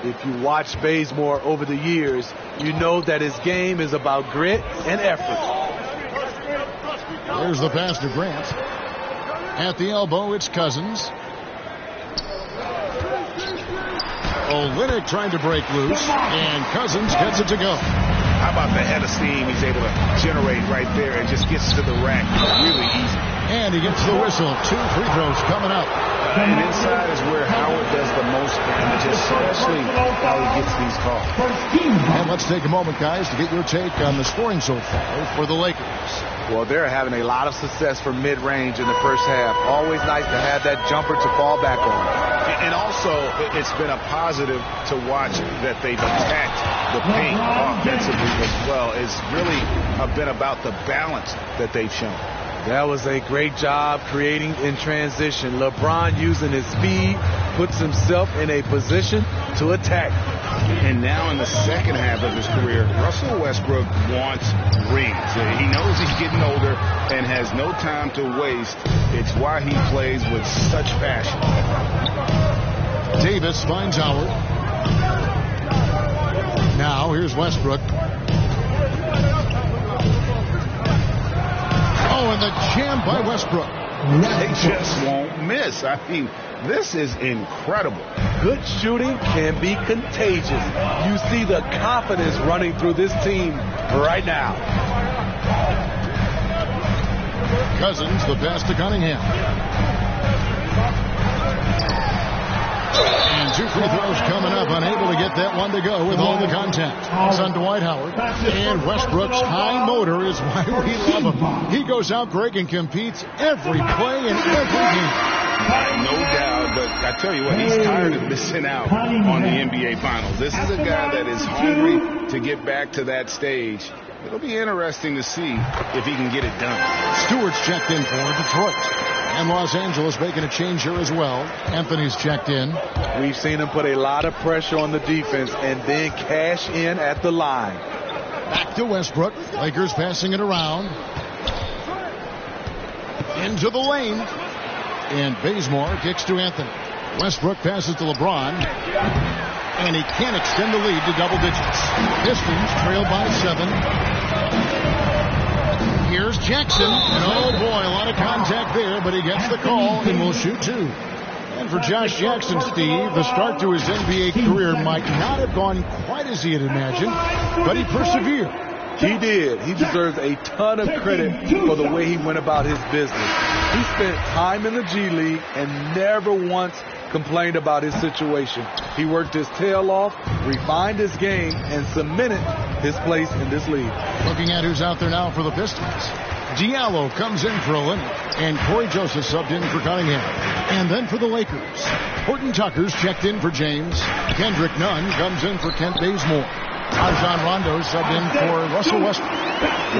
If you watch Bazemore over the years, you know that his game is about grit and effort. There's the pass to Grant. At the elbow, it's Cousins. Olynyk trying to break loose, and Cousins gets it to go. How about the head of steam he's able to generate right there and just gets to the rack really easy. And he gets the whistle. 2 free throws coming up. And inside is where Howard does the most damage, especially how he gets these calls. And let's take a moment, guys, to get your take on the scoring so far for the Lakers. Well, they're having a lot of success from mid-range in the first half. Always nice to have that jumper to fall back on. And also, it's been a positive to watch that they've attacked the paint offensively as well. It's really been about the balance that they've shown. That was a great job creating in transition. LeBron, using his speed, puts himself in a position to attack. And now in the second half of his career, Russell Westbrook wants rings. He knows he's getting older and has no time to waste. It's why he plays with such passion. Davis finds Howard. Now here's Westbrook. Oh, and the jam by Westbrook. They just won't miss. I mean, this is incredible. Good shooting can be contagious. You see the confidence running through this team right now. Cousins, the pass to Cunningham. And 2 free throws coming up, unable to get that one to go with all the contact. It's on Dwight Howard. And Westbrook's high motor is why we love him. He goes out, Greg, and competes every play in every game. No doubt, but I tell you what, he's tired of missing out on the NBA Finals. This is a guy that is hungry to get back to that stage. It'll be interesting to see if he can get it done. Stewart's checked in for Detroit. And Los Angeles making a change here as well. Anthony's checked in. We've seen him put a lot of pressure on the defense and then cash in at the line. Back to Westbrook. Lakers passing it around. Into the lane. And Bazemore kicks to Anthony. Westbrook passes to LeBron. And he can't extend the lead to double digits. Pistons trail by 7. Here's Jackson. And oh boy, a lot of contact there, but he gets the call and will shoot 2. And for Josh Jackson, Steve, the start to his NBA career might not have gone quite as he had imagined, but he persevered. He did. He deserves a ton of credit for the way he went about his business. He spent time in the G League and never once complained about his situation. He worked his tail off, refined his game, and cemented his place in this league. Looking at who's out there now for the Pistons. Diallo comes in for Olynyk, and Corey Joseph subbed in for Cunningham. And then for the Lakers, Horton Tucker's checked in for James. Kendrick Nunn comes in for Kent Bazemore. Rajon Rondo subbed in for Russell Westbrook.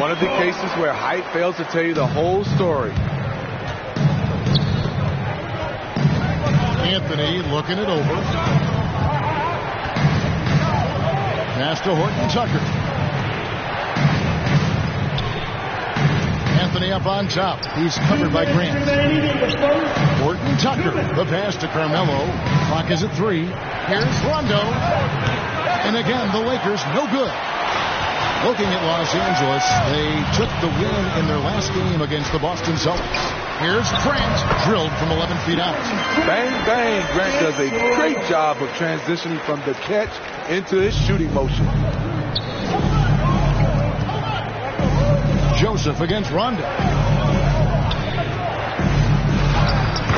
One of the cases where height fails to tell you the whole story. Anthony looking it over. Pass to Horton Tucker. Anthony up on top. He's covered by Grant. Horton Tucker. The pass to Carmelo. Clock is at 3. Here's Rondo. And again, the Lakers no good. Looking at Los Angeles, they took the win in their last game against the Boston Celtics. Here's Grant, drilled from 11 feet out. Bang, bang. Grant does a great job of transitioning from the catch into his shooting motion. Joseph against Rondo.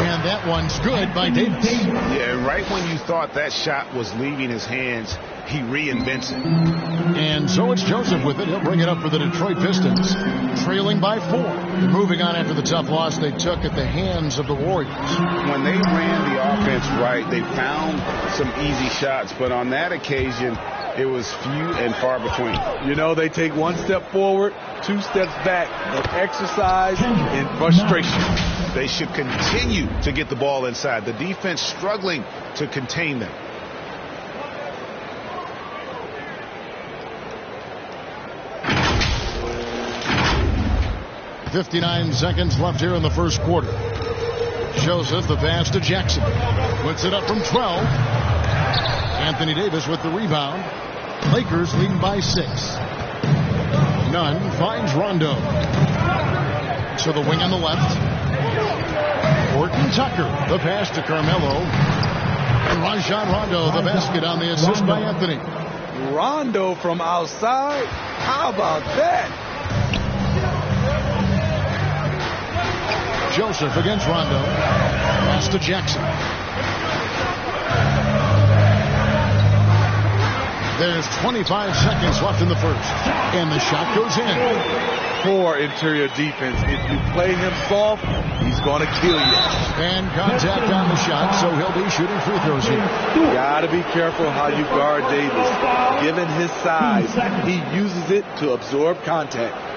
And that one's good by Davis. Yeah, right when you thought that shot was leaving his hands, he reinvents it. And so it's Joseph with it. He'll bring it up for the Detroit Pistons, trailing by 4. Moving on after the tough loss they took at the hands of the Warriors. When they ran the offense right, they found some easy shots, but on that occasion, it was few and far between. You know, they take 1 step forward, 2 steps back, and exercise in frustration. They should continue to get the ball inside. The defense struggling to contain them. .59 seconds left here in the first quarter. Joseph the pass to Jackson. Puts it up from 12. Anthony Davis with the rebound. Lakers leading by 6. Nunn finds Rondo. To the wing on the left. Horton Tucker, the pass to Carmelo. And Rajon Rondo, the basket on the assist by Anthony. Rondo from outside? How about that? Joseph against Rondo. Pass to Jackson. There's 25 seconds left in the first. And the shot goes in. Poor interior defense. If you play him soft, he's going to kill you. And contact on the shot, so he'll be shooting free throws here. You got to be careful how you guard Davis. Given his size, he uses it to absorb contact.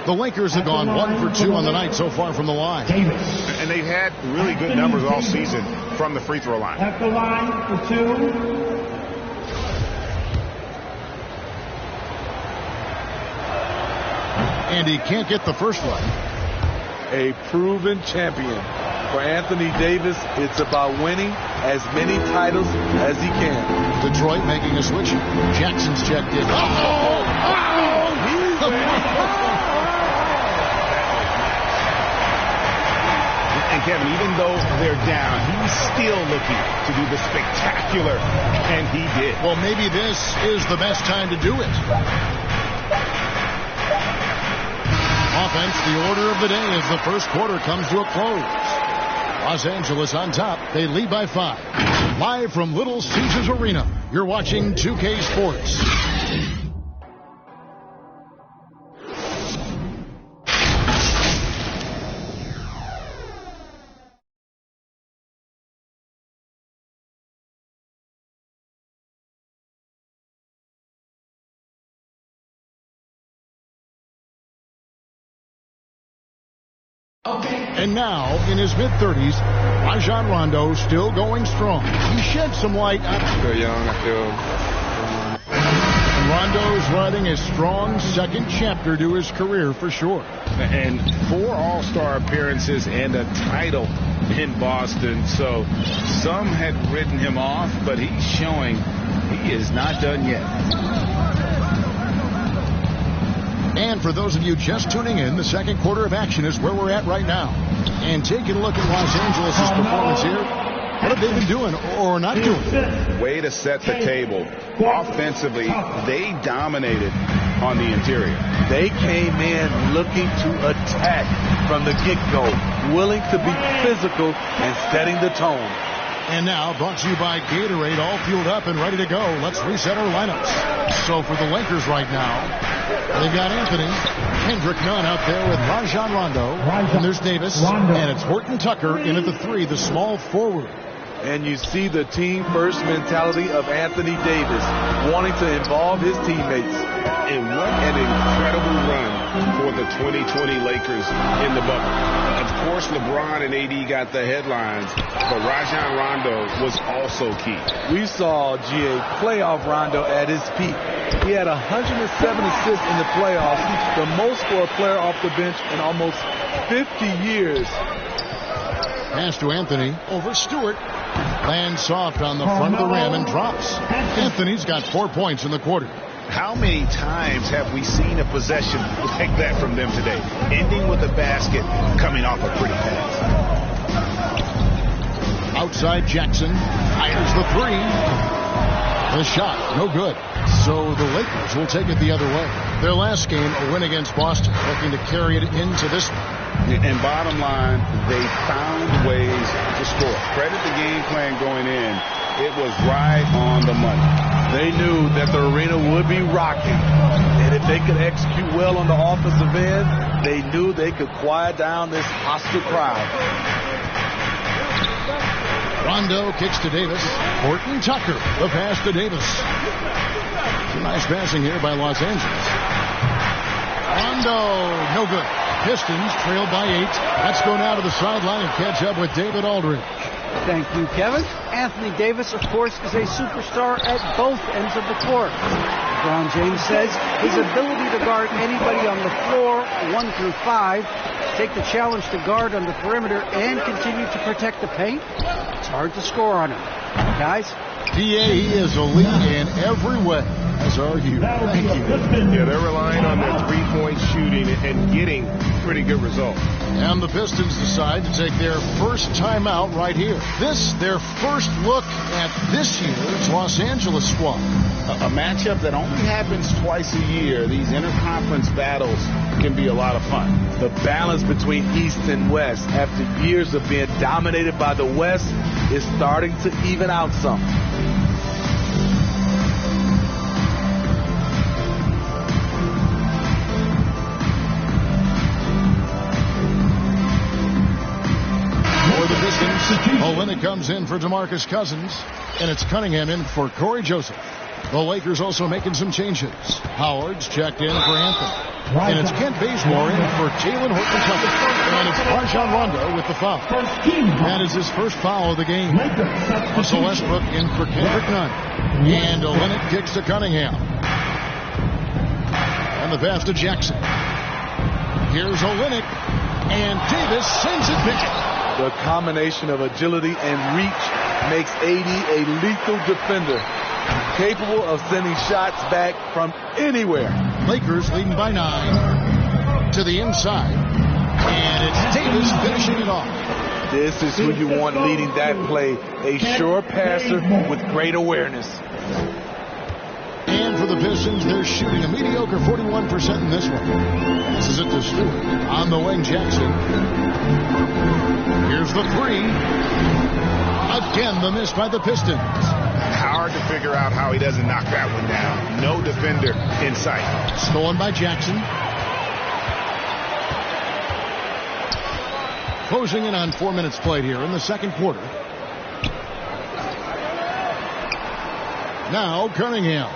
The Lakers have gone 1 for 2 on the night so far from the line. And they've had really good numbers all season from the free throw line. At the line for 2. And he can't get the first one. A proven champion. For Anthony Davis, it's about winning as many titles as he can. Detroit making a switch. Jackson's checked in. And Kevin, even though they're down, he's still looking to do the spectacular, and he did. Well, maybe this is the best time to do it. Offense, the order of the day as the first quarter comes to a close. Los Angeles on top. They lead by 5. Live from Little Caesars Arena, you're watching 2K Sports. And now, in his mid-30s, Rajon Rondo still going strong. He shed some light on... I feel young, I feel... And Rondo's writing a strong second chapter to his career for sure. And 4 All-Star appearances and a title in Boston. So some had written him off, but he's showing he is not done yet. And for those of you just tuning in, the second quarter of action is where we're at right now. And taking a look at Los Angeles' performance here, what have they been doing or not doing? Way to set the table. Offensively, they dominated on the interior. They came in looking to attack from the get-go, willing to be physical and setting the tone. And now, brought to you by Gatorade, all fueled up and ready to go. Let's reset our lineups. So for the Lakers right now, they've got Anthony, Kendrick Nunn out there with Rajon Rondo. And there's Davis. And it's Horton Tucker in at the 3, the small forward. And you see the team-first mentality of Anthony Davis, wanting to involve his teammates. And what an incredible run for the 2020 Lakers in the bubble. Of course, LeBron and AD got the headlines, but Rajon Rondo was also key. We saw GA playoff Rondo at his peak. He had 107 assists in the playoffs, the most for a player off the bench in almost 50 years. Pass to Anthony over Stewart. Lands soft on the front of the rim and drops. Anthony's got 4 points in the quarter. How many times have we seen a possession like that from them today? Ending with a basket, coming off a pretty pass. Outside Jackson. Fires the 3. The shot, no good. So the Lakers will take it the other way. Their last game, a win against Boston, looking to carry it into this one. And bottom line, they found ways to score. Credit the game plan going in. It was right on the money. They knew that the arena would be rocking. And if they could execute well on the offensive end, they knew they could quiet down this hostile crowd. Rondo kicks to Davis. Horton Tucker, the pass to Davis. Nice passing here by Los Angeles. Rondo, no good. Pistons trailed by 8. Let's go now to the sideline and catch up with David Aldridge. Thank you, Kevin. Anthony Davis, of course, is a superstar at both ends of the court. LeBron James says his ability to guard anybody on the floor, 1 through 5, take the challenge to guard on the perimeter, and continue to protect the paint, it's hard to score on him. Guys? PA is elite in every way, as are you. Thank you. Yeah, they're relying on their three-point shooting and getting pretty good results. And the Pistons decide to take their first timeout right here. This, their first look at this year's Los Angeles squad. A matchup that only happens twice a year. These interconference battles can be a lot of fun. The balance between East and West after years of being dominated by the West is starting to even out some. Olynyk comes in for DeMarcus Cousins, and it's Cunningham in for Corey Joseph. The Lakers also making some changes. Howard's checked in for Anthony. And it's Kent Bazemore in for Jalen Horton Tucker. And it's Rajon Rondo with the foul. That is his first foul of the game. Russell Westbrook in for Kendrick Nunn. And Olynyk kicks to Cunningham. And the pass to Jackson. Here's Olynyk. And Davis sends it back. The combination of agility and reach makes AD a lethal defender, capable of sending shots back from anywhere. Lakers leading by 9 to the inside, and it's Davis finishing it off. This is who you want leading that play, a sure passer with great awareness. And for the Pistons, they're shooting a mediocre 41% in this one. This is it to Stewart. On the wing, Jackson. Here's the 3. Again, the miss by the Pistons. Hard to figure out how he doesn't knock that one down. No defender in sight. Stolen by Jackson. Closing in on 4 minutes played here in the second quarter. Now Cunningham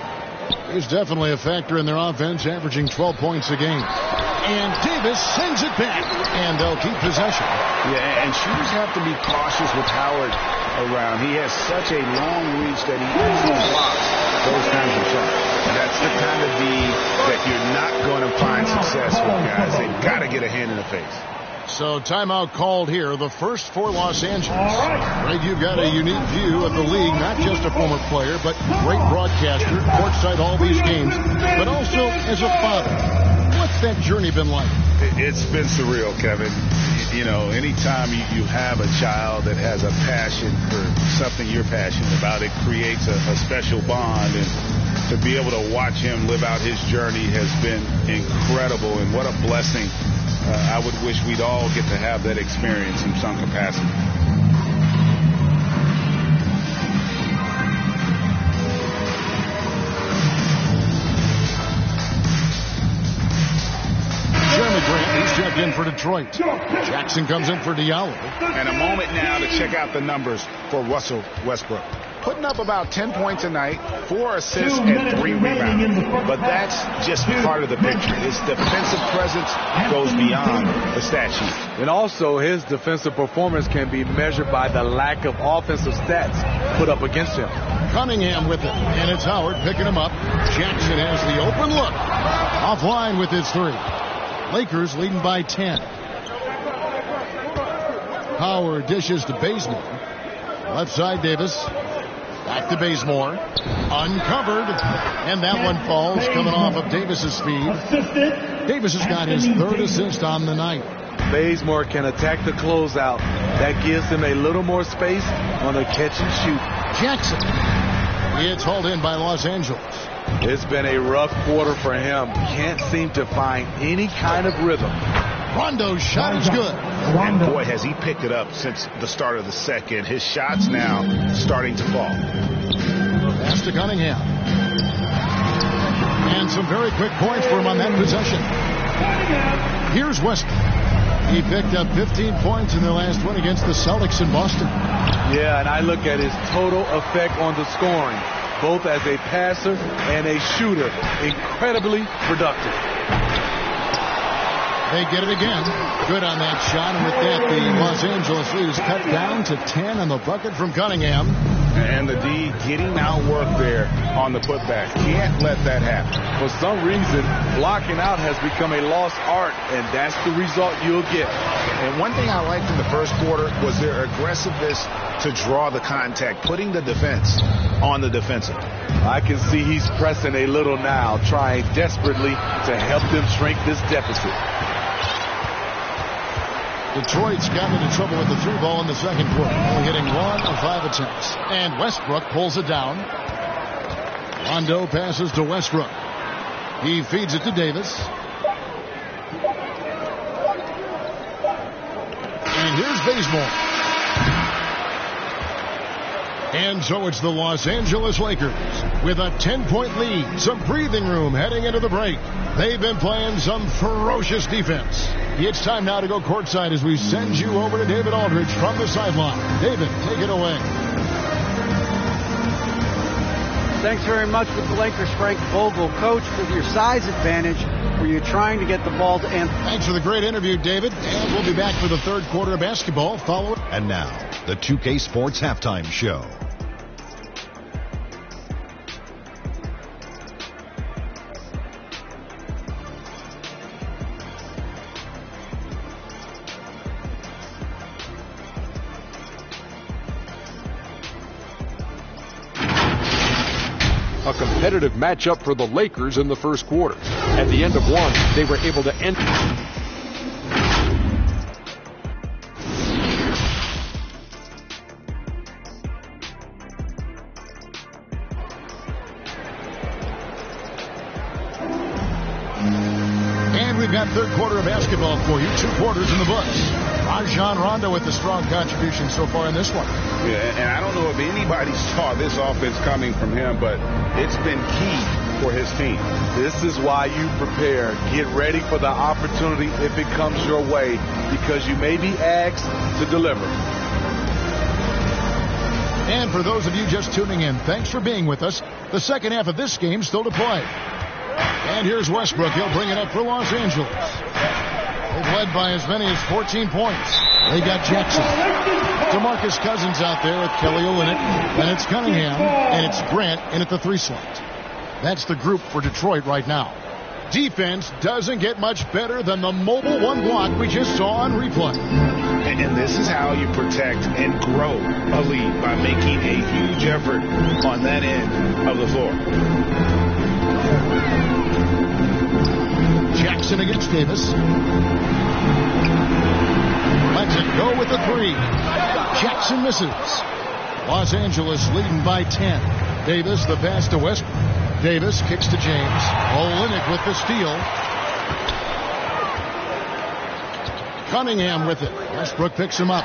is definitely a factor in their offense, averaging 12 points a game. And Davis sends it back, and they'll keep possession. Yeah, and shooters have to be cautious with Howard around. He has such a long reach that he easily blocks those kinds of shots. And that's the kind of D that you're not going to find success with, guys. They've got to get a hand in the face. So timeout called here, the first for Los Angeles. Greg, you've got a unique view of the league, not just a former player, but great broadcaster, courtside all these games, but also as a father. What's that journey been like? It's been surreal, Kevin. You know, anytime you have a child that has a passion for something you're passionate about, it creates a special bond. And to be able to watch him live out his journey has been incredible. And what a blessing. I would wish we'd all get to have that experience in some capacity. in for Detroit. Jackson comes in for Diallo. And a moment now to check out the numbers for Russell Westbrook. Putting up about 10 points a night, 4 assists and 3 rebounds. But that's just part of the picture. His defensive presence goes beyond the stat sheet. And also, his defensive performance can be measured by the lack of offensive stats put up against him. Cunningham with it, and it's Howard picking him up. Jackson has the open look. Offline with his 3. Lakers leading by 10. Howard dishes to Bazemore. Left side, Davis. Back to Bazemore. Uncovered. And that one falls coming off of Davis's speed. Davis has got his 3rd assist on the night. Bazemore can attack the closeout. That gives him a little more space on the catch and shoot. Jackson. It's hauled in by Los Angeles. It's been a rough quarter for him. Can't seem to find any kind of rhythm. Rondo's shot is good. And boy, has he picked it up since the start of the second. His shot's now starting to fall. Pass to Cunningham. And some very quick points for him on that possession. Here's Westbrook. He picked up 15 points in their last win against the Celtics in Boston. Yeah, and I look at his total effect on the scoring, both as a passer and a shooter. Incredibly productive. They get it again. Good on that shot. And with that, the Los Angeles lead is cut down to 10 on the bucket from Cunningham. And the D getting outworked there on the putback. Can't let that happen. For some reason, blocking out has become a lost art, and that's the result you'll get. And one thing I liked in the first quarter was their aggressiveness to draw the contact, putting the defense on the defensive. I can see he's pressing a little now, trying desperately to help them shrink this deficit. Detroit's gotten into trouble with the 3 ball in the second quarter, only hitting 1 of 5 attempts. And Westbrook pulls it down. Rondo passes to Westbrook. He feeds it to Davis. And here's Bazemore. And so it's the Los Angeles Lakers with a 10-point lead. Some breathing room heading into the break. They've been playing some ferocious defense. It's time now to go courtside as we send you over to David Aldridge from the sideline. David, take it away. Thanks very much with the Lakers, Frank Vogel. Coach, with your size advantage, where you're trying to get the ball to Anthony. Thanks for the great interview, David. And we'll be back for the 3rd quarter of basketball. Follow it. And now, the 2K Sports Halftime Show. A competitive matchup for the Lakers in the first quarter. At the end of one, they were able to end. And we've got 3rd quarter of basketball for you. 2 quarters in the books. Rajon Rondo with the strong contribution so far in this one. Yeah, and I don't know if anybody saw this offense coming from him, but it's been key for his team. This is why you prepare. Get ready for the opportunity if it comes your way, because you may be asked to deliver. And for those of you just tuning in, thanks for being with us. The second half of this game still to play. And here's Westbrook. He'll bring it up for Los Angeles. They've led by as many as 14 points. They got Jackson. DeMarcus Cousins out there with Kelly Olynyk. Then it's Cunningham. And it's Grant in at the 3 slot. That's the group for Detroit right now. Defense doesn't get much better than the mobile 1 block we just saw on replay. And this is how you protect and grow a lead, by making a huge effort on that end of the floor. Jackson against Davis. Lets it go with the 3. Jackson misses. Los Angeles leading by 10. Davis, the pass to Westbrook. Davis kicks to James. Olynyk with the steal. Cunningham with it. Westbrook picks him up.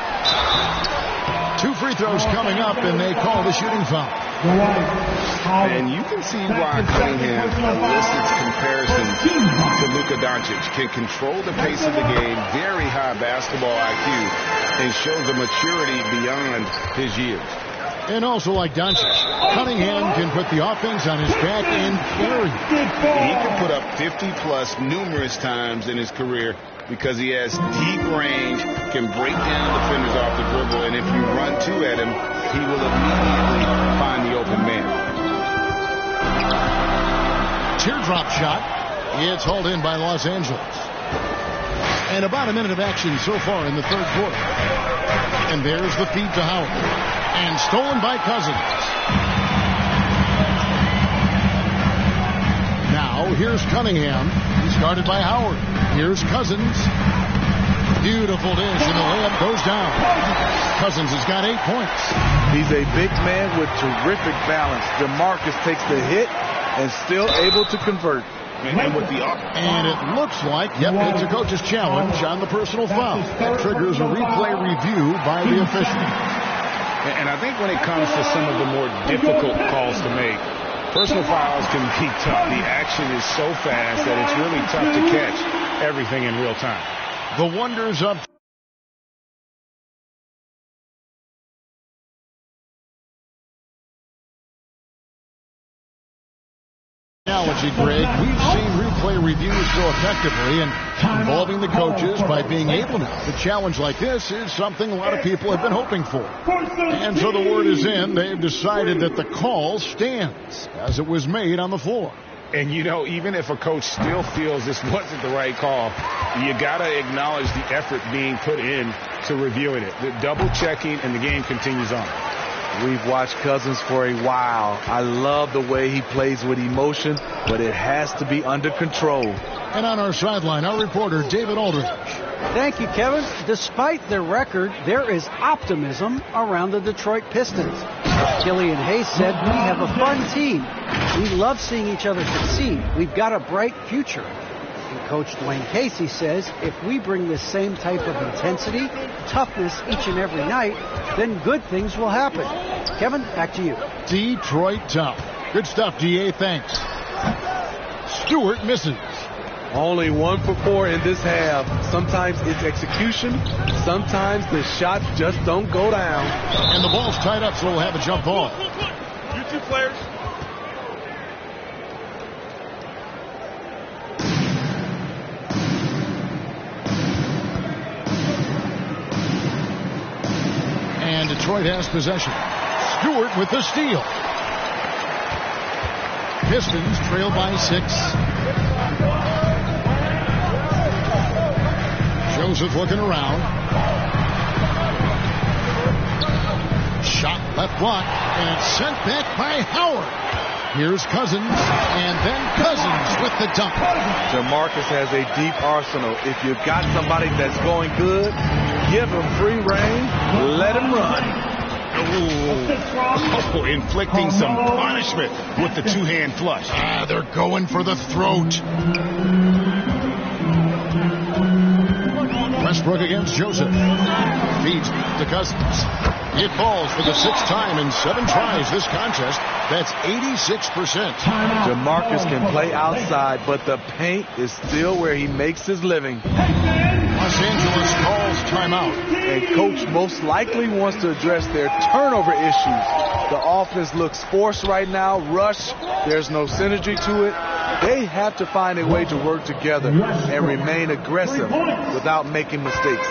2 free throws coming up, and they call the shooting foul. And you can see why Cunningham elicits comparisons to Luka Doncic. Can control the pace of the game, very high basketball IQ, and shows a maturity beyond his years. And also like Doncic, Cunningham can put the offense on his back and carry. He can put up 50-plus numerous times in his career because he has deep range, can break down defenders off the dribble, and if you run two at him, he will immediately find the open man. Teardrop shot. It's hauled in by Los Angeles. And about a minute of action so far in the third quarter. And there's the feed to Howard. And stolen by Cousins. Now here's Cunningham. He's guarded by Howard. Here's Cousins. Beautiful dish, and the layup goes down. Cousins has got 8 points. He's a big man with terrific balance. DeMarcus takes the hit and still able to convert. And it looks like, it's a coach's challenge on the personal foul. That triggers a replay review by the official. And I think when it comes to some of the more difficult calls to make, personal fouls can be tough. The action is so fast that it's really tough to catch everything in real time. The wonders of analogy, Greg. We've seen replay reviews so effectively and involving the coaches by being able to challenge like this is something a lot of people have been hoping for. And so the word is in. They've decided that the call stands as it was made on the floor. And, even if a coach still feels this wasn't the right call, you got to acknowledge the effort being put in to reviewing it. The double checking, and the game continues on. We've watched Cousins for a while. I love the way he plays with emotion, but it has to be under control. And on our sideline, our reporter, David Aldridge. Thank you, Kevin. Despite their record, there is optimism around the Detroit Pistons. Killian Hayes said, "We have a fun team. We love seeing each other succeed. We've got a bright future." And Coach Dwayne Casey says, if we bring this same type of intensity, toughness each and every night, then good things will happen. Kevin, back to you. Detroit tough. Good stuff, DA. Thanks. Stewart misses. Only 1 for 4 in this half. Sometimes it's execution. Sometimes the shots just don't go down. And the ball's tied up, so we'll have a jump ball. You two players. And Detroit has possession. Stewart with the steal. Pistons trail by 6. Joseph looking around. Shot left block, and it's sent back by Howard. Here's Cousins, and then Cousins with the dunk. DeMarcus has a deep arsenal. If you've got somebody that's going good, give him free reign, let him run. Inflicting some punishment with the two-hand flush. They're going for the throat. Westbrook against Joseph. Feeds to Cousins. It falls for the 6th time in 7 tries this contest. That's 86%. DeMarcus can play outside, but the paint is still where he makes his living. Los Angeles calls timeout. And coach most likely wants to address their turnover issues. The offense looks forced right now. Rush. There's no synergy to it. They have to find a way to work together and remain aggressive without making mistakes.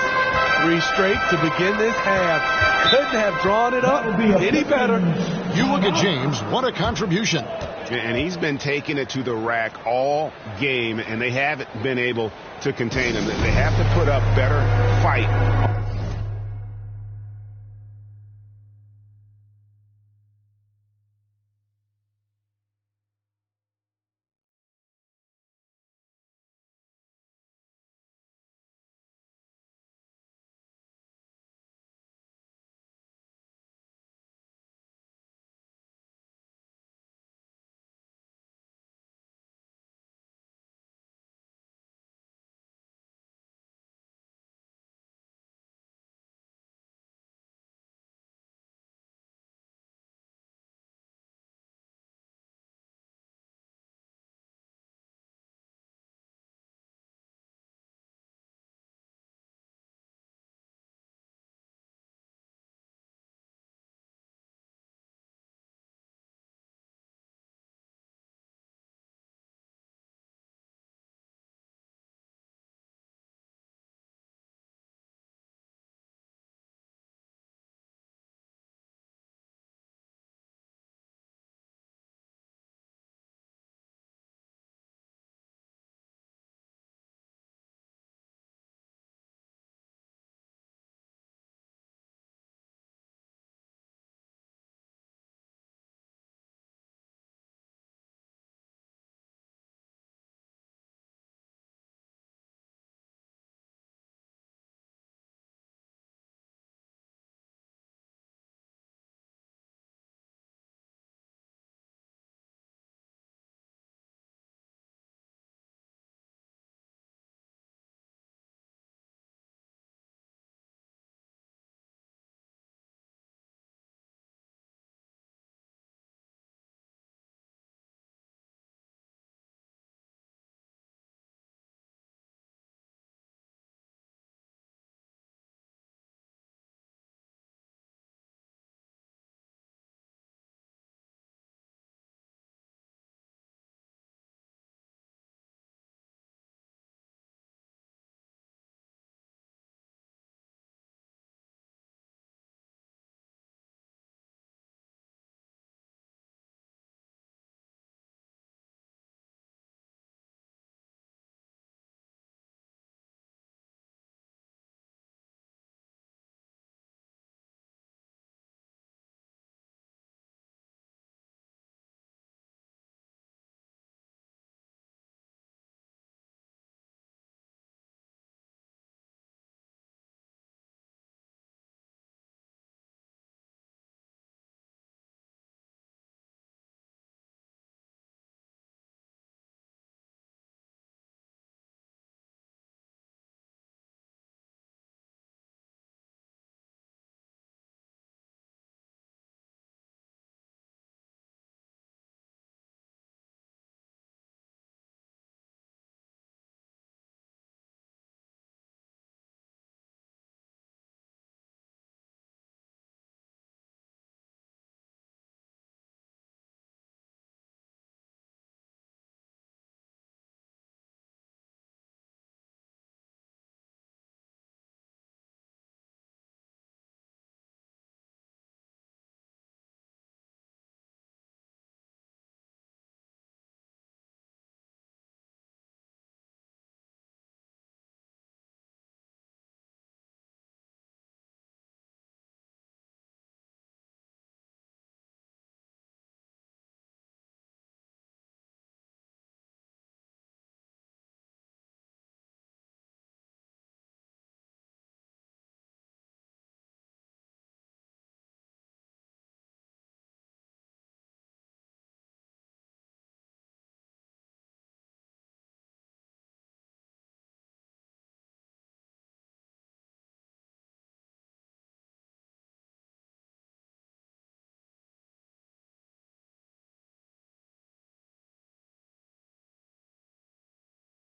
3 straight to begin this half. Couldn't have drawn it up any better. You look at James, what a contribution. And he's been taking it to the rack all game, and they haven't been able to contain him. They have to put up better fight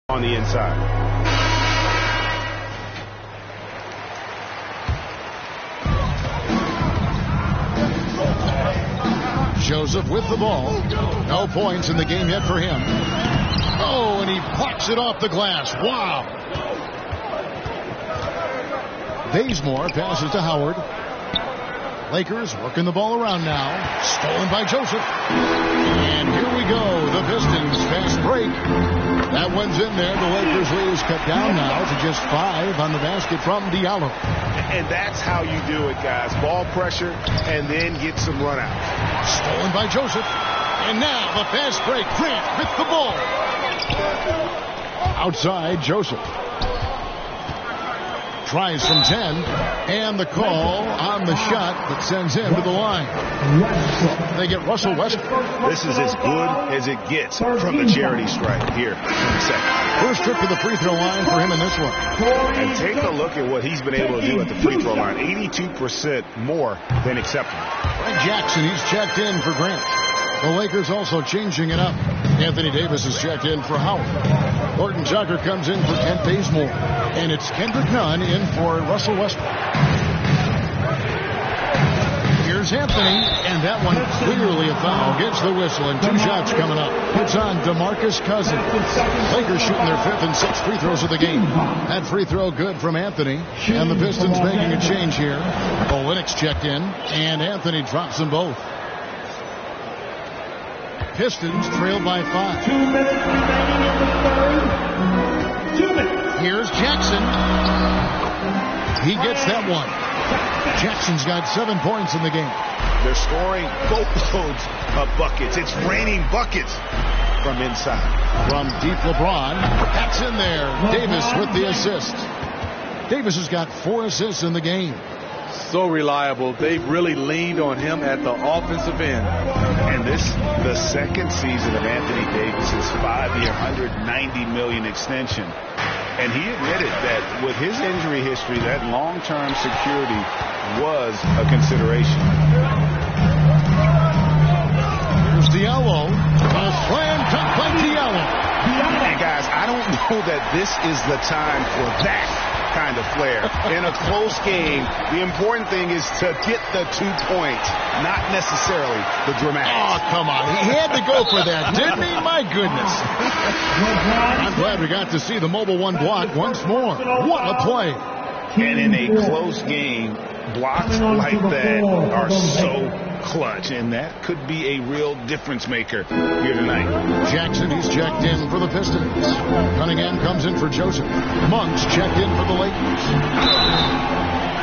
on the inside. Joseph with the ball. No points in the game yet for him. Oh, and he blocks it off the glass. Wow. Bazemore passes to Howard. Lakers working the ball around now. Stolen by Joseph. And here we go. The Pistons fast break. That one's in there. The Lakers lead is cut down now to just 5 on the basket from Diallo. And that's how you do it, guys. Ball pressure and then get some run out. Stolen by Joseph. And now the fast break. Grant with the ball. Outside, Joseph. Tries from 10, and the call on the shot that sends him to the line. They get Russell Westbrook. This is as good as it gets from the charity stripe here in the second. First trip to the free throw line for him in this one. And take a look at what he's been able to do at the free throw line. 82% more than acceptable. Greg Jackson, he's checked in for Grant. The Lakers also changing it up. Anthony Davis is checked in for Howard. Horton Tucker comes in for Kent Bazemore. And it's Kendrick Nunn in for Russell Westbrook. Here's Anthony, and that one clearly a foul. Gets the whistle, and 2 shots coming up. It's on DeMarcus Cousins. Lakers shooting their 5th and 6th free throws of the game. That free throw good from Anthony. And the Pistons making a change here. Olenek's checked in, and Anthony drops them both. Pistons trail by 5. 2 minutes remaining in the third. 2 minutes. Here's Jackson. He gets that one. Jackson's got 7 points in the game. They're scoring boatloads of buckets. It's raining buckets from inside. From deep LeBron. That's in there. Davis with the assist. Davis has got 4 assists in the game. So reliable. They've really leaned on him at the offensive end. And this, the second season of Anthony Davis's 5-year, $190 million extension. And he admitted that with his injury history, that long-term security was a consideration. Here's Diallo. A slam dunk by Diallo. And guys, I don't know that this is the time for that kind of flair. In a close game, the important thing is to get the 2 points, not necessarily the dramatic. Oh, come on. He had to go for that, didn't he? My goodness. I'm glad we got to see the Mobile One block once more. What a play. And in a close game, blocks like that are so clutch, and that could be a real difference maker here tonight. Jackson, he's checked in for the Pistons. Cunningham comes in for Joseph. Monk's checked in for the Lakers.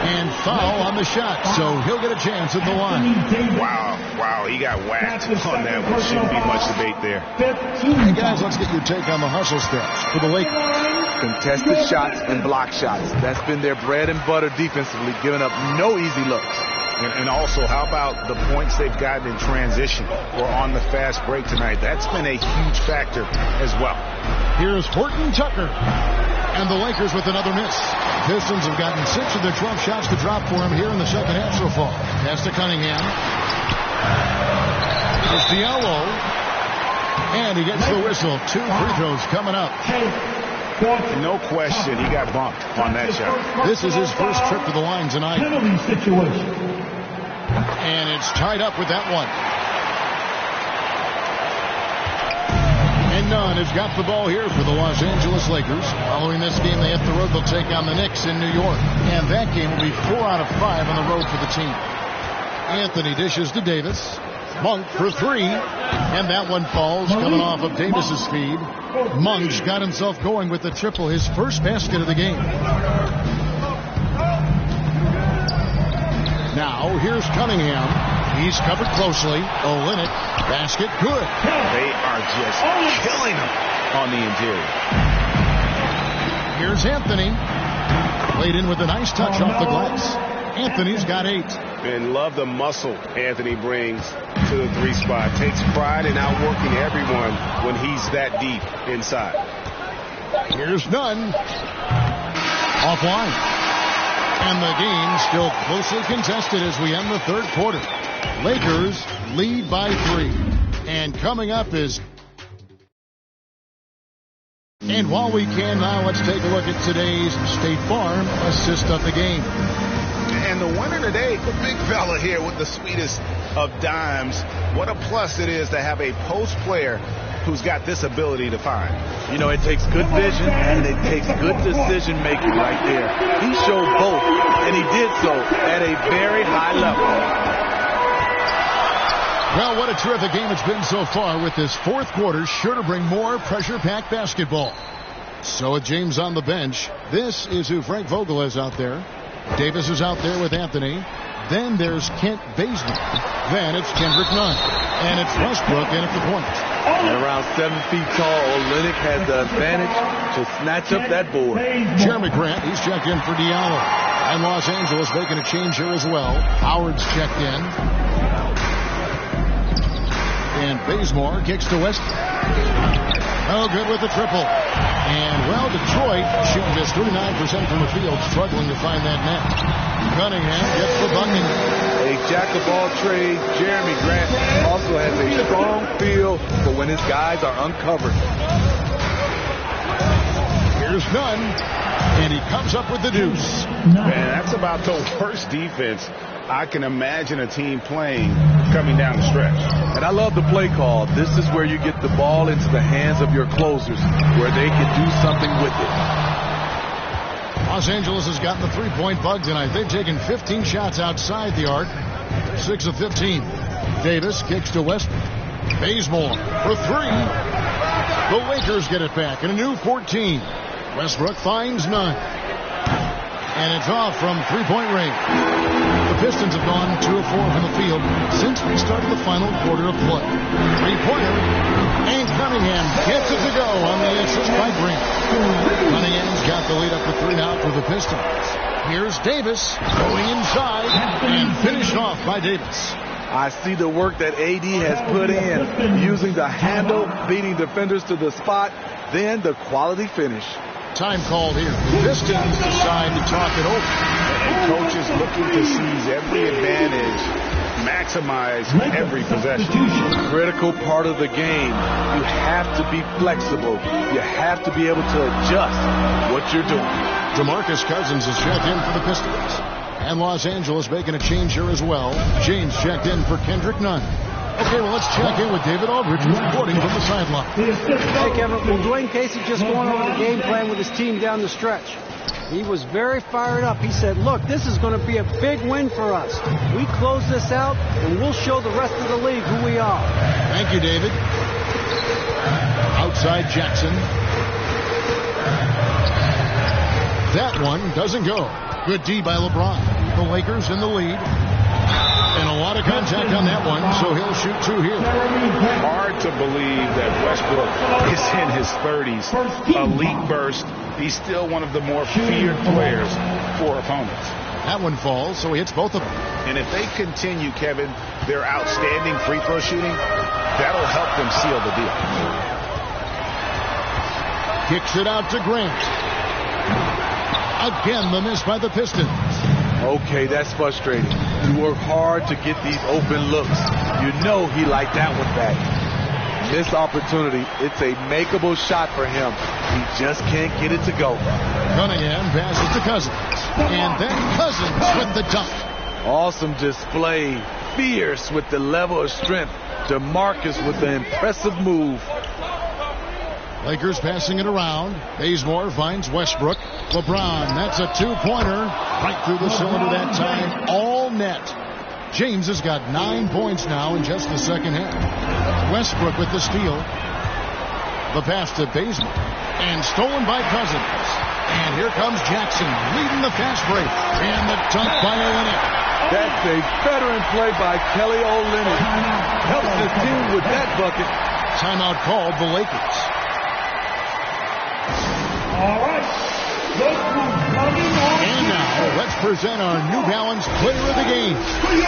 And foul on the shot, so he'll get a chance at the line. Wow, he got whacked on that one. Shouldn't be much debate there. Hey, guys, let's get your take on the hustle stats for the Lakers. Contested shots and block shots. That's been their bread and butter defensively, giving up no easy looks. And also, how about the points they've gotten in transition or on the fast break tonight? That's been a huge factor as well. Here's Horton Tucker. And the Lakers with another miss. Pistons have gotten 6 of their 12 shots to drop for him here in the second half so far. Pass to Cunningham. Here's Diallo. And he gets the whistle. 2 free throws coming up. No question, he got bumped on that shot. This is his first trip to the line tonight. Penalty situation. And it's tied up with that one. And Nunn has got the ball here for the Los Angeles Lakers. Following this game, they hit the road. They'll take on the Knicks in New York. And that game will be 4 out of 5 on the road for the team. Anthony dishes to Davis. Monk for 3. And that one falls coming off of Davis's feed. Monk's got himself going with the triple, his first basket of the game. Now, here's Cunningham. He's covered closely. Olynyk, basket good. They are just killing him on the interior. Here's Anthony. Played in with a nice touch off the glass. Anthony's got 8. And love the muscle Anthony brings to the 3 spot. Takes pride in outworking everyone when he's that deep inside. Here's Nunn. Offline. And the game still closely contested as we end the third quarter. Lakers lead by 3. And coming up is And while we can now, let's take a look at today's State Farm assist of the game. And the winner today, the big fella here with the sweetest of dimes. What a plus it is to have a post player who's got this ability to find. You know, it takes good vision and it takes good decision making right there. He showed both, and he did so at a very high level. Well, what a terrific game it's been so far, with this fourth quarter sure to bring more pressure-packed basketball. So with James on the bench, this is who Frank Vogel has out there. Davis is out there with Anthony. Then there's Kent Bazemore. Then it's Kendrick Nunn. And it's Westbrook in at the point. And around 7 feet tall, Olynyk has the advantage to snatch up that board. Jeremy Grant, he's checked in for Diallo. And Los Angeles making a change here as well. Howard's checked in. And Bazemore kicks to West. Oh, good with the triple. And, well, Detroit shooting just 39% from the field, struggling to find that net. Cunningham gets the bucket. A jack-of-all-trades, Jeremy Grant also has a strong feel for when his guys are uncovered. Here's Nunn, and he comes up with the deuce. Man, that's about the worst defense I can imagine a team playing coming down the stretch. And I love the play call. This is where you get the ball into the hands of your closers, where they can do something with it. Los Angeles has gotten the three-point bug tonight. They've taken 15 shots outside the arc, 6 of 15. Davis kicks to Westbrook. Bazemore for three. The Lakers get it back in a new 14. Westbrook finds Nunn. And it's off from three-point range. The Pistons have gone 2 of 4 from the field since we started the final quarter of play. Three-pointer, and Cunningham gets it to go on the assist by Green. Cunningham's got the lead up to 3 now for the Pistons. Here's Davis going inside and finished off by Davis. I see the work that AD has put in, using the handle, beating defenders to the spot, then the quality finish. Time called here. The Pistons decide to talk it over. And coach is looking to seize every advantage, maximize every possession. Critical part of the game. You have to be flexible. You have to be able to adjust what you're doing. DeMarcus Cousins is checked in for the Pistons. And Los Angeles making a change here as well. James checked in for Kendrick Nunn. Okay, well, let's check in with David Aldridge, who's reporting from the sideline. Hey, Kevin. Well, Dwayne Casey just going over the game plan with his team down the stretch. He was very fired up. He said, look, this is going to be a big win for us. We close this out, and we'll show the rest of the league who we are. Thank you, David. Outside Jackson. That one doesn't go. Good D by LeBron. The Lakers in the lead. And a lot of contact on that one, so he'll shoot 2 here. Hard to believe that Westbrook is in his 30s. Elite burst. He's still one of the more feared players for opponents. That one falls, so he hits both of them. And if they continue, Kevin, their outstanding free throw shooting, that'll help them seal the deal. Kicks it out to Grant. Again, the miss by the Pistons. Okay, that's frustrating. You work hard to get these open looks. You know he liked that one back. Missed opportunity. It's a makeable shot for him. He just can't get it to go. Cunningham passes to Cousins. And then Cousins with the dunk. Awesome display. Fierce with the level of strength. DeMarcus with the impressive move. Lakers passing it around. Bazemore finds Westbrook. LeBron, that's a 2-pointer. Right through the cylinder that time. All net. James has got 9 points now in just the second half. Westbrook with the steal. The pass to Bazemore. And stolen by Cousins. And here comes Jackson leading the fast break. And the dunk by Olynyk. That's a veteran play by Kelly Olynyk. Helps his team with that bucket. Timeout called the Lakers. All right. And now, let's present our New Balance player of the game,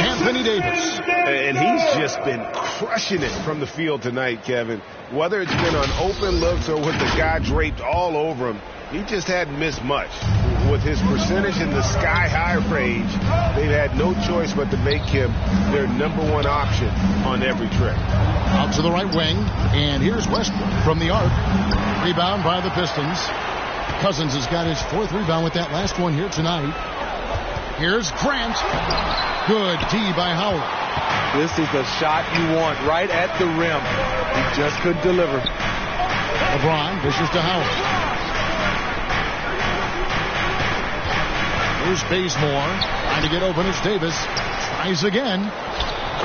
Anthony Davis. And he's just been crushing it from the field tonight, Kevin. Whether it's been on open looks or with the guy draped all over him, he just hadn't missed much. with his percentage in the sky-high range, they've had no choice but to make him their #1 option on every trip. Out to the right wing, and here's Westbrook from the arc. Rebound by the Pistons. Cousins has got his 4th rebound with that last one here tonight. Here's Grant. Good D by Howard. This is the shot you want right at the rim. He just couldn't deliver. LeBron dishes to Howard. Here's Bazemore trying to get open. It's Davis. Tries again.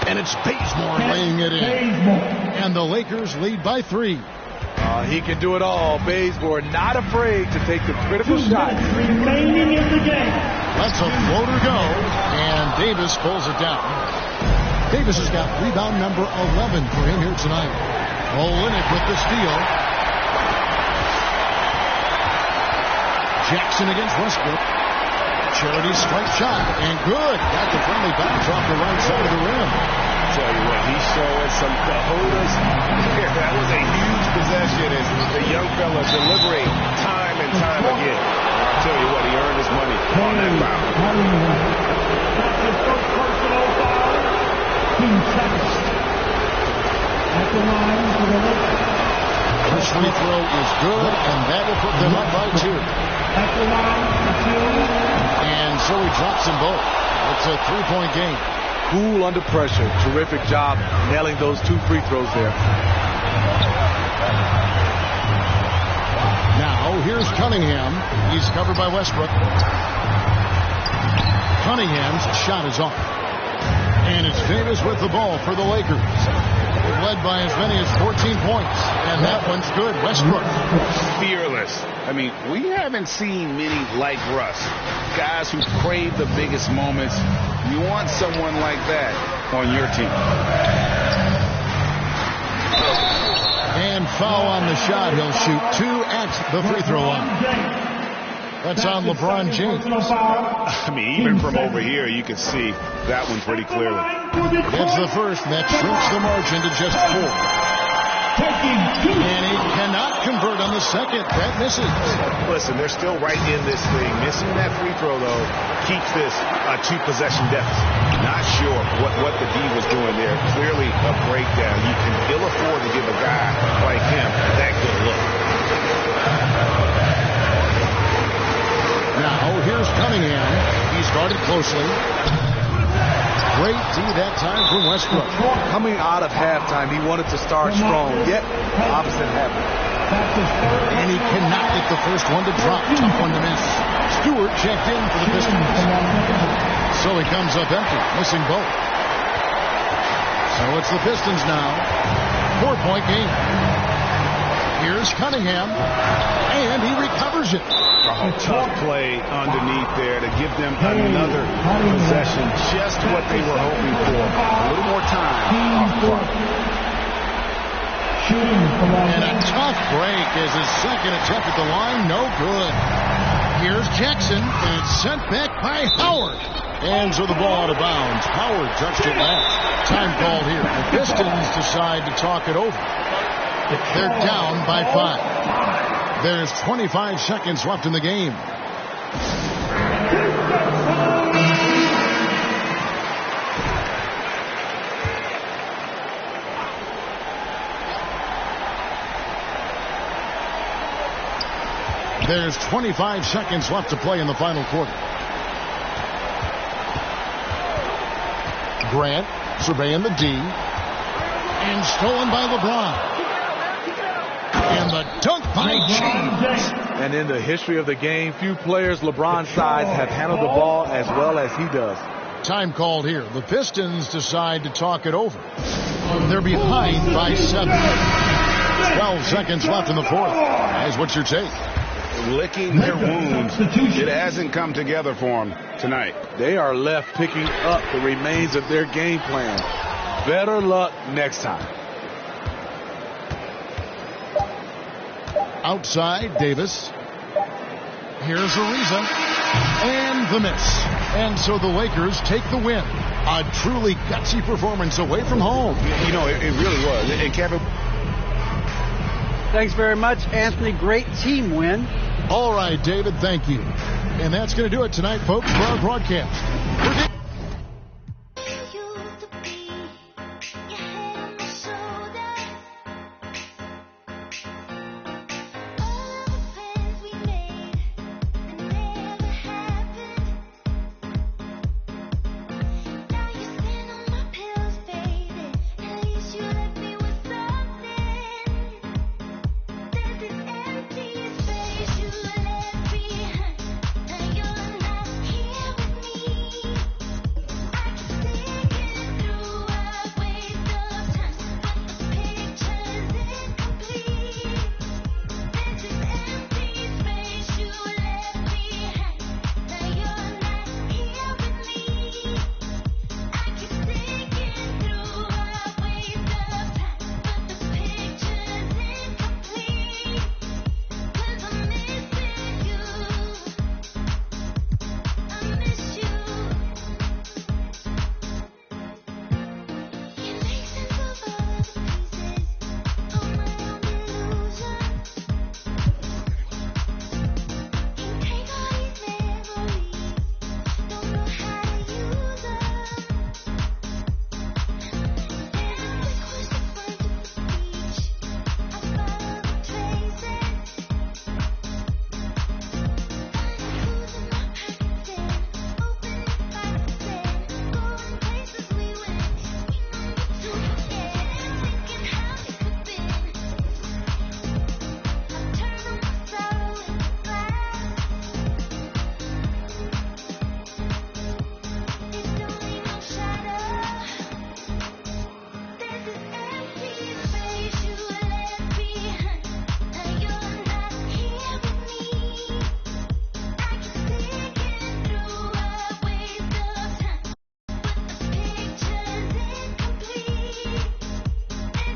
And it's Bazemore laying it in. And the Lakers lead by 3. He can do it all. Bazemore not afraid to take the critical shot. Remaining in the game. Lets a floater go. And Davis pulls it down. Davis has got rebound number 11 for him here tonight. Olynyk with the steal. Jackson against Westbrook. Charity strike shot, and good. Got the friendly bounce off the right side of the rim. Tell you what, he's showing some cojones here. That was a huge possession as the young fella delivering time and time again. I'll tell you what, he earned his money on that foul. That's his first personal foul. 2 seconds. At the line for the Lakers. This free throw is good, and that will put them up by 2. At the line for 2. And so he drops them both. It's a 3-point game. Cool under pressure. Terrific job nailing those 2 free throws there. Now, here's Cunningham. He's covered by Westbrook. Cunningham's shot is off. And it's Davis with the ball for the Lakers. Led by as many as 14 points. And that one's good. Westbrook. Fearless. I mean, we haven't seen many like Russ. Guys who crave the biggest moments. You want someone like that on your team. And foul on the shot. He'll shoot 2 at the free throw line. That's on LeBron James. I mean, even from over here, you can see that one pretty clearly. That's the first, and that shrinks the margin to just 4. And he cannot convert on the second. That misses. Listen, they're still right in this thing. Missing that free throw, though, keeps this a 2-possession deficit. Not sure what the D was doing there. Clearly a breakdown. You can ill afford to give a guy like him that good look. Now, here's Cunningham. He's guarded closely. Great D that time from Westbrook. Coming out of halftime, he wanted to start strong, yet the opposite happened. And he cannot get the first one to drop. Tough one to miss. Stewart checked in for the Pistons. So he comes up empty, missing both. So it's the Pistons now. 4-point game. Here's Cunningham, and he recovers it. Oh, tough play underneath there to give them another possession, just what they were hoping for. A little more time. And a tough break is his second attempt at the line. No good. Here's Jackson, and it's sent back by Howard. And so the ball out of bounds. Howard touched it last. Time called here. The Pistons decide to talk it over. They're down by 5. There's 25 seconds left in the game. There's 25 seconds left to play in the final quarter. Grant surveying the D. And stolen by LeBron. And the dunk by James. And in the history of the game, few players LeBron's size have handled the ball as well as he does. Time called here. The Pistons decide to talk it over. They're behind by 7. 12 seconds left in the fourth. Guys, what's your take? Licking their wounds. It hasn't come together for them tonight. They are left picking up the remains of their game plan. Better luck next time. Outside, Davis. Here's Ariza. And the miss. And so the Lakers take the win. A truly gutsy performance away from home. You know, it really was. And Kevin. Thanks very much, Anthony. Great team win. All right, David, thank you. And that's going to do it tonight, folks, for our broadcast.